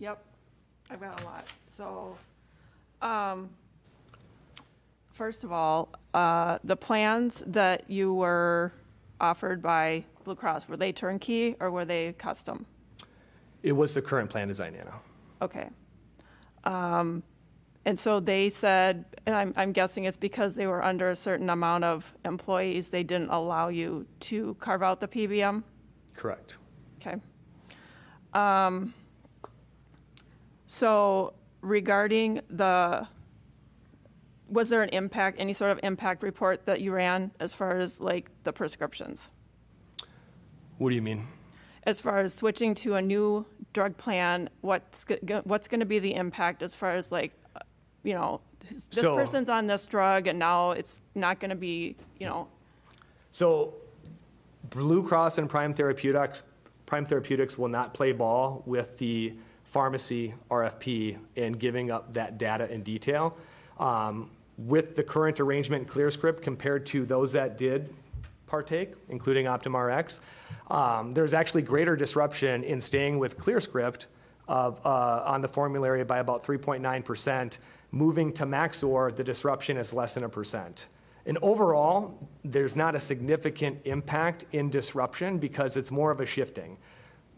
Yep, I've got a lot. So, first of all, the plans that you were offered by Blue Cross, were they turnkey or were they custom? It was the current plan design, Anna. Okay. And so they said, and I'm guessing it's because they were under a certain amount of employees, they didn't allow you to carve out the PBM? Correct. Okay. So regarding was there an impact, any sort of impact report that you ran as far as like the prescriptions? What do you mean? As far as switching to a new drug plan, what's going to be the impact as far as like, this person's on this drug and now it's not going to be, So Blue Cross and Prime Therapeutics will not play ball with the pharmacy RFP and giving up that data in detail. With the current arrangement ClearScript compared to those that did partake, including OptumRx, there's actually greater disruption in staying with ClearScript on the formulary by about 3.9%. Moving to Maxor, the disruption is less than 1%. And overall, there's not a significant impact in disruption because it's more of a shifting.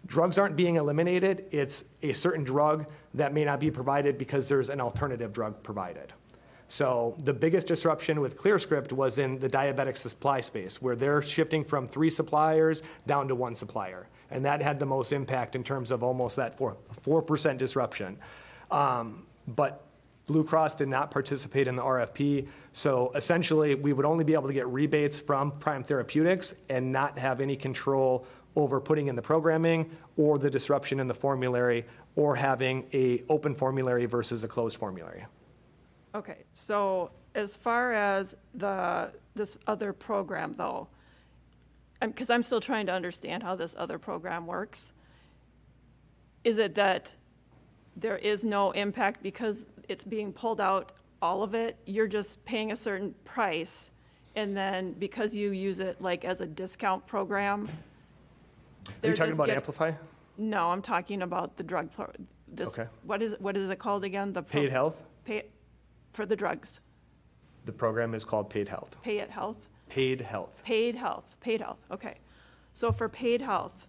Drugs aren't being eliminated. It's a certain drug that may not be provided because there's an alternative drug provided. So the biggest disruption with ClearScript was in the diabetic supply space, where they're shifting from 3 suppliers down to 1 supplier. And that had the most impact in terms of almost that 4% disruption. But Blue Cross did not participate in the RFP. So essentially, we would only be able to get rebates from Prime Therapeutics and not have any control over putting in the programming or the disruption in the formulary or having a open formulary versus a closed formulary. Okay, so as far as this other program though, because I'm still trying to understand how this other program works, is it that there is no impact because it's being pulled out, all of it, you're just paying a certain price, and then because you use it like as a discount program? Are you talking about Amplify? No, I'm talking about the drug, Okay. What is it called again? Paid Health? For the drugs. The program is called Paid Health. Pay it Health? Paid Health. Paid Health, okay. So for Paid Health,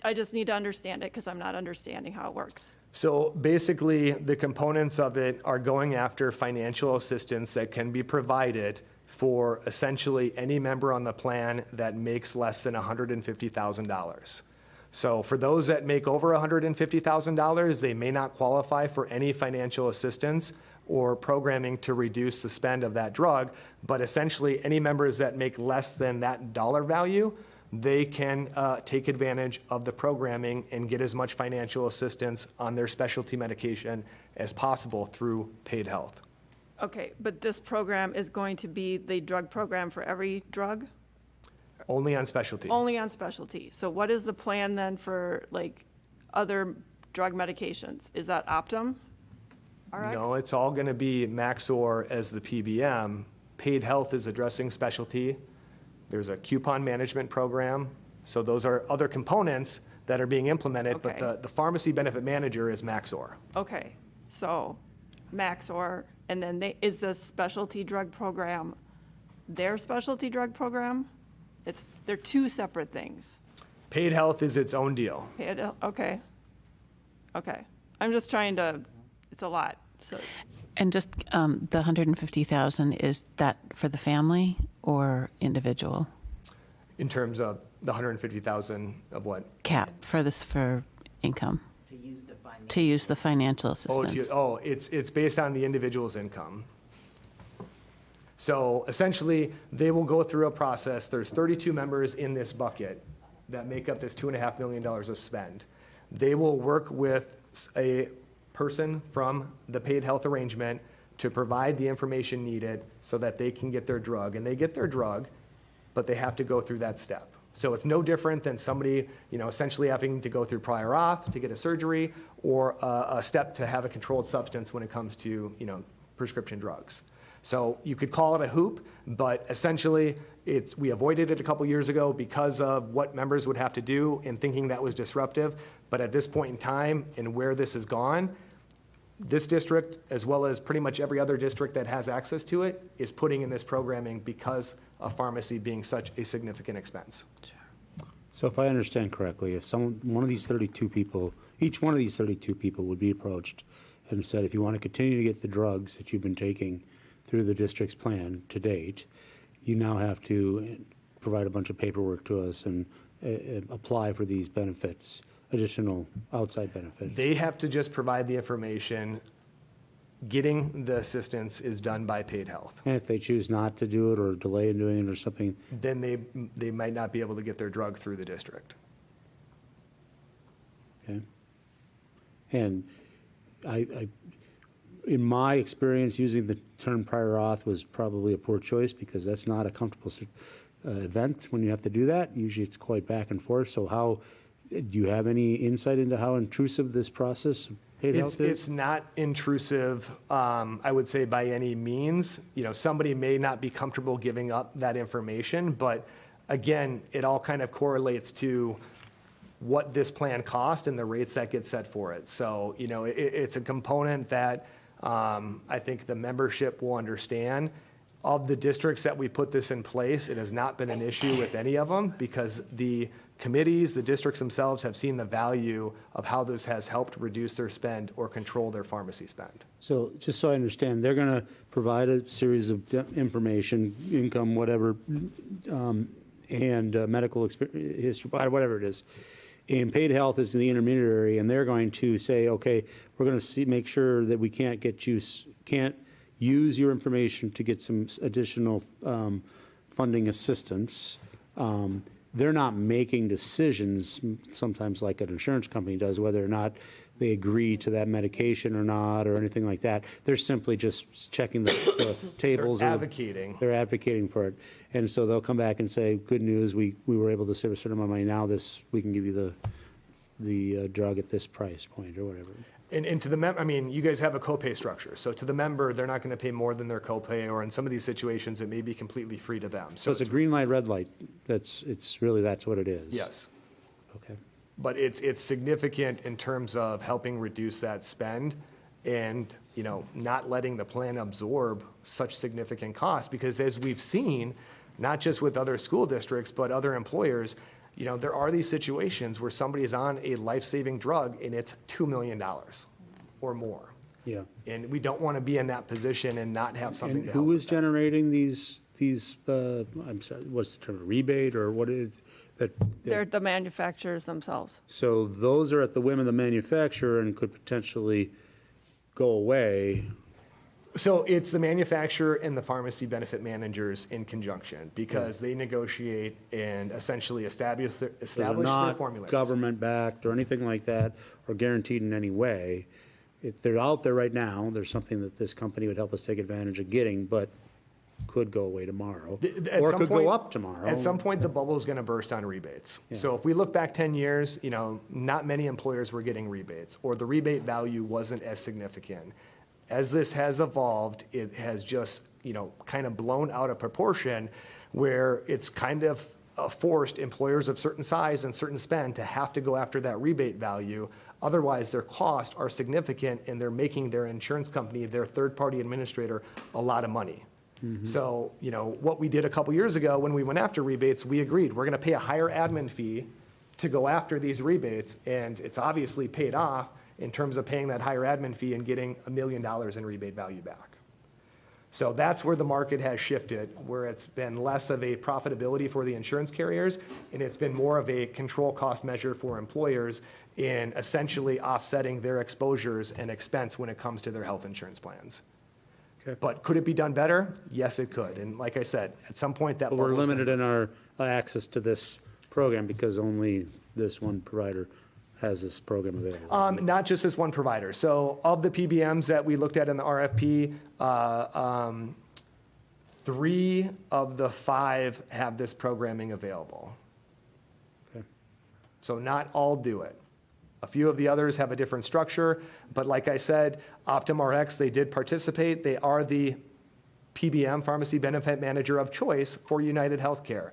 I just need to understand it because I'm not understanding how it works. So basically, the components of it are going after financial assistance that can be provided for essentially any member on the plan that makes less than $150,000. So for those that make over $150,000, they may not qualify for any financial assistance or programming to reduce the spend of that drug, but essentially any members that make less than that dollar value, they can take advantage of the programming and get as much financial assistance on their specialty medication as possible through Paid Health. Okay, but this program is going to be the drug program for every drug? Only on specialty. Only on specialty. So what is the plan then for like other drug medications? Is that Optum? RX? No, it's all going to be Maxor as the PBM. Paid Health is addressing specialty. There's a coupon management program. So those are other components that are being implemented, but Okay. the pharmacy benefit manager is Maxor. Okay, so Maxor, and then is the specialty drug program their specialty drug program? They're two separate things. Paid Health is its own deal. Okay. Okay. I'm just trying to, it's a lot, so. And just the 150,000, is that for the family or individual? In terms of the 150,000 of what? Cap for income? To use the financial assistance. It's based on the individual's income. So essentially, they will go through a process. There's 32 members in this bucket that make up this $2.5 million of spend. They will work with a person from the paid health arrangement to provide the information needed so that they can get their drug. And they get their drug, but they have to go through that step. So it's no different than somebody, essentially having to go through prior auth to get a surgery, or a step to have a controlled substance when it comes to, prescription drugs. So you could call it a hoop, but essentially we avoided it a couple years ago because of what members would have to do and thinking that was disruptive. But at this point in time and where this has gone, this district, as well as pretty much every other district that has access to it, is putting in this programming because of pharmacy being such a significant expense. So if I understand correctly, if one of these 32 people, each one of these 32 people would be approached and said, if you want to continue to get the drugs that you've been taking through the district's plan to date, you now have to provide a bunch of paperwork to us and apply for these benefits, additional outside benefits. They have to just provide the information. Getting the assistance is done by Paid Health. And if they choose not to do it or delay in doing it or something, Then they might not be able to get their drug through the district. okay? And I in my experience, using the term prior auth was probably a poor choice because that's not a comfortable event when you have to do that. Usually it's quite back and forth. So do you have any insight into how intrusive this process of Paid Health is? It's not intrusive, I would say, by any means. Somebody may not be comfortable giving up that information, but again, it all kind of correlates to what this plan cost and the rates that get set for it. So, it's a component that I think the membership will understand. Of the districts that we put this in place, it has not been an issue with any of them because the committees, the districts themselves have seen the value of how this has helped reduce their spend or control their pharmacy spend. So just so I understand, they're going to provide a series of information, income, whatever, and medical history, whatever it is. And Paid Health is the intermediary, and they're going to say, okay, we're going to make sure that we can't use your information to get some additional funding assistance. They're not making decisions, sometimes like an insurance company does, whether or not they agree to that medication or not, or anything like that. They're simply just checking the tables. They're advocating. They're advocating for it. And so they'll come back and say, good news, we were able to save a certain amount of money. Now we can give you the drug at this price point or whatever. And to the member, you guys have a copay structure. So to the member, they're not going to pay more than their copay, or in some of these situations, it may be completely free to them. So it's a green light, red light. That's what it is. Yes. Okay. But it's significant in terms of helping reduce that spend and, not letting the plan absorb such significant costs. Because as we've seen, not just with other school districts, but other employers, there are these situations where somebody is on a life-saving drug and it's $2 million or more. Yeah. And we don't want to be in that position and not have something And to help. who is generating these, I'm sorry, what's the term, rebate or what is that? They're the manufacturers themselves. So those are at the whim of the manufacturer and could potentially go away. So it's the manufacturer and the pharmacy benefit managers in conjunction because they negotiate and essentially establish their They're not formulas. government-backed or anything like that or guaranteed in any way. They're out there right now. There's something that this company would help us take advantage of getting, but could go away tomorrow or could go up tomorrow. At some point, the bubble is going to burst on rebates. Yeah. So if we look back 10 years, not many employers were getting rebates or the rebate value wasn't as significant. as this has evolved, it has just, kind of blown out of proportion where it's kind of forced employers of certain size and certain spend to have to go after that rebate value. Otherwise, their costs are significant and they're making their insurance company, their third-party administrator, a lot of money. So, what we did a couple years ago when we went after rebates, we agreed we're going to pay a higher admin fee to go after these rebates, and it's obviously paid off in terms of paying that higher admin fee and getting $1 million in rebate value back. So that's where the market has shifted, where it's been less of a profitability for the insurance carriers, and it's been more of a control cost measure for employers in essentially offsetting their exposures and expense when it comes to their health insurance plans. But could it be done better? Yes, it could. And like I said, at some point that We're limited in our access to this program because only this one provider has this program available. Not just this one provider. So of the PBMs that we looked at in the RFP, 3 of the 5 have this programming available. Okay. So not all do it. A few of the others have a different structure, but like I said, OptumRx, they did participate. They are the PBM, pharmacy benefit manager of choice for United Healthcare.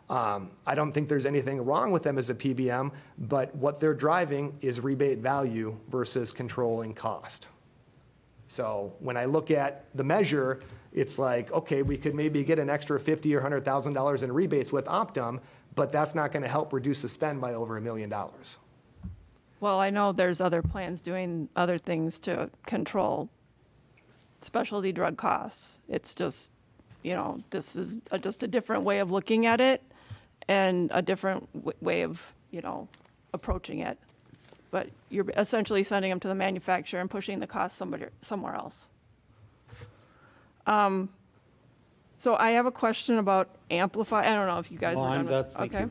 I don't think there's anything wrong with them as a PBM, but what they're driving is rebate value versus controlling cost. So when I look at the measure, it's like, okay, we could maybe get an extra $50,000 or $100,000 in rebates with Optum, but that's not going to help reduce the spend by over $1 million. Well, I know there's other plans doing other things to control specialty drug costs. It's just, this is just a different way of looking at it and a different way of, approaching it. But you're essentially sending them to the manufacturer and pushing the cost somewhere else. So I have a question about Amplify. I don't know if you guys are done with, okay.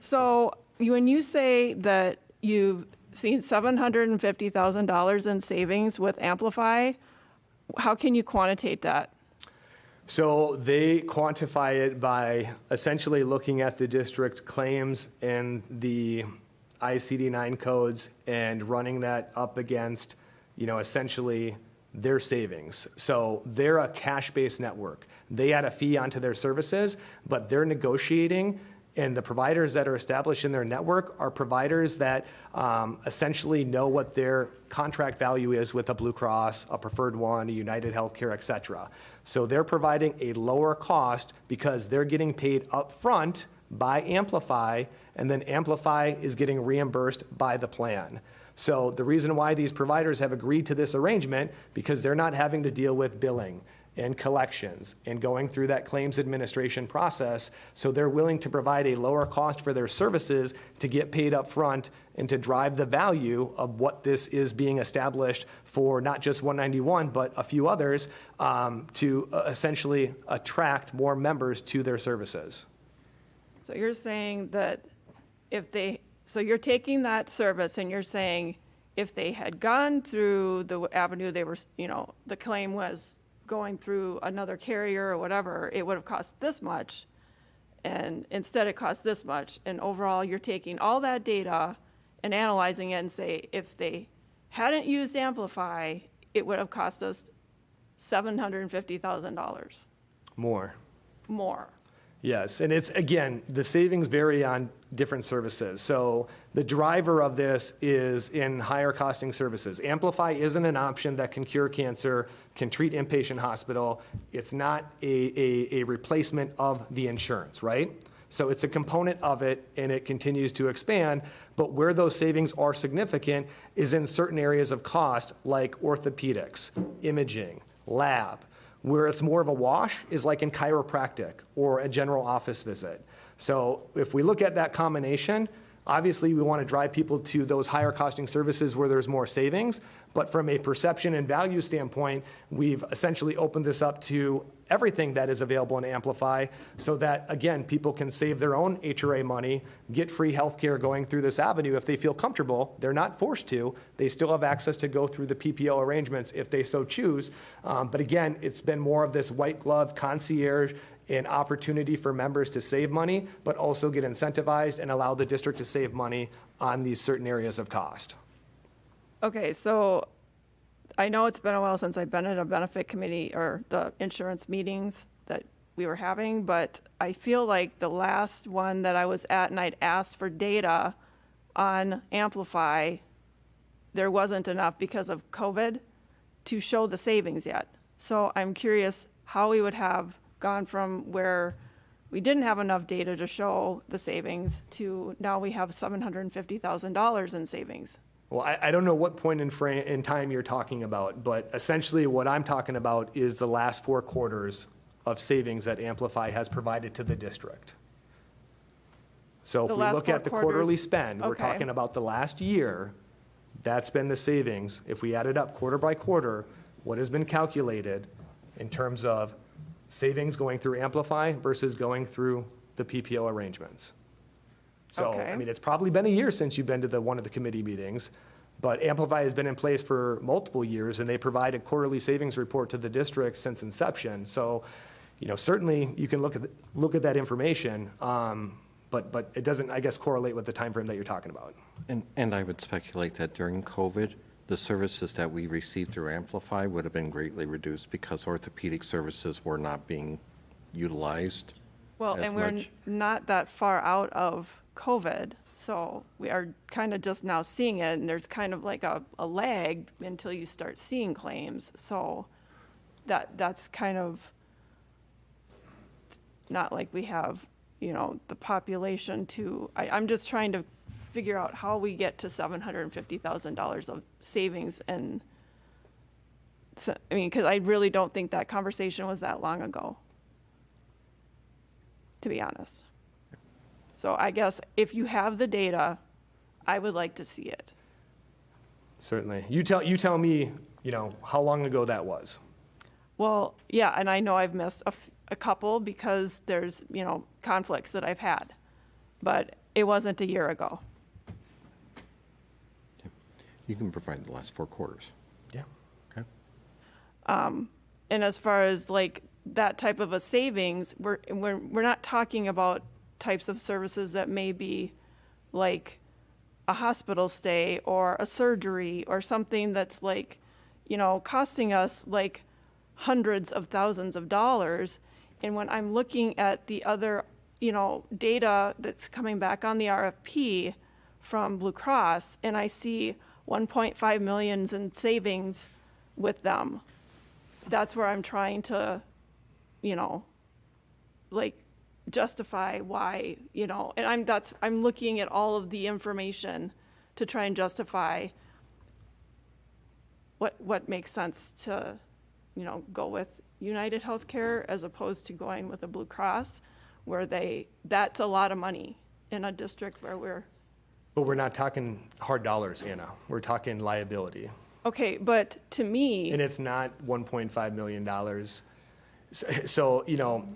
So when you say that you've seen $750,000 in savings with Amplify, how can you quantitate that? So they quantify it by essentially looking at the district claims and the ICD-9 codes and running that up against, essentially their savings. So they're a cash-based network. They add a fee onto their services, but they're negotiating, and the providers that are established in their network are providers that essentially know what their contract value is with a Blue Cross, a Preferred One, a United Healthcare, et cetera. So they're providing a lower cost because they're getting paid upfront by Amplify, and then Amplify is getting reimbursed by the plan. So the reason why these providers have agreed to this arrangement, because they're not having to deal with billing and collections and going through that claims administration process. So they're willing to provide a lower cost for their services to get paid up front and to drive the value of what this is being established for not just 191, but a few others to essentially attract more members to their services. So you're saying that so you're taking that service and you're saying if they had gone through the avenue they were, the claim was going through another carrier or whatever, it would have cost this much, and instead it cost this much. And overall, you're taking all that data and analyzing it and say, if they hadn't used Amplify, it would have cost us $750,000. More. Yes, and it's, again, the savings vary on different services. So the driver of this is in higher costing services. Amplify isn't an option that can cure cancer, can treat inpatient hospital. It's not a replacement of the insurance, right? So it's a component of it, and it continues to expand. But where those savings are significant is in certain areas of cost, like orthopedics, imaging, lab. Where it's more of a wash is like in chiropractic or a general office visit. So if we look at that combination, obviously we want to drive people to those higher costing services where there's more savings. But from a perception and value standpoint, we've essentially opened this up to everything that is available in Amplify so that, again, people can save their own HRA money, get free healthcare going through this avenue if they feel comfortable. They're not forced to. They still have access to go through the PPO arrangements if they so choose. But again, it's been more of this white glove concierge, an opportunity for members to save money, but also get incentivized and allow the district to save money on these certain areas of cost. Okay, so I know it's been a while since I've been at a benefit committee or the insurance meetings that we were having, but I feel like the last one that I was at and I'd asked for data on Amplify, there wasn't enough because of COVID to show the savings yet. So I'm curious how we would have gone from where we didn't have enough data to show the savings to now we have $750,000 in savings. Well, I don't know what point in time you're talking about, but essentially what I'm talking about is the last 4 quarters of savings that Amplify has provided to the district. So if The we last look 4 at the quarters- quarterly spend, we're okay. talking about the last year, that's been the savings. If we add it up quarter by quarter, what has been calculated in terms of savings going through Amplify versus going through the PPO arrangements. So, Okay. I mean, it's probably been a year since you've been to one of the committee meetings, but Amplify has been in place for multiple years, and they provide a quarterly savings report to the district since inception. So, certainly you can look at that information, but it doesn't, I guess, correlate with the time frame that you're talking about. And I would speculate that during COVID, the services that we received through Amplify would have been greatly reduced because orthopedic services were not being utilized Well, as and we're much. not that far out of COVID, so we are kind of just now seeing it, and there's kind of like a lag until you start seeing claims. So that's kind of not like we have, the population to, I'm just trying to figure out how we get to $750,000 of savings. And so, because I really don't think that conversation was that long ago, to be honest. So I guess if you have the data, I would like to see it. Certainly. You tell me, how long ago that was. Well, yeah, and I know I've missed a couple because there's, conflicts that I've had, but it wasn't a year ago. You can provide the last 4 quarters. Yeah. Okay. And as far as like that type of a savings, we're not talking about types of services that may be like a hospital stay or a surgery or something that's like, costing us like hundreds of thousands of dollars. And when I'm looking at the other, data that's coming back on the RFP from Blue Cross, and I see 1.5 million in savings with them, that's where I'm trying to, justify why, and I'm looking at all of the information to try and justify what makes sense to, go with United Healthcare as opposed to going with a Blue Cross, where that's a lot of money in a district where But we're not talking hard dollars, Anna. We're talking liability. Okay, but to me. And it's not $1.5 million. So,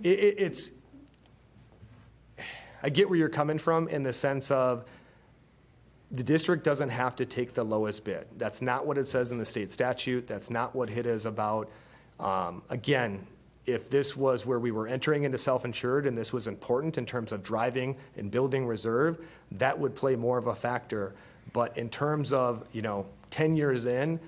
it's, I get where you're coming from in the sense of the district doesn't have to take the lowest bid. That's not what it says in the state statute. That's not what HIT is about. Again, if this was where we were entering into self-insured and this was important in terms of driving and building reserve, that would play more of a factor. But in terms of, 10 years in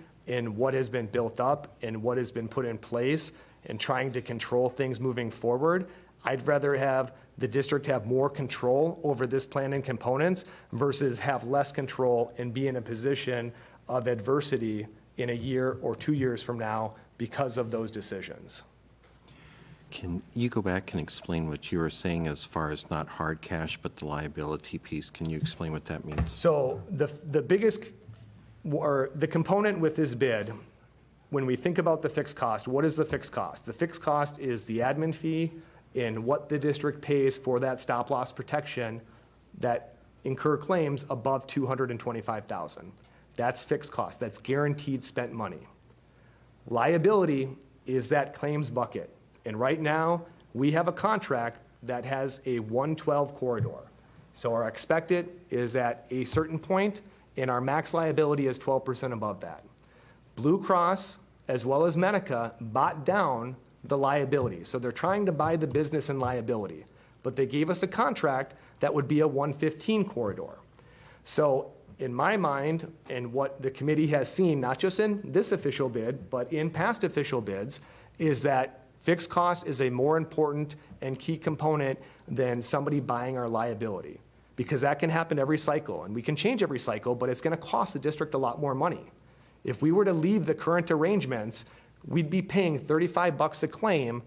what has been built up and what has been put in place and trying to control things moving forward, I'd rather have the district have more control over this plan and components versus have less control and be in a position of adversity in a year or 2 years from now because of those decisions. Can you go back and explain what you were saying as far as not hard cash, but the liability piece? Can you explain what that means? So the biggest, or the component with this bid, when we think about the fixed cost, what is the fixed cost? The fixed cost is the admin fee and what the district pays for that stop loss protection that incur claims above $225,000. That's fixed cost. That's guaranteed spent money. Liability is that claims bucket. And right now, we have a contract that has a 112 corridor. So our expected is at a certain point, and our max liability is 12% above that. Blue Cross, as well as Medica, bought down the liability. So they're trying to buy the business and liability. But they gave us a contract that would be a 115 corridor. So in my mind, and what the committee has seen, not just in this official bid, but in past official bids, is that fixed cost is a more important and key component than somebody buying our liability. Because that can happen every cycle, and we can change every cycle, but it's gonna cost the district a lot more money. If we were to leave the current arrangements, we'd be paying $35 a claim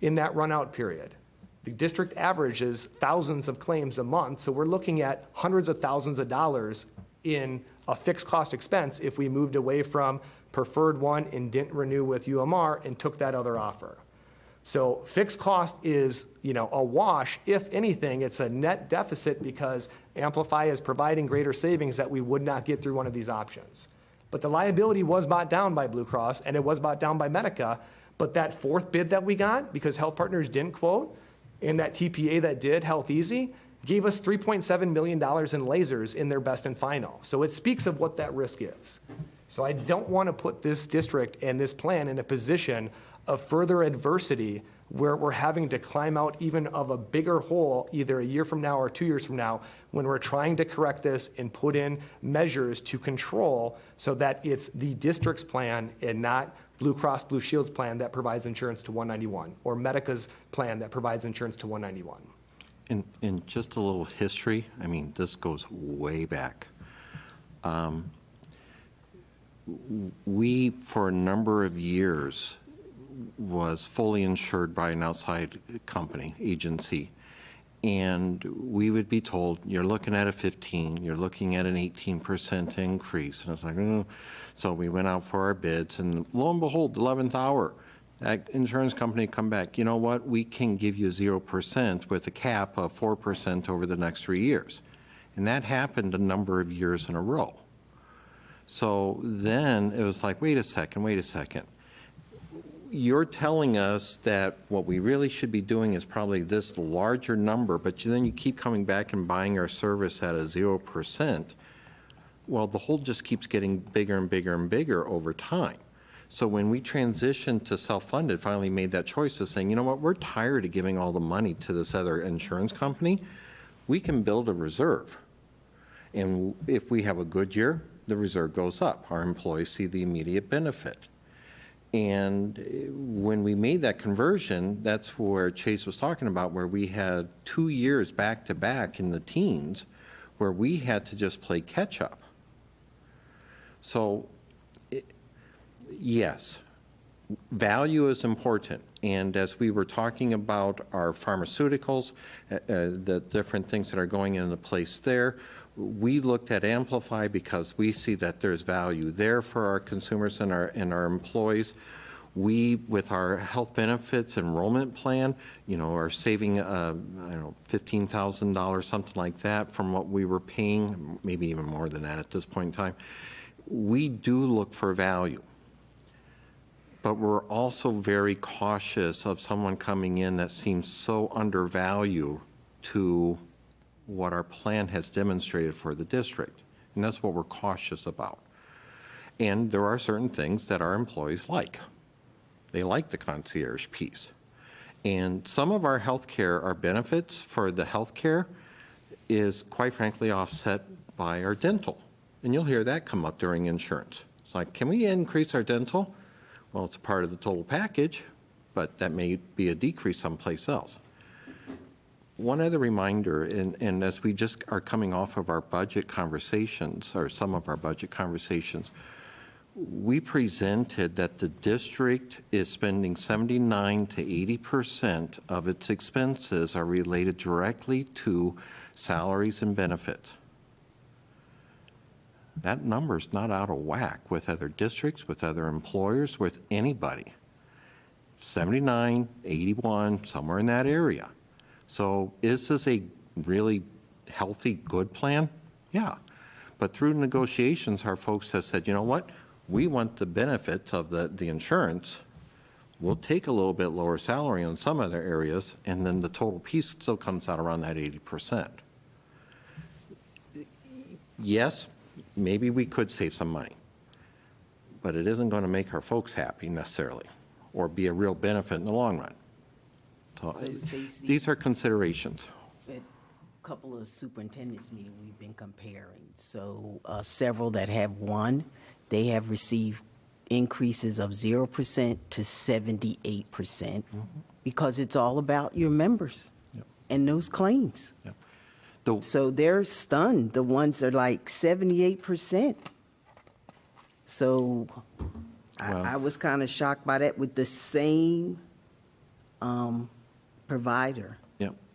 in that run-out period. The district averages thousands of claims a month, so we're looking at hundreds of thousands of dollars in a fixed cost expense if we moved away from preferred one and didn't renew with UMR and took that other offer. So fixed cost is, a wash. If anything, it's a net deficit because Amplify is providing greater savings that we would not get through one of these options. But the liability was bought down by Blue Cross and it was bought down by Medica. But that fourth bid that we got, because Health Partners didn't quote, and that TPA that did, Health Easy, gave us $3.7 million in lasers in their best and final. So it speaks of what that risk is. So I don't want to put this district and this plan in a position of further adversity where we're having to climb out even of a bigger hole either a year from now or 2 years from now when we're trying to correct this and put in measures to control so that it's the district's plan and not Blue Cross Blue Shield's plan that provides insurance to 191 or Medica's plan that provides insurance to 191. In just a little history, this goes way back. We, for a number of years, was fully insured by an outside company, agency. And we would be told, you're looking at a 15, you're looking at an 18% increase. And I was like, oh. So we went out for our bids, and lo and behold, the 11th hour, that insurance company come back, you know what, we can give you 0% with a cap of 4% over the next 3 years. And that happened a number of years in a row. So then it was like, wait a second. You're telling us that what we really should be doing is probably this larger number, but then you keep coming back and buying our service at a 0%. Well, the hole just keeps getting bigger and bigger and bigger over time. So when we transitioned to self-funded, finally made that choice of saying, you know what, we're tired of giving all the money to this other insurance company. We can build a reserve. And if we have a good year, the reserve goes up. Our employees see the immediate benefit. And when we made that conversion, that's where Chase was talking about, where we had 2 years back to back in the teens where we had to just play catch up. So yes, value is important. And as we were talking about our pharmaceuticals, the different things that are going into place there, we looked at Amplify because we see that there's value there for our consumers and our employees. We, with our health benefits enrollment plan, are saving, $15,000, something like that from what we were paying, maybe even more than that at this point in time. We do look for value. But we're also very cautious of someone coming in that seems so undervalued to what our plan has demonstrated for the district. And that's what we're cautious about. And there are certain things that our employees like. They like the concierge piece. And some of our healthcare, our benefits for the healthcare is quite frankly offset by our dental. And you'll hear that come up during insurance. It's like, can we increase our dental? Well, it's a part of the total package, but that may be a decrease someplace else. One other reminder, and as we just are coming off of our budget conversations, or some of our budget conversations, we presented that the district is spending 79 to 80% of its expenses are related directly to salaries and benefits. That number's not out of whack with other districts, with other employers, with anybody. 79, 81, somewhere in that area. So is this a really healthy, good plan? Yeah. But through negotiations, our folks have said, you know what? We want the benefits of the insurance. We'll take a little bit lower salary in some other areas, and then the total piece still comes out around that 80%. Yes, maybe we could save some money, but it isn't going to make our folks happy necessarily, or be a real benefit in the long run. So Stacey, these are considerations. couple of superintendents meetings, we've been comparing. So several that have won, they have received increases of 0% to 78% because it's all about your members and those claims. So they're stunned. The ones that are like 78%. So I was kind of shocked by that with the same provider.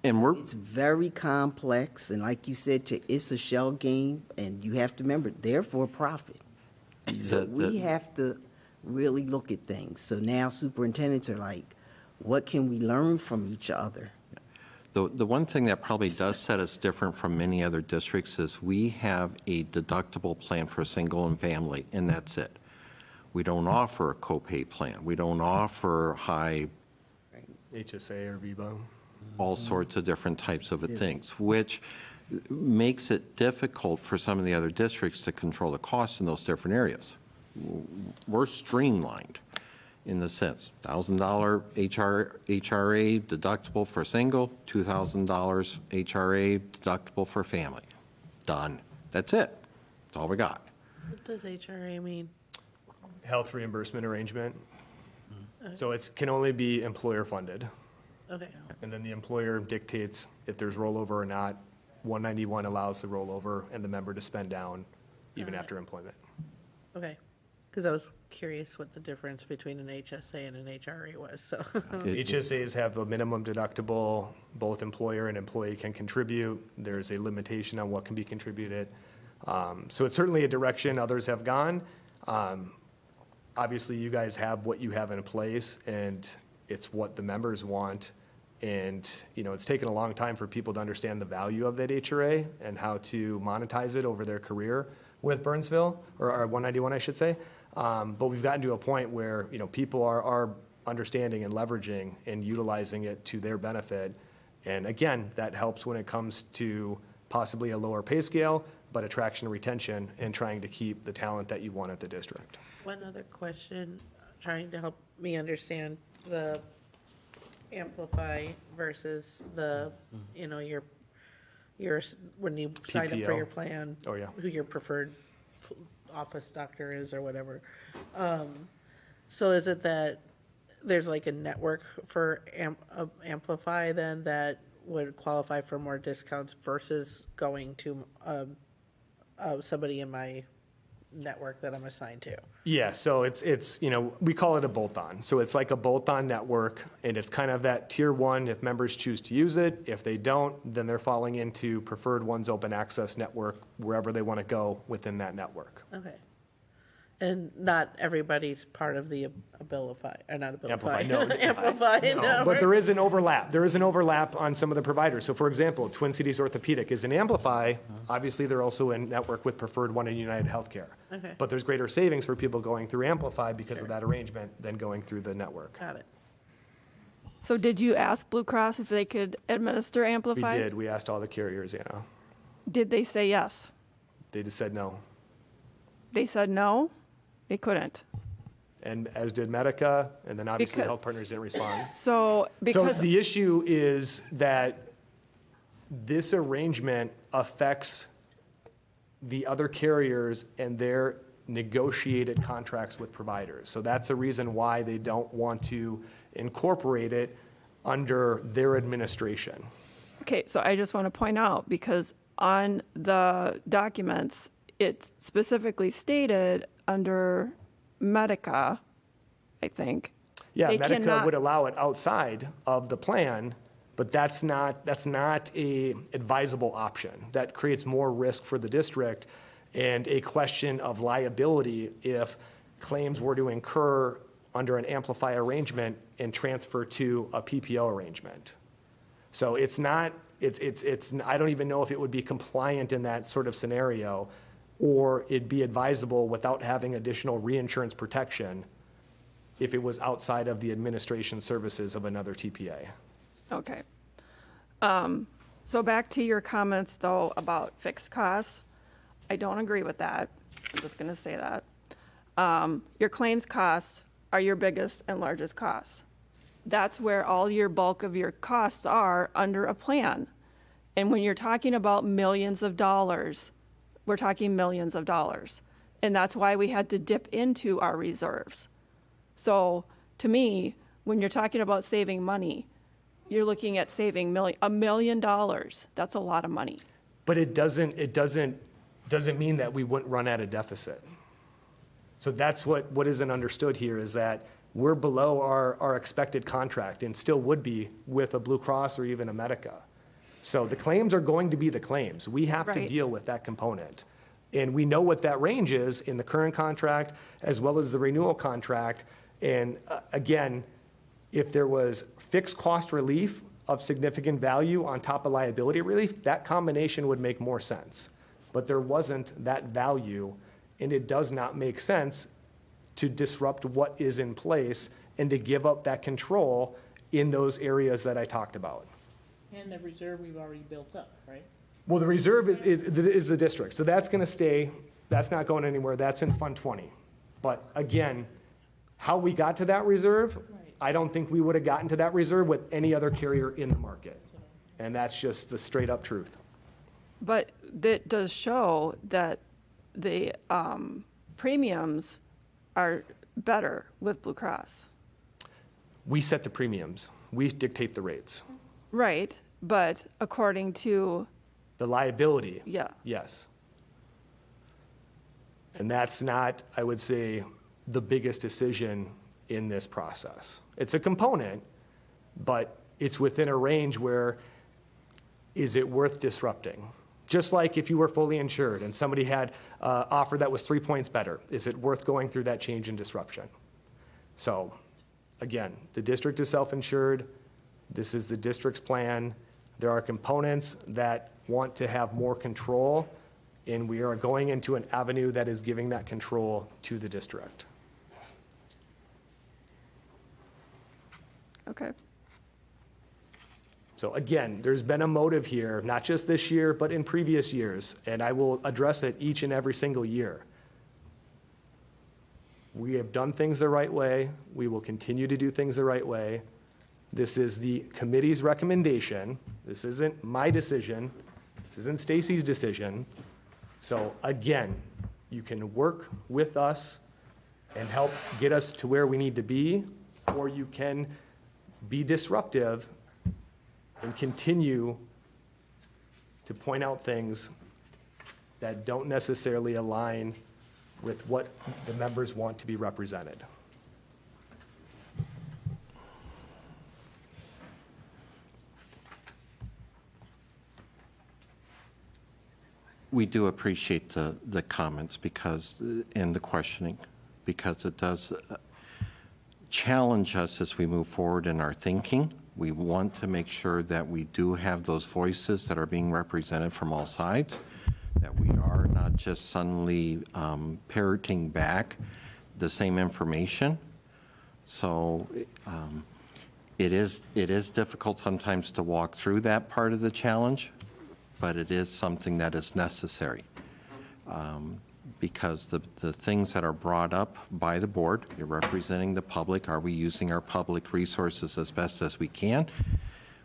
And it's very complex, and like you said, it's a shell game, and you have to remember they're for profit. So we have to really look at things. So now superintendents are like, what can we learn from each other? The one thing that probably does set us different from many other districts is we have a deductible plan for single and family, and that's it. We don't offer a copay plan. We don't offer high HSA or VIBA. All sorts of different types of things, which makes it difficult for some of the other districts to control the costs in those different areas. We're streamlined in the sense, $1,000 HRA deductible for single, $2,000 HRA deductible for family. Done. That's it. That's all we got. What does HRA mean? Health reimbursement arrangement. So it can only be employer funded. Okay. And then the employer dictates if there's rollover or not. 191 allows the rollover and the member to spend down even after employment. Okay. Because I was curious what the difference between an HSA and an HRA was, so. HSAs have a minimum deductible. Both employer and employee can contribute. There's a limitation on what can be contributed. So it's certainly a direction others have gone. Obviously, you guys have what you have in place, and it's what the members want. And, it's taken a long time for people to understand the value of that HRA and how to monetize it over their career with Burnsville, or 191, I should say. But we've gotten to a point where, people are understanding and leveraging and utilizing it to their benefit. And again, that helps when it comes to possibly a lower pay scale, but attraction and retention and trying to keep the talent that you want at the district. One other question, trying to help me understand the Amplify versus the, your when you sign up for your plan. Oh, yeah. Who your preferred office doctor is or whatever. So is it that there's like a network for Amplify then that would qualify for more discounts versus going to somebody in my network that I'm assigned to? Yeah, so it's we call it a bolt-on. So it's like a bolt-on network, and it's kind of that tier one if members choose to use it. If they don't, then they're falling into preferred one's open access network wherever they want to go within that network. Okay. And not everybody's part of the Abilify, or not Abilify. Amplify, no. Amplify, no. But there is an overlap. There is an overlap on some of the providers. So for example, Twin Cities Orthopedic is an Amplify. Obviously, they're also in network with Preferred One and United Healthcare. Okay. But there's greater savings for people going through Amplify because of that arrangement than going through the network. Got it. So did you ask Blue Cross if they could administer We Amplify? did. We asked all the carriers, Did they say yes? They just said no. They said no? They couldn't. And as did Medica, and then obviously Because- Health Partners didn't respond. So because So the issue is that this arrangement affects the other carriers and their negotiated contracts with providers. So that's a reason why they don't want to incorporate it under their administration. Okay, so I just want to point out, because on the documents, it specifically stated under Medica, I think. Yeah, they Medica cannot- would allow it outside of the plan, but that's not a advisable option. That creates more risk for the district and a question of liability if claims were to incur under an Amplify arrangement and transfer to a PPO arrangement. So it's not, I don't even know if it would be compliant in that sort of scenario, or it'd be advisable without having additional reinsurance protection if it was outside of the administration services of another TPA. Okay. So back to your comments, though, about fixed costs. I don't agree with that. I'm just going to say that. Your claims costs are your biggest and largest costs. That's where all your bulk of your costs are under a plan. And when you're talking about millions of dollars, we're talking millions of dollars. And that's why we had to dip into our reserves. So to me, when you're talking about saving money, you're looking at saving $1 million. That's a lot of money. But it doesn't mean that we wouldn't run at a deficit. So that's what isn't understood here, is that we're below our expected contract and still would be with a Blue Cross or even a Medica. So the claims are going to be the claims. We have to Right. deal with that component. And we know what that range is in the current contract as well as the renewal contract. And again, if there was fixed cost relief of significant value on top of liability relief, that combination would make more sense. But there wasn't that value, and it does not make sense to disrupt what is in place and to give up that control in those areas that I talked about. And the reserve we've already built up, right? Well, the reserve is the district, so that's going to stay, that's not going anywhere, that's in Fund 20. But again, how we got to that reserve, I don't think we would have gotten to that reserve with any other carrier in the market. And that's just the straight up truth. But that does show that the premiums are better with Blue Cross. We set the premiums, we dictate the rates. Right, but according to, The liability. yeah, Yes. And that's not, I would say, the biggest decision in this process. It's a component, but it's within a range where, is it worth disrupting? Just like if you were fully insured and somebody had an offer that was 3 points better, is it worth going through that change in disruption? So, again, the district is self-insured. This is the district's plan. There are components that want to have more control, and we are going into an avenue that is giving that control to the district. okay. So again, there's been a motive here, not just this year, but in previous years, and I will address it each and every single year. We have done things the right way. We will continue to do things the right way. This is the committee's recommendation. This isn't my decision. This isn't Stacy's decision. So again, you can work with us and help get us to where we need to be, or you can be disruptive and continue to point out things that don't necessarily align with what the members want to be represented. We do appreciate the comments because, and the questioning, because it does challenge us as we move forward in our thinking. We want to make sure that we do have those voices that are being represented from all sides, that we are not just suddenly parroting back the same information. So it is difficult sometimes to walk through that part of the challenge, but it is something that is necessary. Because the things that are brought up by the board, you're representing the public, are we using our public resources as best as we can?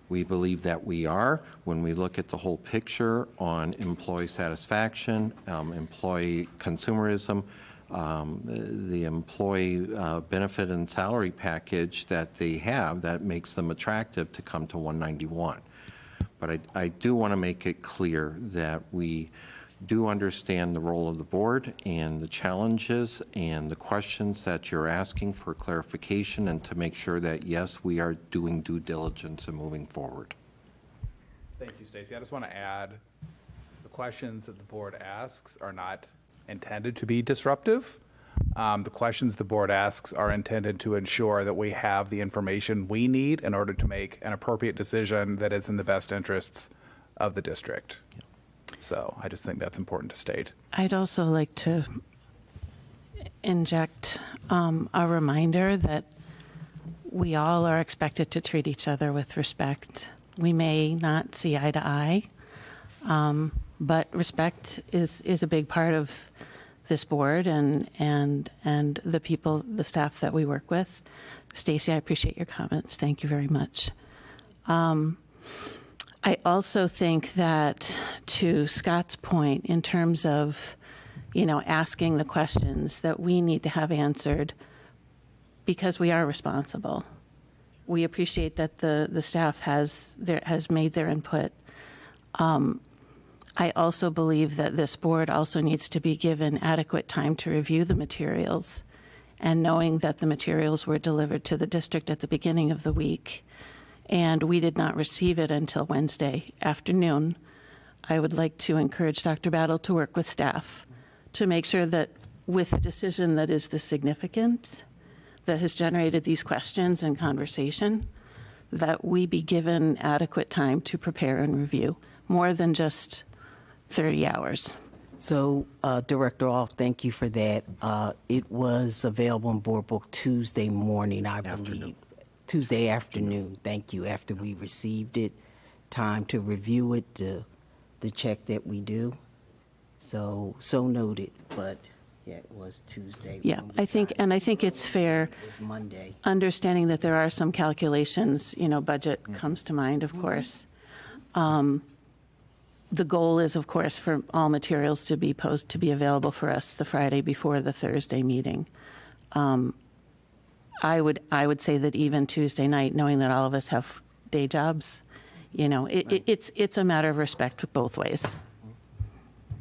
We believe that we are. When we look at the whole picture on employee satisfaction, employee consumerism, the employee benefit and salary package that they have, that makes them attractive to come to 191. But I do want to make it clear that we do understand the role of the board and the challenges and the questions that you're asking for clarification, and to make sure that, yes, we are doing due diligence and moving forward. Thank you, Stacy. I just want to add, the questions that the board asks are not intended to be disruptive. The questions the board asks are intended to ensure that we have the information we need in order to make an appropriate decision that is in the best interests of the district. So I just think that's important to state. I'd also like to inject a reminder that we all are expected to treat each other with respect. We may not see eye to eye, but respect is a big part of this board and the people, the staff that we work with. Stacy, I appreciate your comments. Thank you very much. I also think that, to Scott's point, in terms of, asking the questions that we need to have answered, because we are responsible. We appreciate that the staff has made their input. I also believe that this board also needs to be given adequate time to review the materials, and knowing that the materials were delivered to the district at the beginning of the week, and we did not receive it until Wednesday afternoon. I would like to encourage Dr. Battle to work with staff to make sure that, with a decision that is this significant, that has generated these questions and conversation, that we be given adequate time to prepare and review, more than just 30 hours. So, Director All, thank you for that. It was available in Board Book Tuesday morning, I believe. Tuesday afternoon, thank you, after we received it. Time to review it, the check that we do. So noted, but yeah, it was Tuesday. Yeah, I think it's fair. It's Monday. Understanding that there are some calculations, budget comes to mind, of course. The goal is, of course, for all materials to be available for us the Friday before the Thursday meeting. I would say that even Tuesday night, knowing that all of us have day jobs, it's a matter of respect both ways.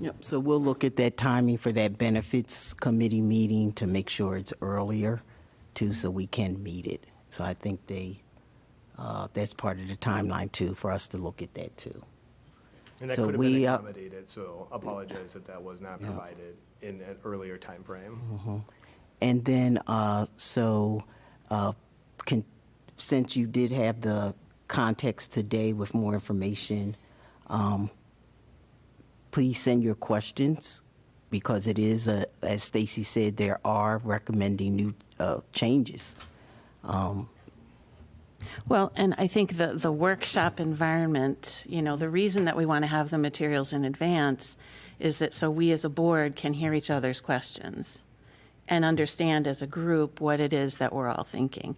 Yep, so we'll look at that timing for that benefits committee meeting to make sure it's earlier too, so we can meet it. So I think that's part of the timeline too, for us to look at that too. And that So could have we, been accommodated, so apologize that that was not provided in an earlier time frame. And then, since you did have the context today with more information, please send your questions, because it is, as Stacy said, there are recommending new changes. Well, and I think the workshop environment, the reason that we want to have the materials in advance is that so we as a board can hear each other's questions and understand as a group what it is that we're all thinking.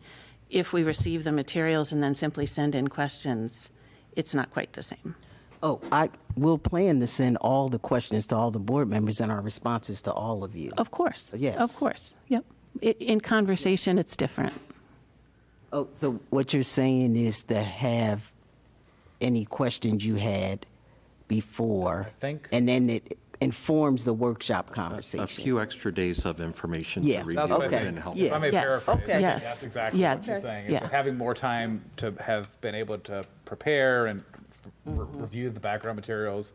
If we receive the materials and then simply send in questions, it's not quite the same. Oh, I will plan to send all the questions to all the board members and our responses to all of you. Of course. Yes. Of course. Yep. In conversation, it's different. Oh, so what you're saying is to have any questions you had before, and then it informs the workshop conversation. A few extra days of information Yeah. to review That's what I would have think. been helpful. If I may paraphrase, I think Yes. that's exactly Yeah. what she's saying. Is Yeah. that having more time to have been able to prepare and review the background materials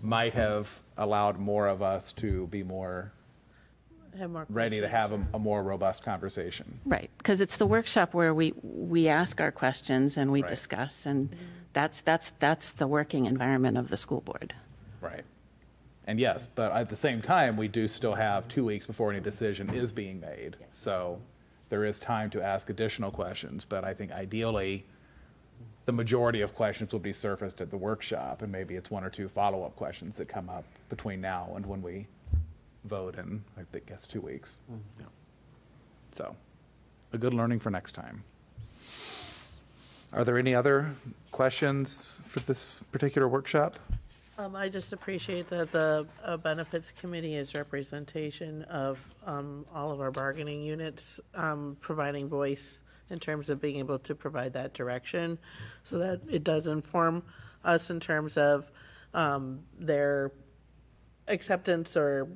might have allowed more of us to be more ready to have a more robust conversation. Right, because it's the workshop where we ask our questions and we discuss, and that's the working environment of the school board. Right. And yes, but at the same time, we do still have 2 weeks before any decision is being made. So there is time to ask additional questions, but I think ideally, the majority of questions will be surfaced at the workshop, and maybe it's 1 or 2 follow-up questions that come up between now and when we vote in, I think, 2 weeks. Yeah. So, a good learning for next time. Are there any other questions for this particular workshop? I just appreciate that the Benefits Committee is representation of all of our bargaining units, providing voice in terms of being able to provide that direction, so that it does inform us in terms of their acceptance or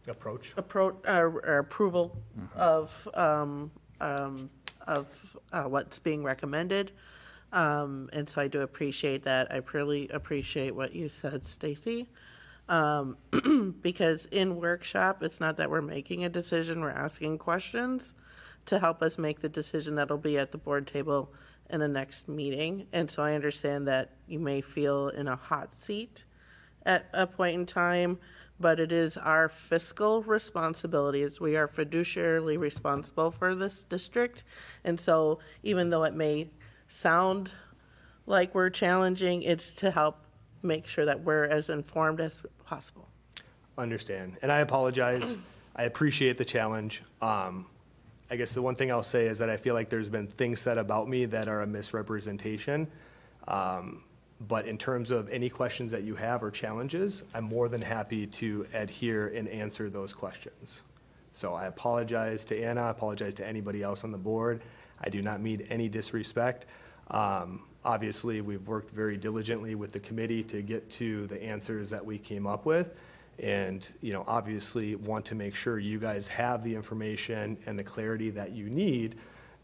approval of what's being recommended. And so I do appreciate that. I really appreciate what you said, Stacy. Because in workshop, it's not that we're making a decision, we're asking questions to help us make the decision that'll be at the board table in the next meeting. And so I understand that you may feel in a hot seat at a point in time, but it is our fiscal responsibility, as we are fiduciarily responsible for this district. And so even though it may sound like we're challenging, it's to help make sure that we're as informed as possible. Understand. And I apologize. I appreciate the challenge. I guess the one thing I'll say is that I feel like there's been things said about me that are a misrepresentation. But in terms of any questions that you have or challenges, I'm more than happy to adhere and answer those questions. So I apologize to Anna, I apologize to anybody else on the board. I do not mean any disrespect. Obviously, we've worked very diligently with the committee to get to the answers that we came up with. And, obviously want to make sure you guys have the information and the clarity that you need.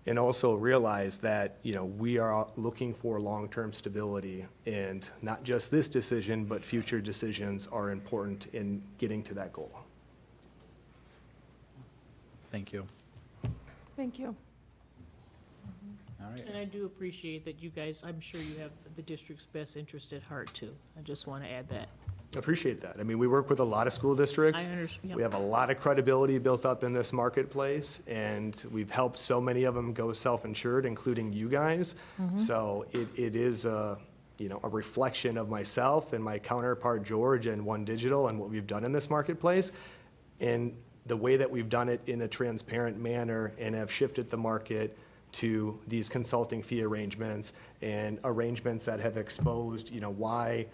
And also realize that, we are looking for long-term stability, and not just this decision, but future decisions are important in getting to that goal. Thank you. Thank you. All right. And I do appreciate that you guys, I'm sure you have the district's best interest at heart, too. I just want to add that. Appreciate that. I mean, we work with a lot of school districts. I understand, yep. We have a lot of credibility built up in this marketplace, and we've helped so many of them go self-insured, including you guys. So it is a reflection of myself and my counterpart, George, and One Digital, and what we've done in this marketplace. And the way that we've done it in a transparent manner and have shifted the market to these consulting fee arrangements and arrangements that have exposed, why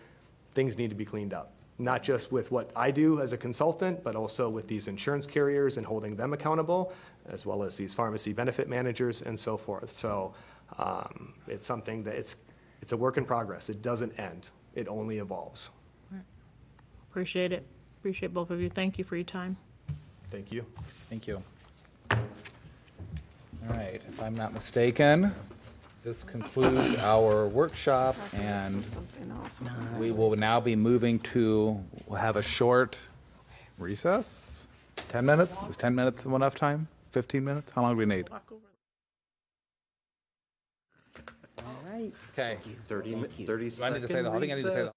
things need to be cleaned up. Not just with what I do as a consultant, but also with these insurance carriers and holding them accountable, as well as these pharmacy benefit managers and so forth. So it's something that it's a work in progress. It doesn't end. It only evolves. Appreciate it. Appreciate both of you. Thank you for your time. Thank you. Thank you. All right, if I'm not mistaken, this concludes our workshop, and we will now be moving to, we'll have a short recess. 10 minutes? Is 10 minutes enough time? 15 minutes? How long do we need? All right. Okay. 30 Do I need to say second the whole thing? I need to say recess. the